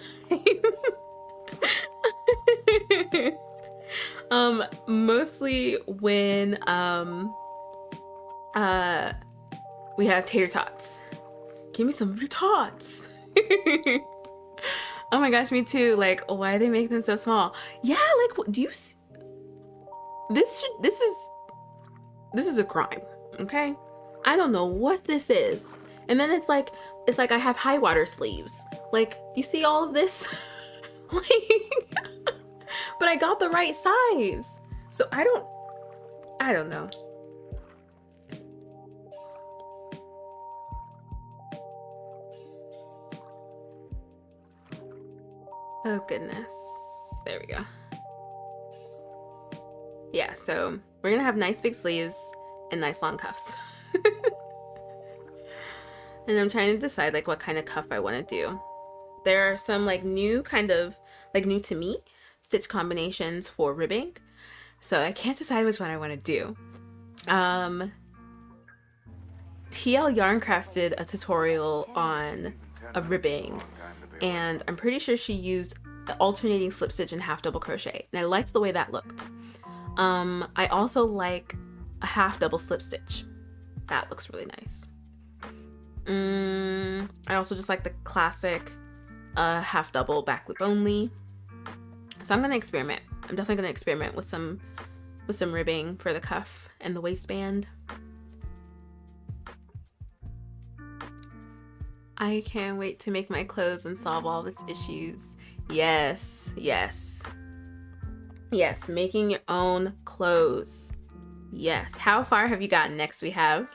Mostly when we have tater tots. Give me some of your tots. Oh my gosh, me too. Like, why do they make them so small? Yeah, like, do you see? This is a crime, okay? I don't know what this is. And then it's like I have high water sleeves. Like, you see all of this? Like, but I got the right size. So I don't know. Oh goodness. There we go. Yeah, so we're gonna have nice big sleeves and nice long cuffs. And I'm trying to decide like what kind of cuff I want to do. There are some like new to me stitch combinations for ribbing. So I can't decide which one I want to do. TL Yarncrafts did a tutorial on a ribbing, and I'm pretty sure she used alternating slip stitch and half double crochet, and I liked the way that looked. I also like a half double slip stitch. That looks really nice. I also just like the classic half double back loop only. So I'm gonna experiment. I'm definitely gonna experiment with some ribbing for the cuff and the waistband. I can't wait to make my clothes and solve all of its issues. Yes, making your own clothes. Yes. How far have you gotten? Next we have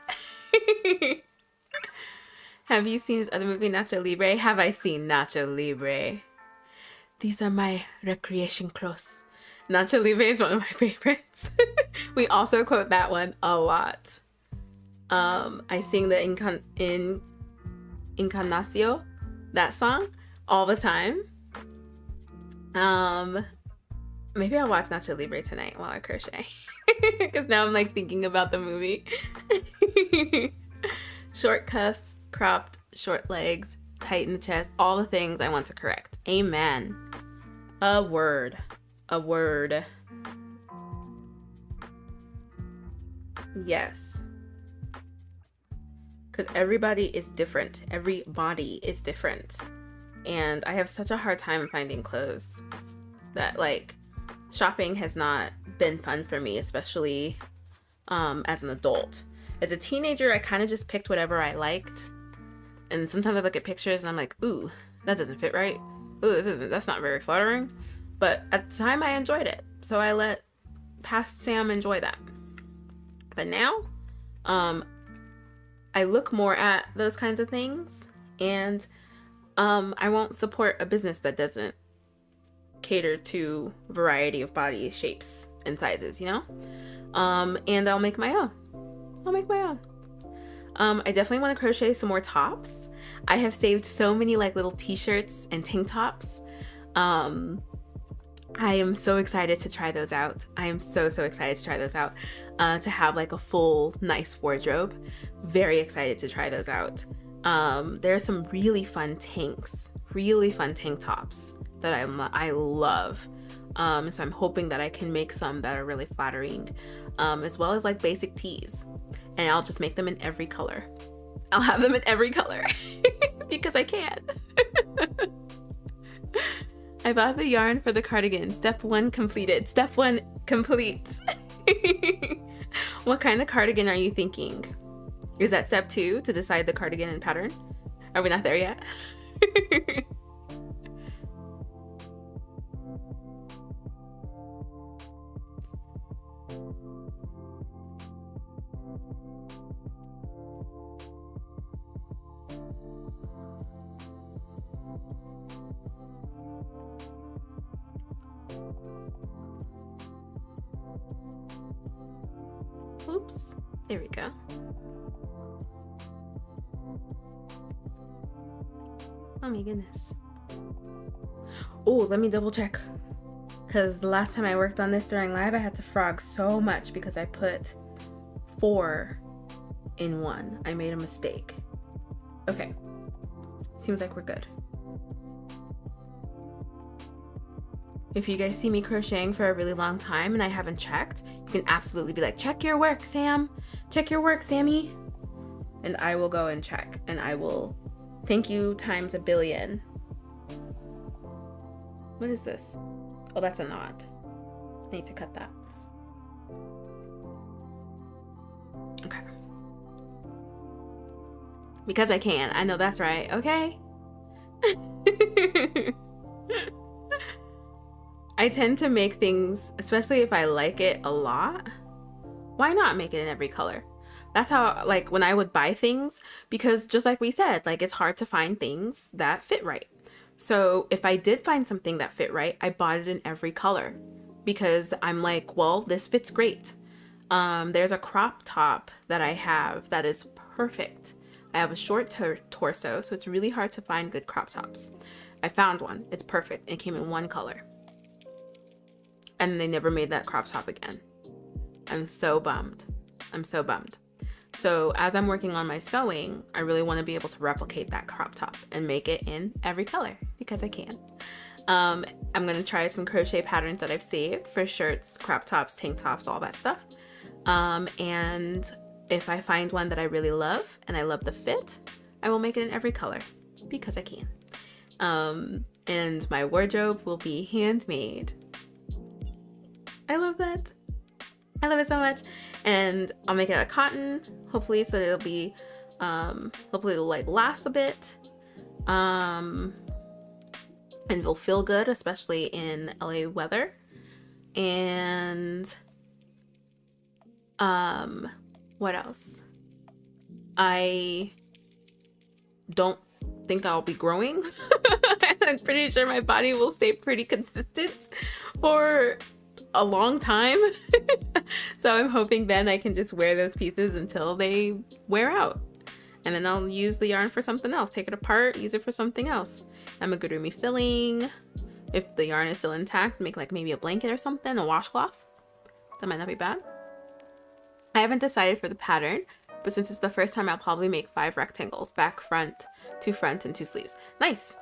have you seen this other movie, Nacho Libre? Have I seen Nacho Libre? These are my recreation clothes. Nacho Libre is one of my favorites. We also quote that one a lot. I sing the Encarnacio, that song, all the time. Maybe I'll watch Nacho Libre tonight while I crochet. Because now I'm like thinking about the movie. Short cuffs, cropped, short legs, tight in the chest, all the things I want to correct. Amen. A word. Yes. Because everybody is different. Every body is different. And I have such a hard time finding clothes that like shopping has not been fun for me, especially as an adult. As a teenager, I kind of just picked whatever I liked. And sometimes I look at pictures and I'm like, ooh, that doesn't fit right. Ooh, that's not very flattering. But at the time I enjoyed it. So I let past Sam enjoy that. But now, I look more at those kinds of things, and I won't support a business that doesn't cater to a variety of body shapes and sizes, you know? And I'll make my own. I definitely want to crochet some more tops. I have saved so many like little t-shirts and tank tops. I am so excited to try those out. I am so excited to try those out. To have like a full nice wardrobe. Very excited to try those out. There are some really fun tank tops that I love. So I'm hoping that I can make some that are really flattering, as well as like basic tees. And I'll just make them in every color. I'll have them in every color because I can. I bought the yarn for the cardigan. Step 1 completed. Step 1 complete. What kind of cardigan are you thinking? Is that step 2 to decide the cardigan and pattern? Are we not there yet? Oops, there we go. Oh my goodness. Oh, let me double check. Because the last time I worked on this during live, I had to frog so much because I put 4 in 1. I made a mistake. Okay, seems like we're good. If you guys see me crocheting for a really long time and I haven't checked, you can absolutely be like, check your work, Sam. Check your work, Sammy. And I will go and check, and I will thank you times a billion. What is this? Oh, that's a knot. I need to cut that. Okay. Because I can. I know that's right. Okay. I tend to make things, especially if I like it a lot, why not make it in every color? That's how, like, when I would buy things, because just like we said, like, it's hard to find things that fit right. So if I did find something that fit right, I bought it in every color because I'm like, well, this fits great. There's a crop top that I have that is perfect. I have a short torso, so it's really hard to find good crop tops. I found one. It's perfect. It came in one color. And they never made that crop top again. I'm so bummed. I'm so bummed. So as I'm working on my sewing, I really want to be able to replicate that crop top and make it in every color because I can. I'm going to try some crochet patterns that I've saved for shirts, crop tops, tank tops, all that stuff. And if I find one that I really love and I love the fit, I will make it in every color because I can. And my wardrobe will be handmade. I love that. I love it so much. And I'll make it out of cotton, hopefully, so that it'll be, hopefully it'll like last a bit. And it'll feel good, especially in LA weather. And, what else? I don't think I'll be growing. I'm pretty sure my body will stay pretty consistent for a long time. So I'm hoping then I can just wear those pieces until they wear out, and then I'll use the yarn for something else, take it apart, use it for something else. Amigurumi filling, if the yarn is still intact, make like maybe a blanket or something, a washcloth. That might not be bad. I haven't decided for the pattern, but since it's the first time, I'll probably make 5 rectangles, back, front, 2 front, and 2 sleeves. Nice.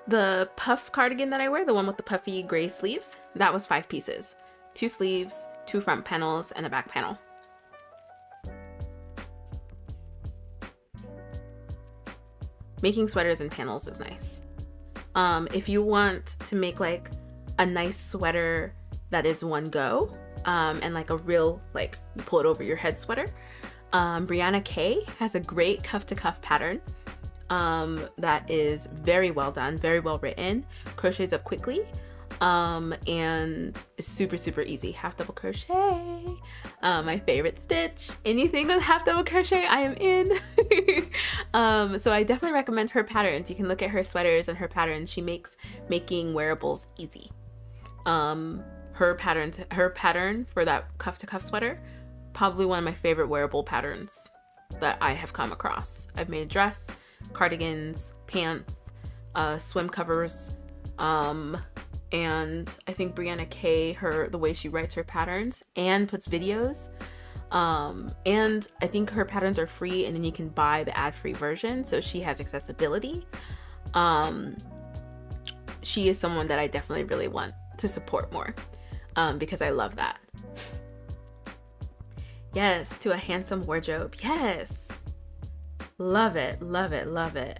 The puff cardigan that I wear, the one with the puffy gray sleeves, that was 5 pieces. 2 sleeves, 2 front panels, and a back panel. Making sweaters and panels is nice. If you want to make like a nice sweater that is one go, and like a real, like, pull it over your head sweater, Brianna K has a great cuff to cuff pattern. That is very well done, very well written, crochets up quickly, and it's super, super easy. Half double crochet, my favorite stitch. Anything with half double crochet, I am in. So I definitely recommend her patterns. You can look at her sweaters and her patterns. She makes making wearables easy. Her pattern for that cuff to cuff sweater, probably one of my favorite wearable patterns that I have come across. I've made a dress, cardigans, pants, swim covers, and I think Brianna K, the way she writes her patterns and puts videos, and I think her patterns are free, and then you can buy the ad-free version, so she has accessibility. She is someone that I definitely really want to support more, because I love that. Yes, to a handsome wardrobe. Yes. Love it, love it, love it.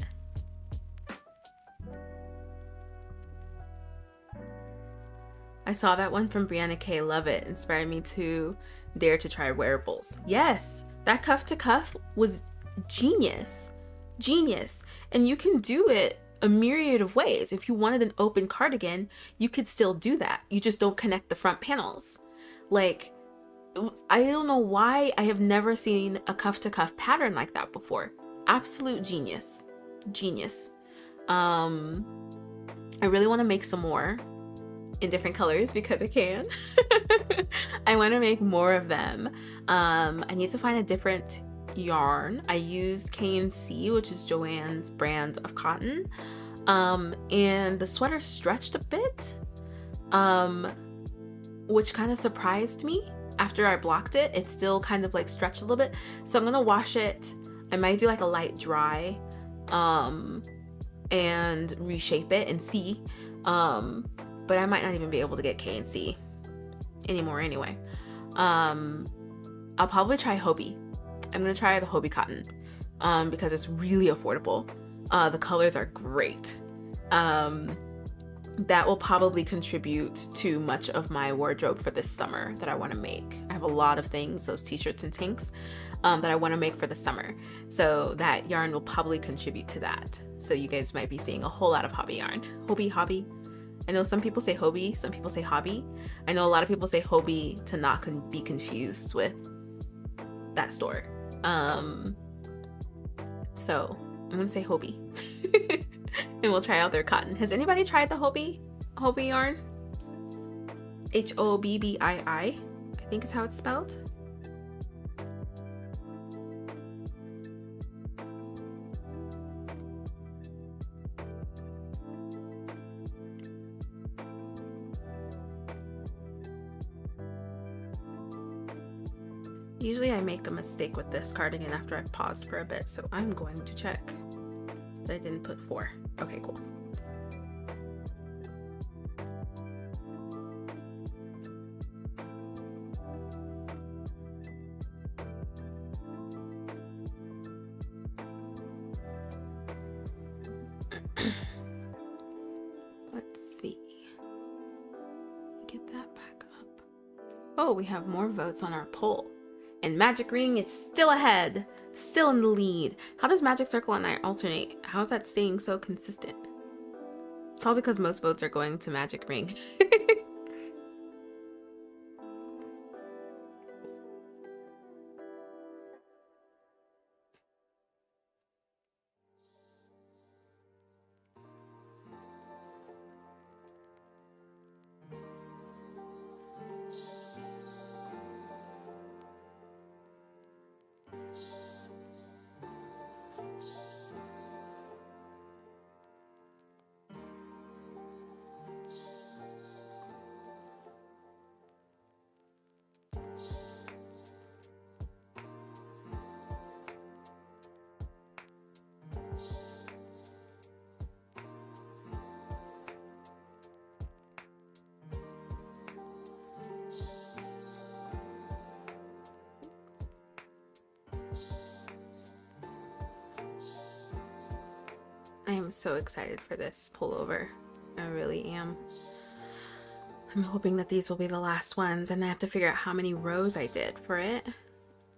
I saw that one from Brianna K. Love it. Inspired me to dare to try wearables. Yes, that cuff to cuff was genius. Genius. And you can do it a myriad of ways. If you wanted an open cardigan, you could still do that. You just don't connect the front panels. Like, I don't know why I have never seen a cuff to cuff pattern like that before. Absolute genius. Genius. I really want to make some more in different colors because I can. I want to make more of them. I need to find a different yarn. I used K&C, which is Joanne's brand of cotton, and the sweater stretched a bit, which kind of surprised me. After I blocked it, it still kind of like stretched a little bit, so I'm gonna wash it. I might do like a light dry and reshape it and see, but I might not even be able to get K&C anymore anyway. I'll probably try Hobie. I'm gonna try the Hobie cotton because it's really affordable. The colors are great. That will probably contribute to much of my wardrobe for this summer that I want to make. I have a lot of things, those t-shirts and tanks, that I want to make for the summer. So that yarn will probably contribute to that. So you guys might be seeing a whole lot of hobby yarn. Hobby. I know some people say Hobie, some people say hobby. I know a lot of people say Hobie to not be confused with that store. So I'm gonna say Hobie. And we'll try out their cotton. Has anybody tried the Hobie yarn? Hobbii, I think is how it's spelled. Usually I make a mistake with this cardigan after I've paused for a bit, so I'm going to check that I didn't put 4. Okay, cool. Let's see. Get that back up. Oh, we have more votes on our poll. And Magic Ring is still ahead, still in the lead. How does Magic Circle and I alternate? How is that staying so consistent? It's probably because most votes are going to Magic Ring. I am so excited for this pullover. I really am. I'm hoping that these will be the last ones, and I have to figure out how many rows I did for it,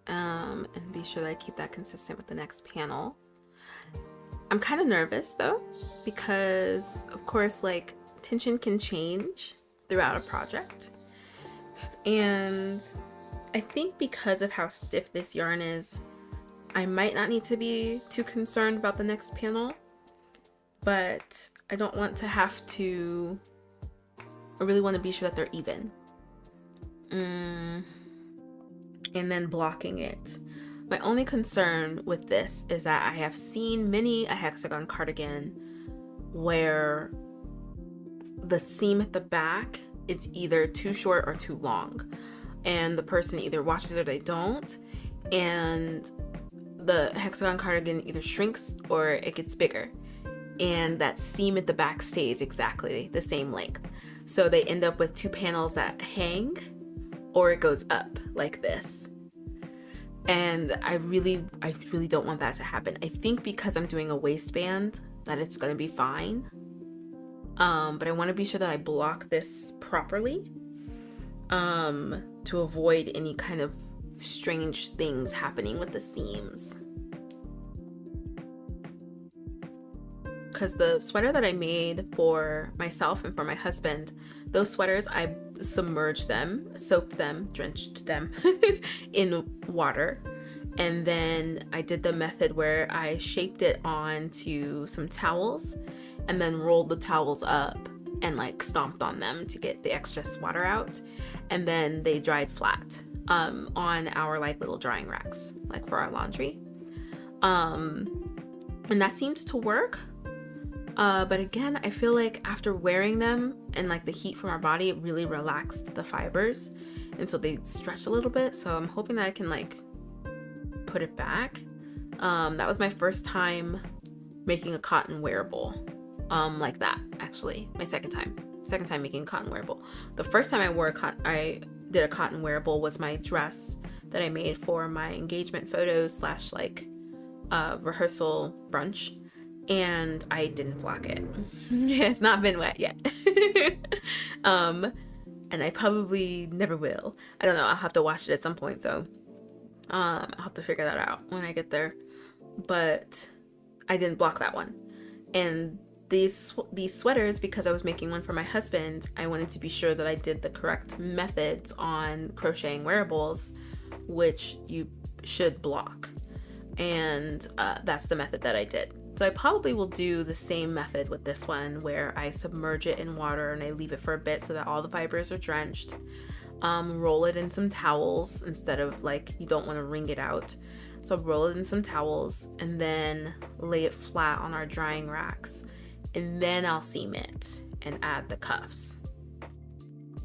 and be sure that I keep that consistent with the next panel. I'm kind of nervous though, because of course, like, tension can change throughout a project, and I think because of how stiff this yarn is, I might not need to be too concerned about the next panel. But I don't want to have to, I really want to be sure that they're even. And then blocking it. My only concern with this is that I have seen many a hexagon cardigan where the seam at the back is either too short or too long. And the person either washes it or they don't. And the hexagon cardigan either shrinks or it gets bigger. And that seam at the back stays exactly the same length. So they end up with 2 panels that hang, or it goes up like this. And I really don't want that to happen. I think because I'm doing a waistband that it's gonna be fine. but I want to be sure that I block this properly, to avoid any kind of strange things happening with the seams. Because the sweater that I made for myself and for my husband, those sweaters, I submerged them, soaked them, drenched them in water. And then I did the method where I shaped it onto some towels and then rolled the towels up and like stomped on them to get the excess water out. And then they dried flat on our like little drying racks, like for our laundry. And that seemed to work. But again, I feel like after wearing them and like the heat from our body, it really relaxed the fibers. And so they stretched a little bit. So I'm hoping that I can like put it back. That was my first time making a cotton wearable like that, actually. My second time making a cotton wearable. The first time I did a cotton wearable was my dress that I made for my engagement photos / like rehearsal brunch, and I didn't block it. It's not been wet yet. And I probably never will. I don't know, I'll have to wash it at some point, so I'll have to figure that out when I get there. But I didn't block that one. And these sweaters, because I was making one for my husband, I wanted to be sure that I did the correct methods on crocheting wearables, which you should block. And that's the method that I did. So I probably will do the same method with this one, where I submerge it in water and I leave it for a bit so that all the fibers are drenched. Roll it in some towels instead of like, you don't want to wring it out. So roll it in some towels and then lay it flat on our drying racks. And then I'll seam it and add the cuffs.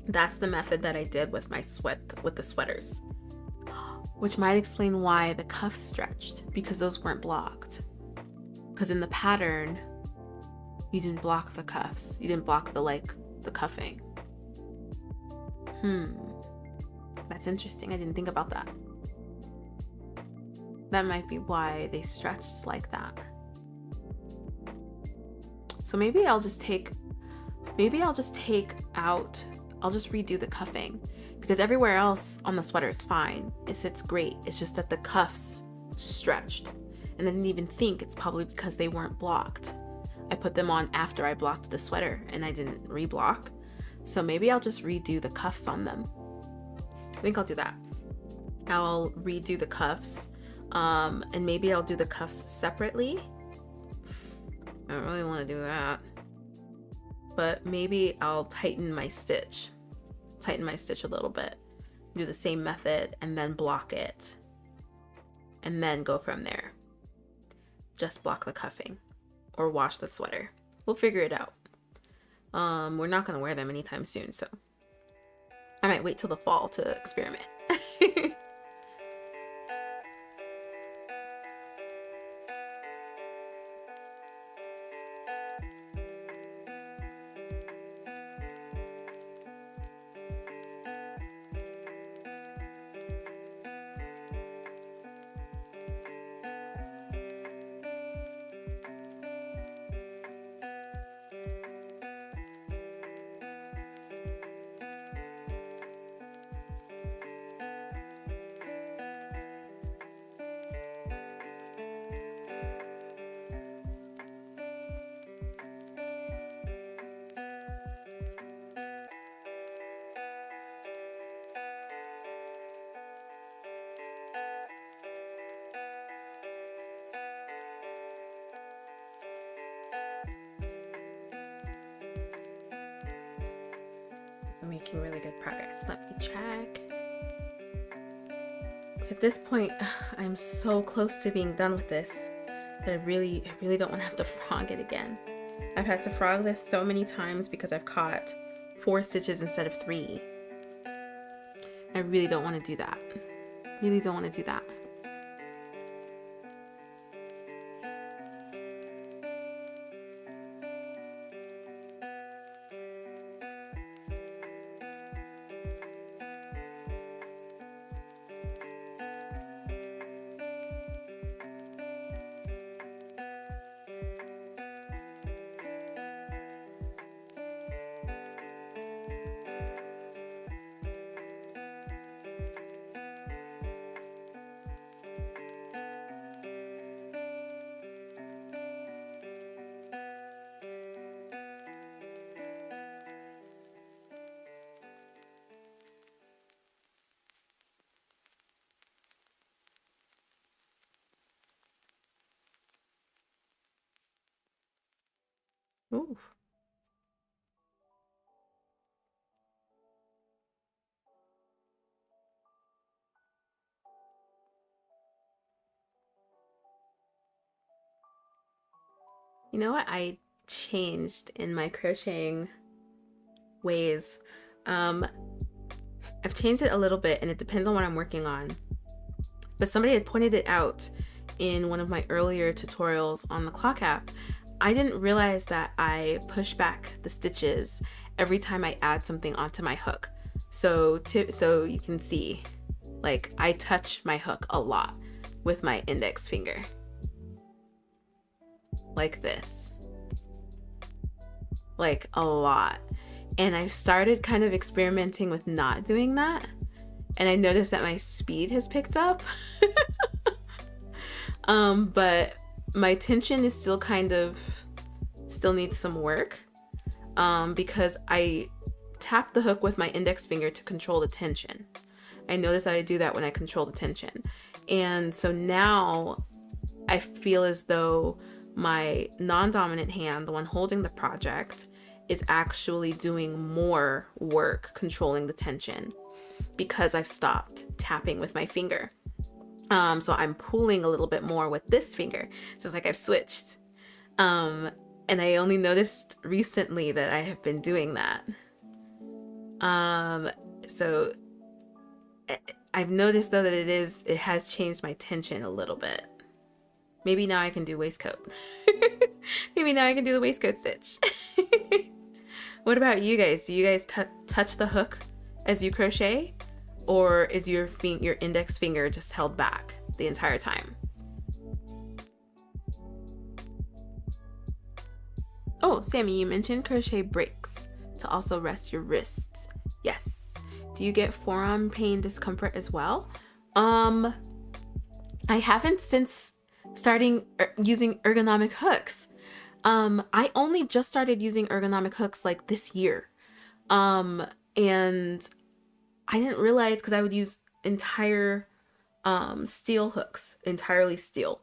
That's the method that I did with the sweaters. Which might explain why the cuffs stretched, because those weren't blocked. Because in the pattern, you didn't block the cuffs. You didn't block the cuffing. That's interesting. I didn't think about that. That might be why they stretched like that. So maybe I'll just redo the cuffing, because everywhere else on the sweater is fine. It sits great. It's just that the cuffs stretched. And I didn't even think it's probably because they weren't blocked. I put them on after I blocked the sweater and I didn't reblock. So maybe I'll just redo the cuffs on them. I think I'll do that. I'll redo the cuffs, and maybe I'll do the cuffs separately. I don't really want to do that. But maybe I'll tighten my stitch a little bit. Do the same method and then block it. And then go from there. Just block the cuffing or wash the sweater. We'll figure it out. We're not going to wear them anytime soon, so I might wait till the fall to experiment. Making really good progress. Let me check. So at this point, I'm so close to being done with this that I really don't want to have to frog it again. I've had to frog this so many times because I've caught 4 stitches instead of 3. I really don't want to do that. Really don't want to do that. Ooh. You know what I changed in my crocheting ways? I've changed it a little bit, and it depends on what I'm working on. But somebody had pointed it out in one of my earlier tutorials on the clock app. I didn't realize that I push back the stitches every time I add something onto my hook. So you can see, like, I touch my hook a lot with my index finger. Like this. Like, a lot. And I started kind of experimenting with not doing that. And I noticed that my speed has picked up. But my tension is still still needs some work. Because I tap the hook with my index finger to control the tension. I notice that I do that when I control the tension. And so now I feel as though my non-dominant hand, the one holding the project, is actually doing more work controlling the tension because I've stopped tapping with my finger. So I'm pulling a little bit more with this finger. So it's like I've switched. And I only noticed recently that I have been doing that. So I've noticed though that it has changed my tension a little bit. Maybe now I can do waistcoat. Maybe now I can do the waistcoat stitch. What about you guys? Do you guys touch the hook as you crochet? Or is your index finger just held back the entire time? Oh, Sammy, you mentioned crochet breaks to also rest your wrists. Yes. Do you get forearm pain discomfort as well? I haven't since starting using ergonomic hooks. I only just started using ergonomic hooks like this year. And I didn't realize because I would use entire steel hooks, entirely steel.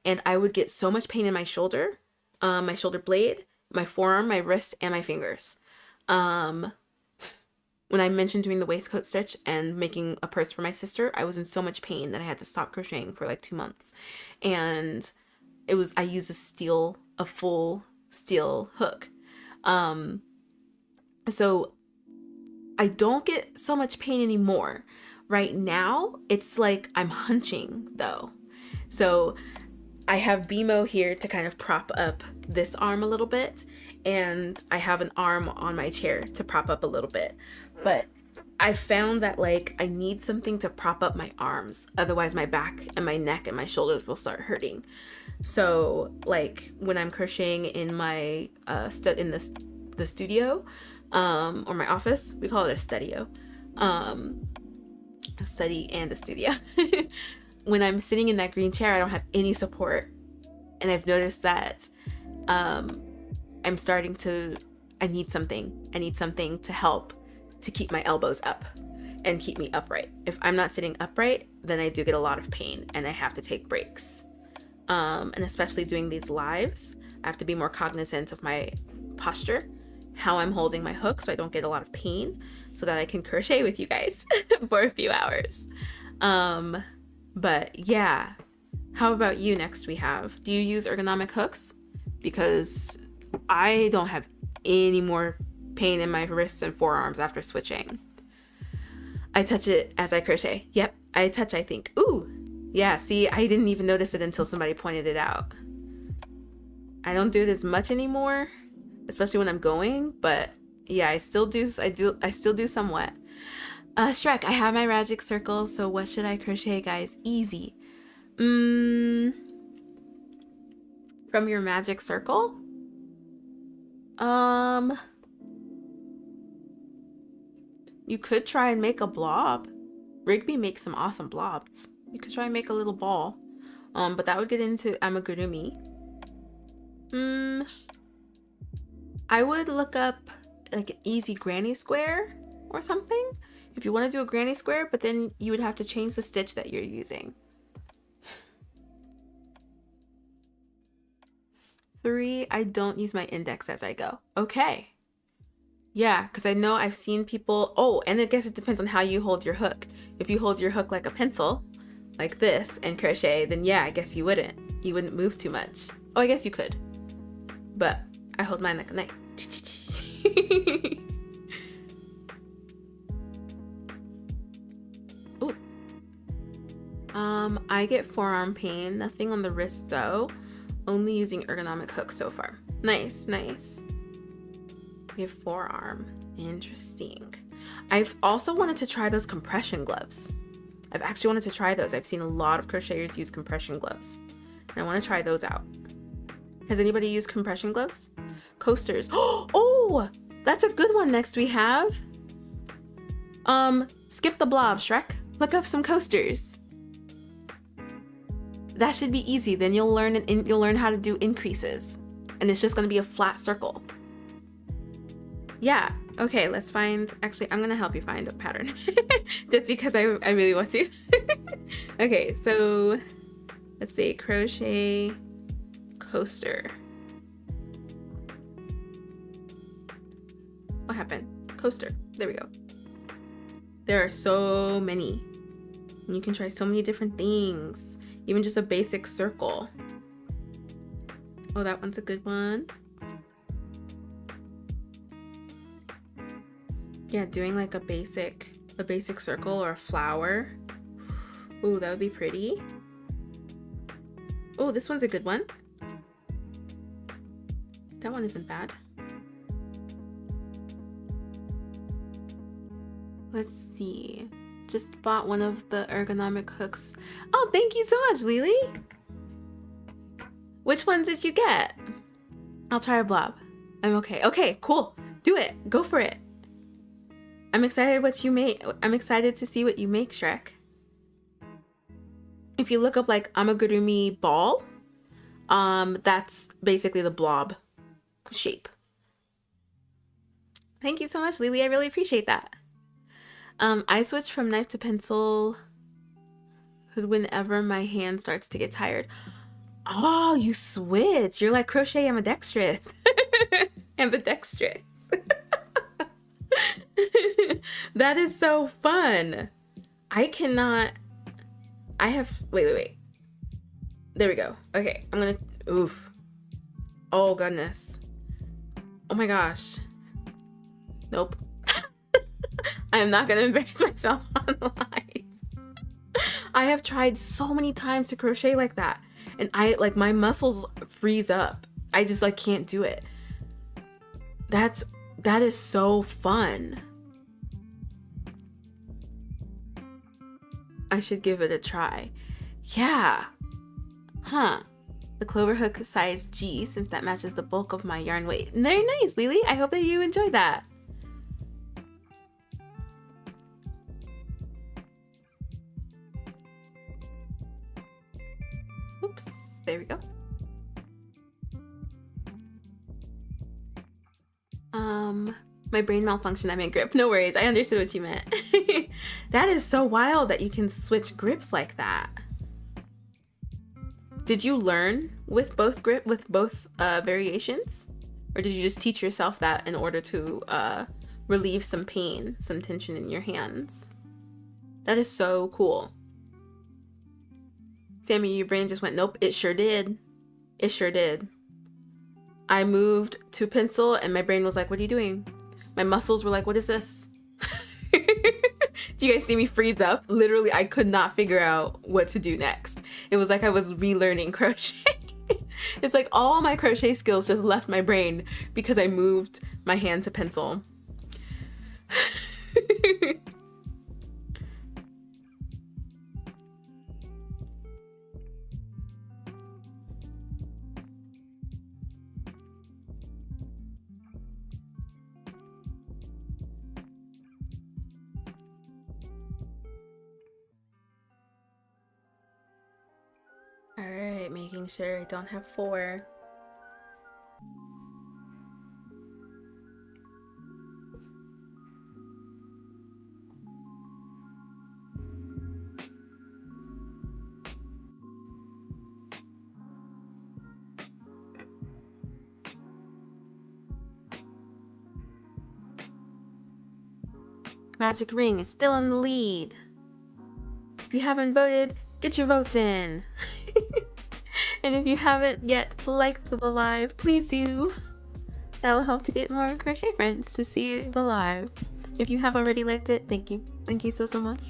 And I would get so much pain in my shoulder blade, my forearm, my wrist, and my fingers. When I mentioned doing the waistcoat stitch and making a purse for my sister, I was in so much pain that I had to stop crocheting for like 2 months. And I used a full steel hook. So I don't get so much pain anymore. Right now, it's like I'm hunching though. So I have BMO here to kind of prop up this arm a little bit, and I have an arm on my chair to prop up a little bit. But I found that like I need something to prop up my arms, otherwise my back and my neck and my shoulders will start hurting. So like when I'm crocheting in my in the studio or my office, we call it a studio, a study and a studio. When I'm sitting in that green chair, I don't have any support, and I've noticed that I'm starting to I need something to help to keep my elbows up and keep me upright. If I'm not sitting upright, then I do get a lot of pain and I have to take breaks. And especially doing these lives, I have to be more cognizant of my posture, how I'm holding my hook so I don't get a lot of pain, so that I can crochet with you guys for a few hours. But yeah, how about you? Next do you use ergonomic hooks? Because I don't have any more pain in my wrists and forearms after switching. I touch it as I crochet. Yep, I touch, I think. Ooh, yeah, see, I didn't even notice it until somebody pointed it out. I don't do it as much anymore, especially when I'm going, but yeah, I still do somewhat. Shrek, I have my magic circle, so what should I crochet, guys? Easy. From your magic circle? You could try and make a blob. Rigby makes some awesome blobs. You could try and make a little ball. But that would get into amigurumi. I would look up like an easy granny square or something if you want to do a granny square, but then you would have to change the stitch that you're using. 3, I don't use my index as I go. Okay. Yeah, because I know I've seen people, oh, and I guess it depends on how you hold your hook. If you hold your hook like a pencil, like this, and crochet, then yeah, I guess you wouldn't. You wouldn't move too much. Oh, I guess you could. But I hold mine like a knife. Ooh. I get forearm pain. Nothing on the wrist though. Only using ergonomic hooks so far. Nice, nice. We have forearm. Interesting. I've also wanted to try those compression gloves. I've actually wanted to try those. I've seen a lot of crocheters use compression gloves. And I want to try those out. Has anybody used compression gloves? Coasters. Oh, that's a good one. Next we have skip the blob, Shrek. Look up some coasters. That should be easy. Then you'll learn how to do increases. And it's just going to be a flat circle. Yeah. Okay, let's find, actually, I'm going to help you find a pattern. Just because I really want to. Okay, so let's see, crochet coaster. What happened? Coaster. There we go. There are so many. And you can try so many different things. Even just a basic circle. Oh, that one's a good one. Yeah, doing like a basic circle or a flower. Ooh, that would be pretty. Oh, this one's a good one. That one isn't bad. Let's see. Just bought one of the ergonomic hooks. Oh, thank you so much, Lily. Which ones did you get? I'll try a blob. I'm okay. Okay, cool. Do it. Go for it. I'm excited what you make. I'm excited to see what you make, Shrek. If you look up like amigurumi ball, that's basically the blob shape. Thank you so much, Lily. I really appreciate that. I switch from knife to pencil whenever my hand starts to get tired. Oh, you switch. You're like crochet ambidextrous. Ambidextrous. That is so fun. Wait. There we go. Okay, I'm gonna, oof. Oh goodness. Oh my gosh. Nope. I am not gonna embarrass myself on live. I have tried so many times to crochet like that, and my muscles freeze up. I just like can't do it. That is so fun. I should give it a try. Yeah. Huh. The clover hook size G, since that matches the bulk of my yarn weight. Very nice, Lily. I hope that you enjoyed that. Oops, there we go. My brain malfunctioned. I meant grip. No worries. I understood what you meant. That is so wild that you can switch grips like that. Did you learn with both variations? Or did you just teach yourself that in order to relieve some pain, some tension in your hands? That is so cool. Sammy, your brain just went, nope, it sure did. It sure did. I moved to pencil and my brain was like, what are you doing? My muscles were like, what is this? Do you guys see me freeze up? Literally, I could not figure out what to do next. It was like I was relearning crochet. It's like all my crochet skills just left my brain because I moved my hand to pencil. Alright, making sure I don't have 4. Magic Ring is still in the lead. If you haven't voted, get your votes in. And if you haven't yet liked the live, please do. That will help to get more crochet friends to see the live. If you have already liked it, thank you. Thank you so much.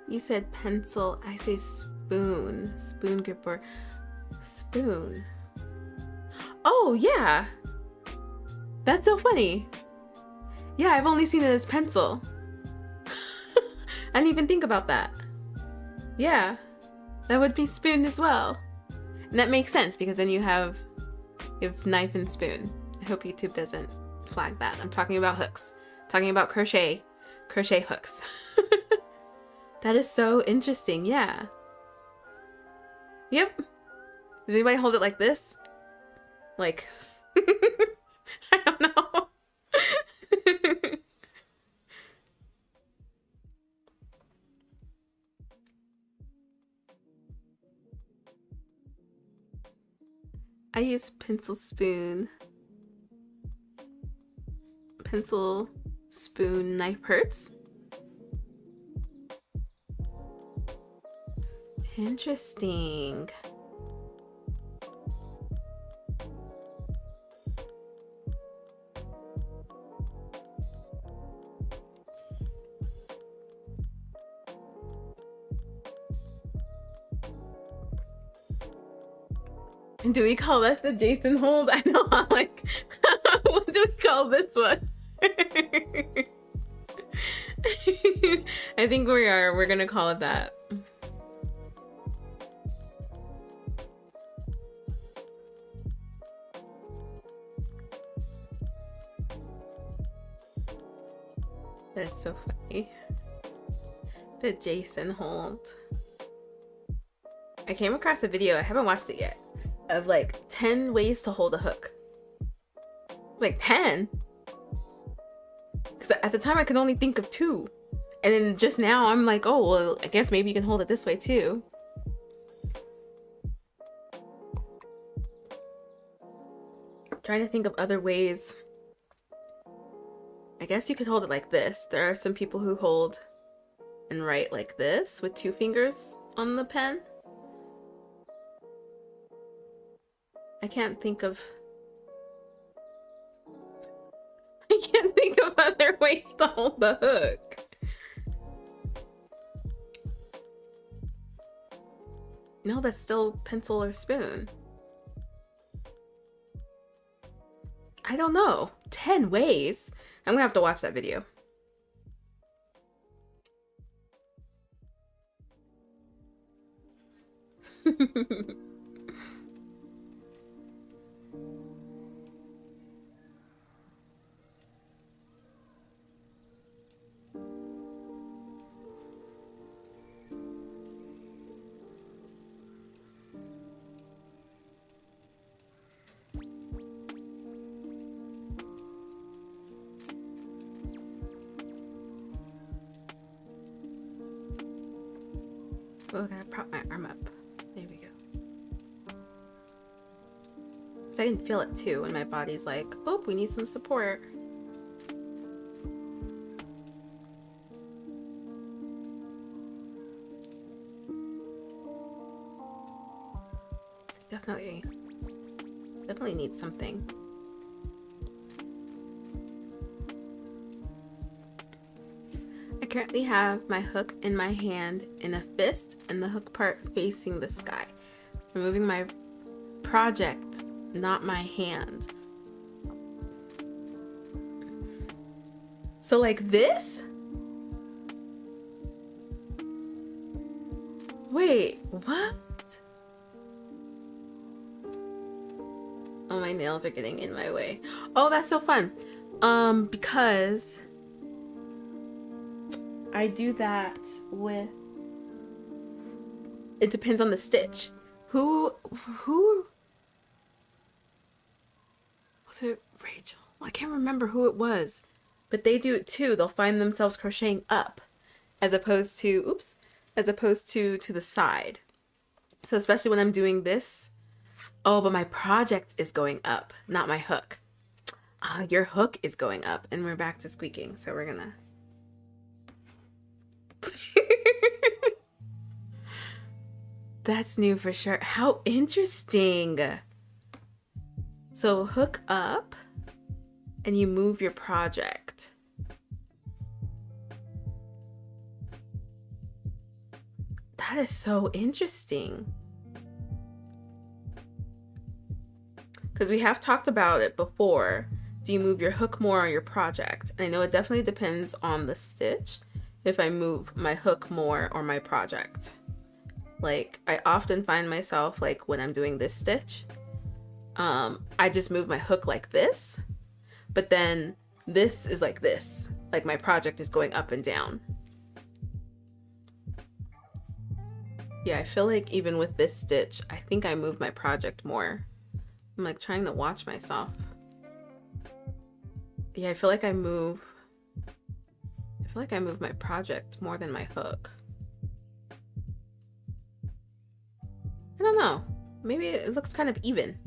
You said pencil, I say spoon. Spoon gripper. Spoon. Oh, yeah. That's so funny. Yeah, I've only seen it as pencil. I didn't even think about that. Yeah, that would be spoon as well. And that makes sense because then you have knife and spoon. I hope YouTube doesn't flag that. I'm talking about hooks. Talking about crochet hooks. That is so interesting, yeah. Yep. Does anybody hold it like this? Like, I don't know. I use pencil spoon. Pencil spoon knife hurts. Interesting. Do we call that the Jason hold? I know, I'm like, what do we call this one? I think we're gonna call it that. That's so funny. The Jason hold. I came across a video, I haven't watched it yet, of like 10 ways to hold a hook. It's like 10? Because at the time I could only think of 2. And then just now I'm like, oh, well, I guess maybe you can hold it this way too. I'm trying to think of other ways. I guess you could hold it like this. There are some people who hold and write like this with 2 fingers on the pen. I can't think of other ways to hold the hook. No, that's still pencil or spoon. I don't know. 10 ways? I'm gonna have to watch that video. Oh, I gotta prop my arm up. There we go. So I can feel it too when my body's like, oh, we need some support. Definitely need something. I currently have my hook in my hand in a fist and the hook part facing the sky. I'm moving my project, not my hand. So like this? Wait, what? Oh, my nails are getting in my way. Oh, that's so fun. Because I do that with, it depends on the stitch. Who who was it? Rachel? I can't remember who it was, but they do it too. They'll find themselves crocheting up as opposed to, oops, as opposed to the side. So especially when I'm doing this, oh, but my project is going up, not my hook. Ah, your hook is going up, and we're back to squeaking. So we're gonna. That's new for sure. How interesting. So hook up and you move your project. That is so interesting. Because we have talked about it before. Do you move your hook more or your project? And I know it definitely depends on the stitch if I move my hook more or my project. Like, I often find myself, like, when I'm doing this stitch, I just move my hook like this, but then this is like this. Like, my project is going up and down. Yeah, I feel like even with this stitch, I think I move my project more. I'm, like, trying to watch myself. Yeah, I feel like I move my project more than my hook. I don't know. Maybe it looks kind of even.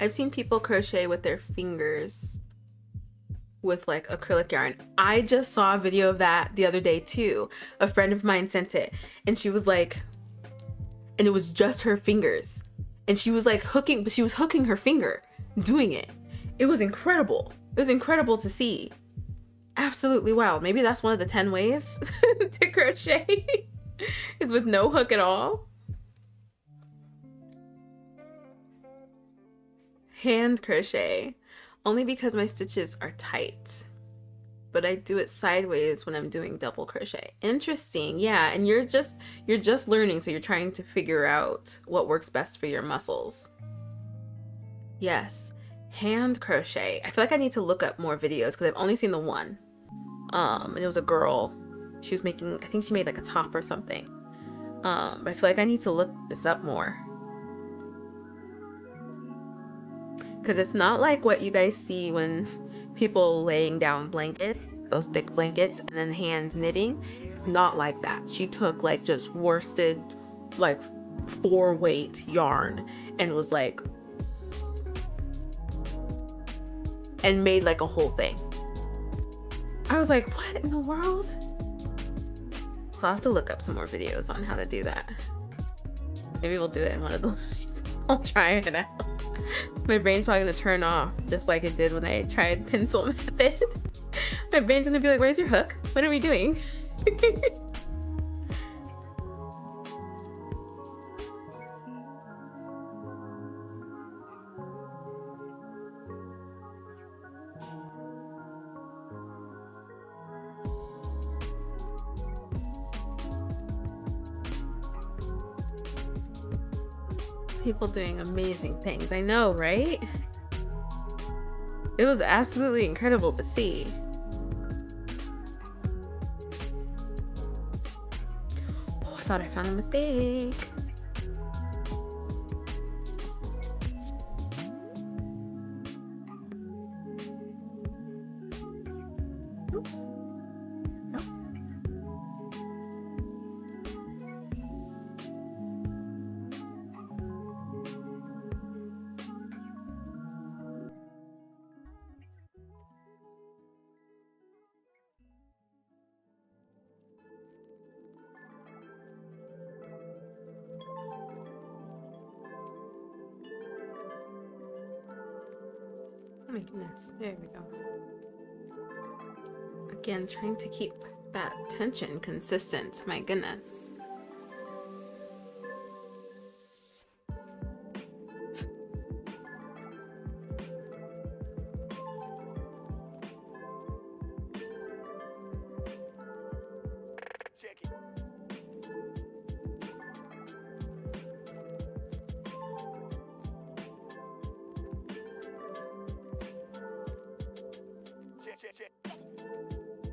I've seen people crochet with their fingers with like acrylic yarn. I just saw a video of that the other day too. A friend of mine sent it and she was like, and it was just her fingers. And she was like hooking, but she was hooking her finger doing it. It was incredible. It was incredible to see. Absolutely wild. Maybe that's one of the 10 ways to crochet is with no hook at all. Hand crochet, only because my stitches are tight, but I do it sideways when I'm doing double crochet. Interesting. Yeah, and you're just learning, so you're trying to figure out what works best for your muscles. Yes, hand crochet. I feel like I need to look up more videos because I've only seen the one. And it was a girl. She was making, I think she made like a top or something. But I feel like I need to look this up more. Because it's not like what you guys see when people laying down blankets, those thick blankets, and then hand knitting. It's not like that. She took like just worsted, like 4-weight yarn and was like, and made like a whole thing. I was like, what in the world? So I'll have to look up some more videos on how to do that. Maybe we'll do it in one of those. I'll try it out. My brain's probably gonna turn off just like it did when I tried pencil method. My brain's gonna be like, where's your hook? What are we doing? People doing amazing things. I know, right? It was absolutely incredible to see. Oh, I thought I found a mistake. Oops. No. Oh my goodness, there we go. Again, trying to keep that tension consistent, my goodness.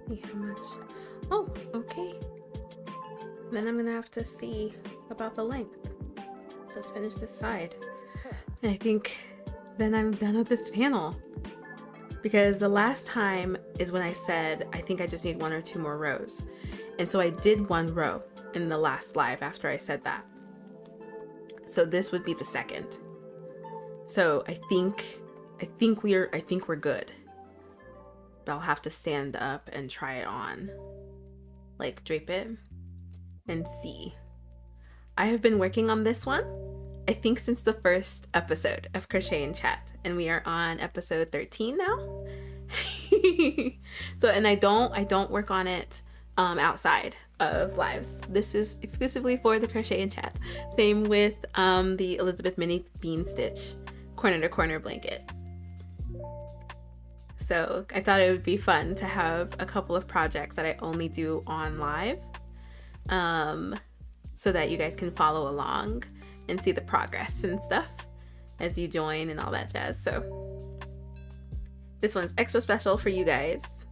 See how much. Oh, okay. then I'm gonna have to see about the length. So let's finish this side. And I think then I'm done with this panel. Because the last time is when I said, I think I just need 1 or 2 more rows. And so I did 1 row in the last live after I said that. So this would be the second. So I think we're good. But I'll have to stand up and try it on. Like drape it and see. I have been working on this one, I think since the first episode of Crochet in Chat, and we are on episode 13 now. So, and I don't work on it outside of lives. This is exclusively for the Crochet in Chat. Same with the Elizabeth Mini Bean Stitch corner to corner blanket. So I thought it would be fun to have a couple of projects that I only do on live, so that you guys can follow along and see the progress and stuff as you join and all that jazz. So this one's extra special for you guys.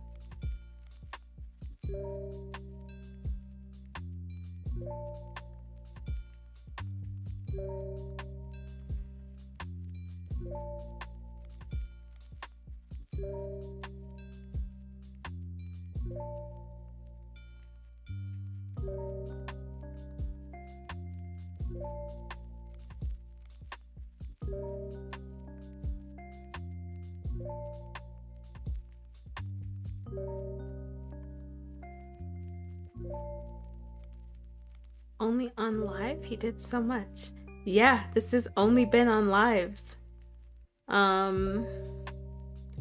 Only on live? He did so much. Yeah, this has only been on lives. I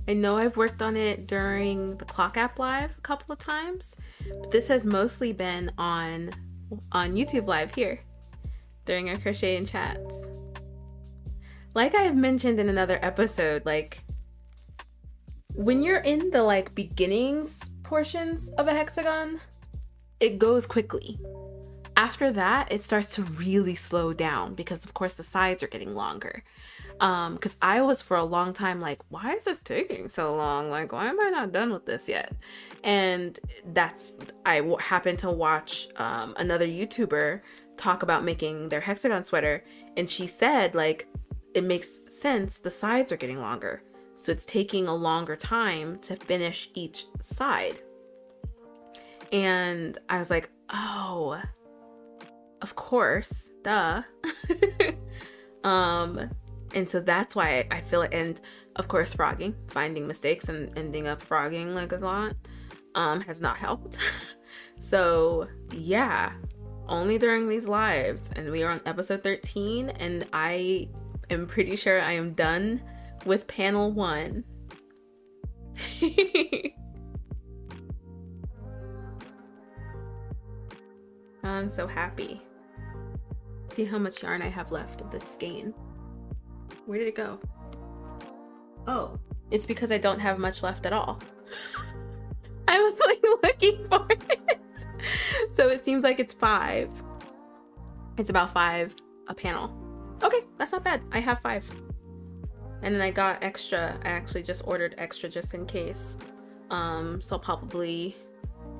know I've worked on it during the Clock App Live a couple of times, but this has mostly been on YouTube Live here during our Crochet in Chats. Like I have mentioned in another episode, like when you're in the like beginnings portions of a hexagon, it goes quickly. After that, it starts to really slow down because of course the sides are getting longer. Because I was for a long time like, why is this taking so long? Like, why am I not done with this yet? And I happened to watch another YouTuber talk about making their hexagon sweater, and she said like, it makes sense, the sides are getting longer. So it's taking a longer time to finish each side. And I was like, oh, of course, duh. And so that's why I feel it. And of course, finding mistakes and ending up frogging like a lot has not helped. So yeah, only during these lives. And we are on episode 13, and I am pretty sure I am done with panel 1. I'm so happy. See how much yarn I have left of this skein. Where did it go? Oh, it's because I don't have much left at all. I was like looking for it. So it seems like it's 5. It's about 5 a panel. Okay, that's not bad. I have 5. And then I got extra. I actually just ordered extra just in case. So I'll probably,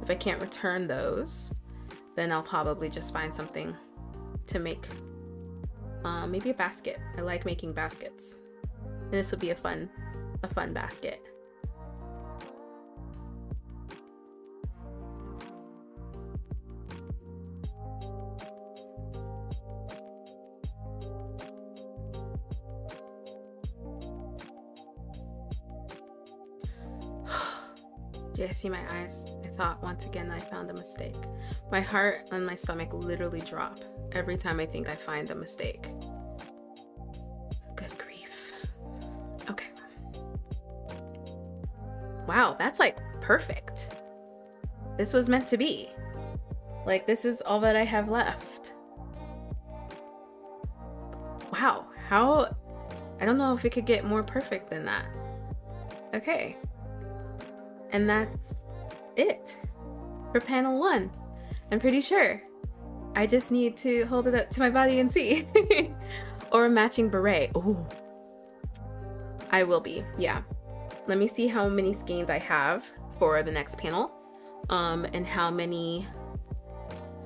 if I can't return those, then I'll probably just find something to make. Maybe a basket. I like making baskets, and this would be a fun basket. Do you see my eyes? I thought once again I found a mistake. My heart and my stomach literally drop every time I think I find a mistake. Good grief. Okay. Wow, that's like perfect. This was meant to be. Like, this is all that I have left. Wow, how? I don't know if it could get more perfect than that. Okay. And that's it for panel 1. I'm pretty sure. I just need to hold it up to my body and see. Or a matching beret. Ooh. I will be, yeah. Let me see how many skeins I have for the next panel. And how many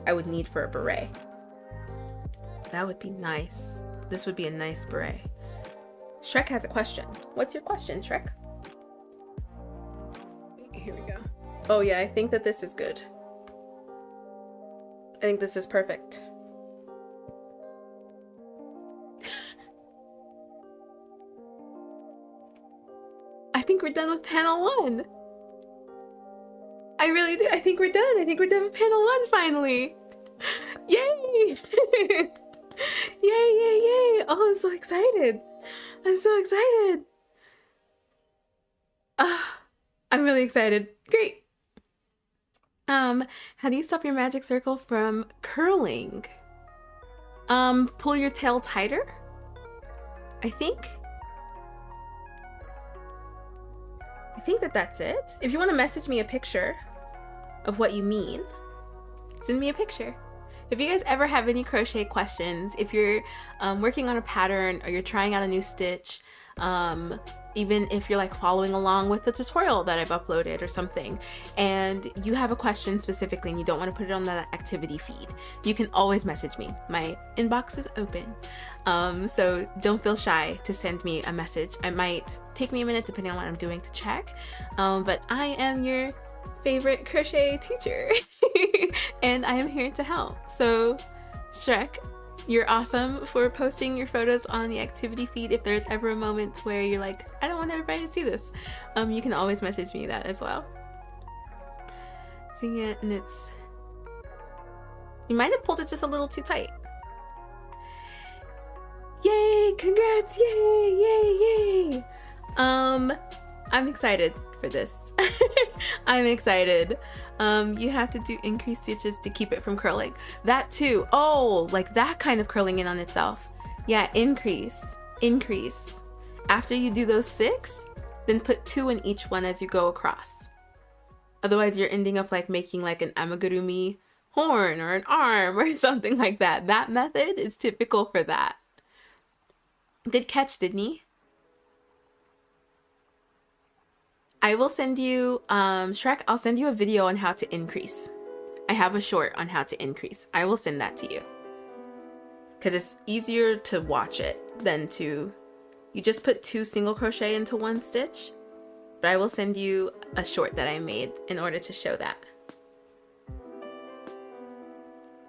I would need for a beret. That would be nice. This would be a nice beret. Shrek has a question. What's your question, Shrek? Here we go. Oh yeah, I think that this is good. I think this is perfect. I think we're done with panel 1. I really do. I think we're done. I think we're done with panel 1 finally. Yay! Yay, yay, yay. Oh, I'm so excited. I'm so excited. I'm really excited. Great. How do you stop your magic circle from curling? Pull your tail tighter, I think. I think that that's it. If you want to message me a picture of what you mean, send me a picture. If you guys ever have any crochet questions, if you're working on a pattern or you're trying out a new stitch, even if you're like following along with the tutorial that I've uploaded or something, and you have a question specifically and you don't want to put it on the activity feed, you can always message me. My inbox is open. So don't feel shy to send me a message. It might take me a minute depending on what I'm doing to check, but I am your favorite crochet teacher and I am here to help. So Shrek, you're awesome for posting your photos on the activity feed. If there's ever a moment where you're like, I don't want everybody to see this, you can always message me that as well. So yeah, and it's, you might have pulled it just a little too tight. Yay, congrats, yay, yay, yay. I'm excited for this. I'm excited. You have to do increased stitches to keep it from curling. That too. Oh, like that kind of curling in on itself. Yeah, increase. After you do those 6, then put 2 in each one as you go across. Otherwise you're ending up like making like an amigurumi horn or an arm or something like that. That method is typical for that. Good catch, Sydney. I will send you, Shrek, I'll send you a video on how to increase. I have a short on how to increase. I will send that to you. Because it's easier to watch it than to, you just put 2 single crochet into 1 stitch. But I will send you a short that I made in order to show that.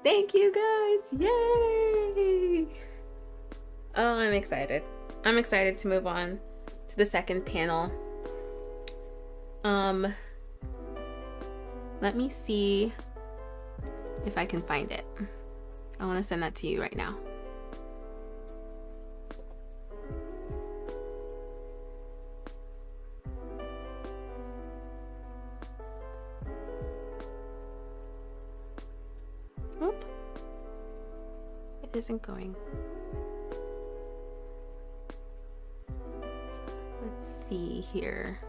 Thank you guys, yay! Oh, I'm excited. I'm excited to move on to the second panel. Let me see if I can find it. I want to send that to you right now. Nope. It isn't going. Let's see here.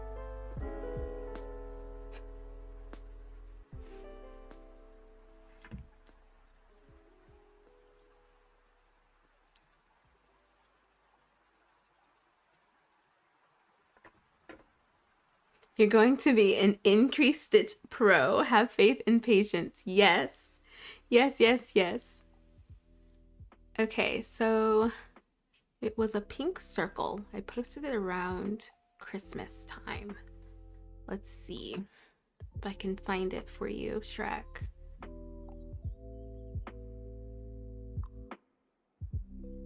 You're going to be an increased stitch pro. Have faith and patience. Yes. Yes, yes, yes. Okay, so it was a pink circle. I posted it around Christmas time. Let's see if I can find it for you, Shrek.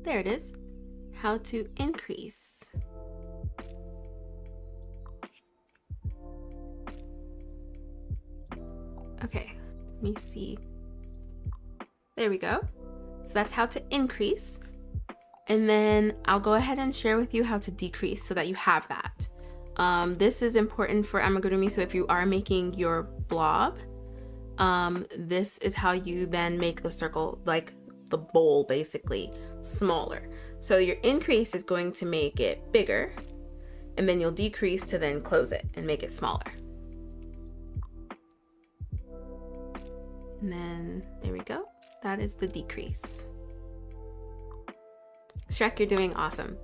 There it is. How to increase. Okay, let me see. There we go. So that's how to increase. And then I'll go ahead and share with you how to decrease so that you have that. This is important for amigurumi. So if you are making your blob, this is how you then make the circle, like the bowl basically, smaller. So your increase is going to make it bigger, and then you'll decrease to then close it and make it smaller. And then there we go. That is the decrease. Shrek, you're doing awesome.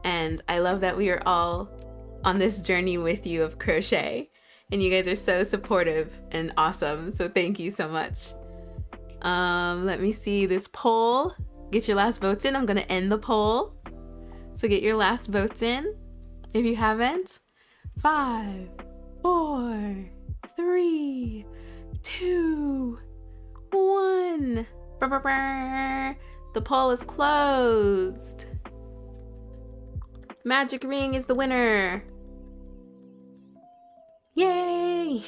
And I love that we are all on this journey with you of crochet. And you guys are so supportive and awesome. So thank you so much. Let me see this poll. Get your last votes in. I'm gonna end the poll. So get your last votes in if you haven't. 5, 4, 3, 2, 1. The poll is closed. Magic ring is the winner. Yay!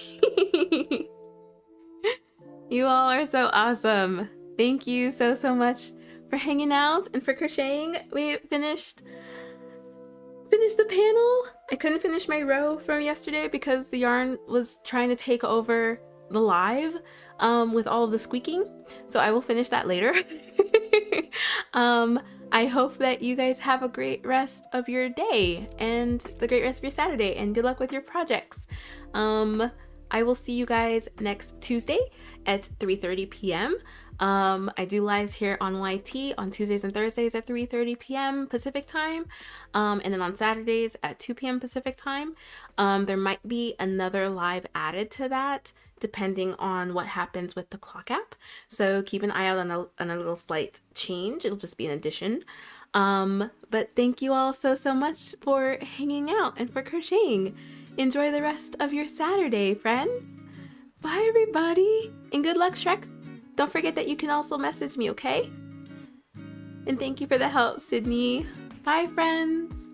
You all are so awesome. Thank you so much for hanging out and for crocheting. We finished the panel. I couldn't finish my row from yesterday because the yarn was trying to take over the live with all of the squeaking. So I will finish that later. I hope that you guys have a great rest of your day and the great rest of your Saturday, and good luck with your projects. I will see you guys next Tuesday at 3:30 p.m. I do lives here on YT on Tuesdays and Thursdays at 3:30 p.m. Pacific time, and then on Saturdays at 2 p.m. Pacific time. There might be another live added to that depending on what happens with the clock app. So keep an eye out on a little slight change. It'll just be an addition. But thank you all so much for hanging out and for crocheting. Enjoy the rest of your Saturday, friends. Bye, everybody. And good luck, Shrek. Don't forget that you can also message me, okay? And thank you for the help, Sydney. Bye, friends.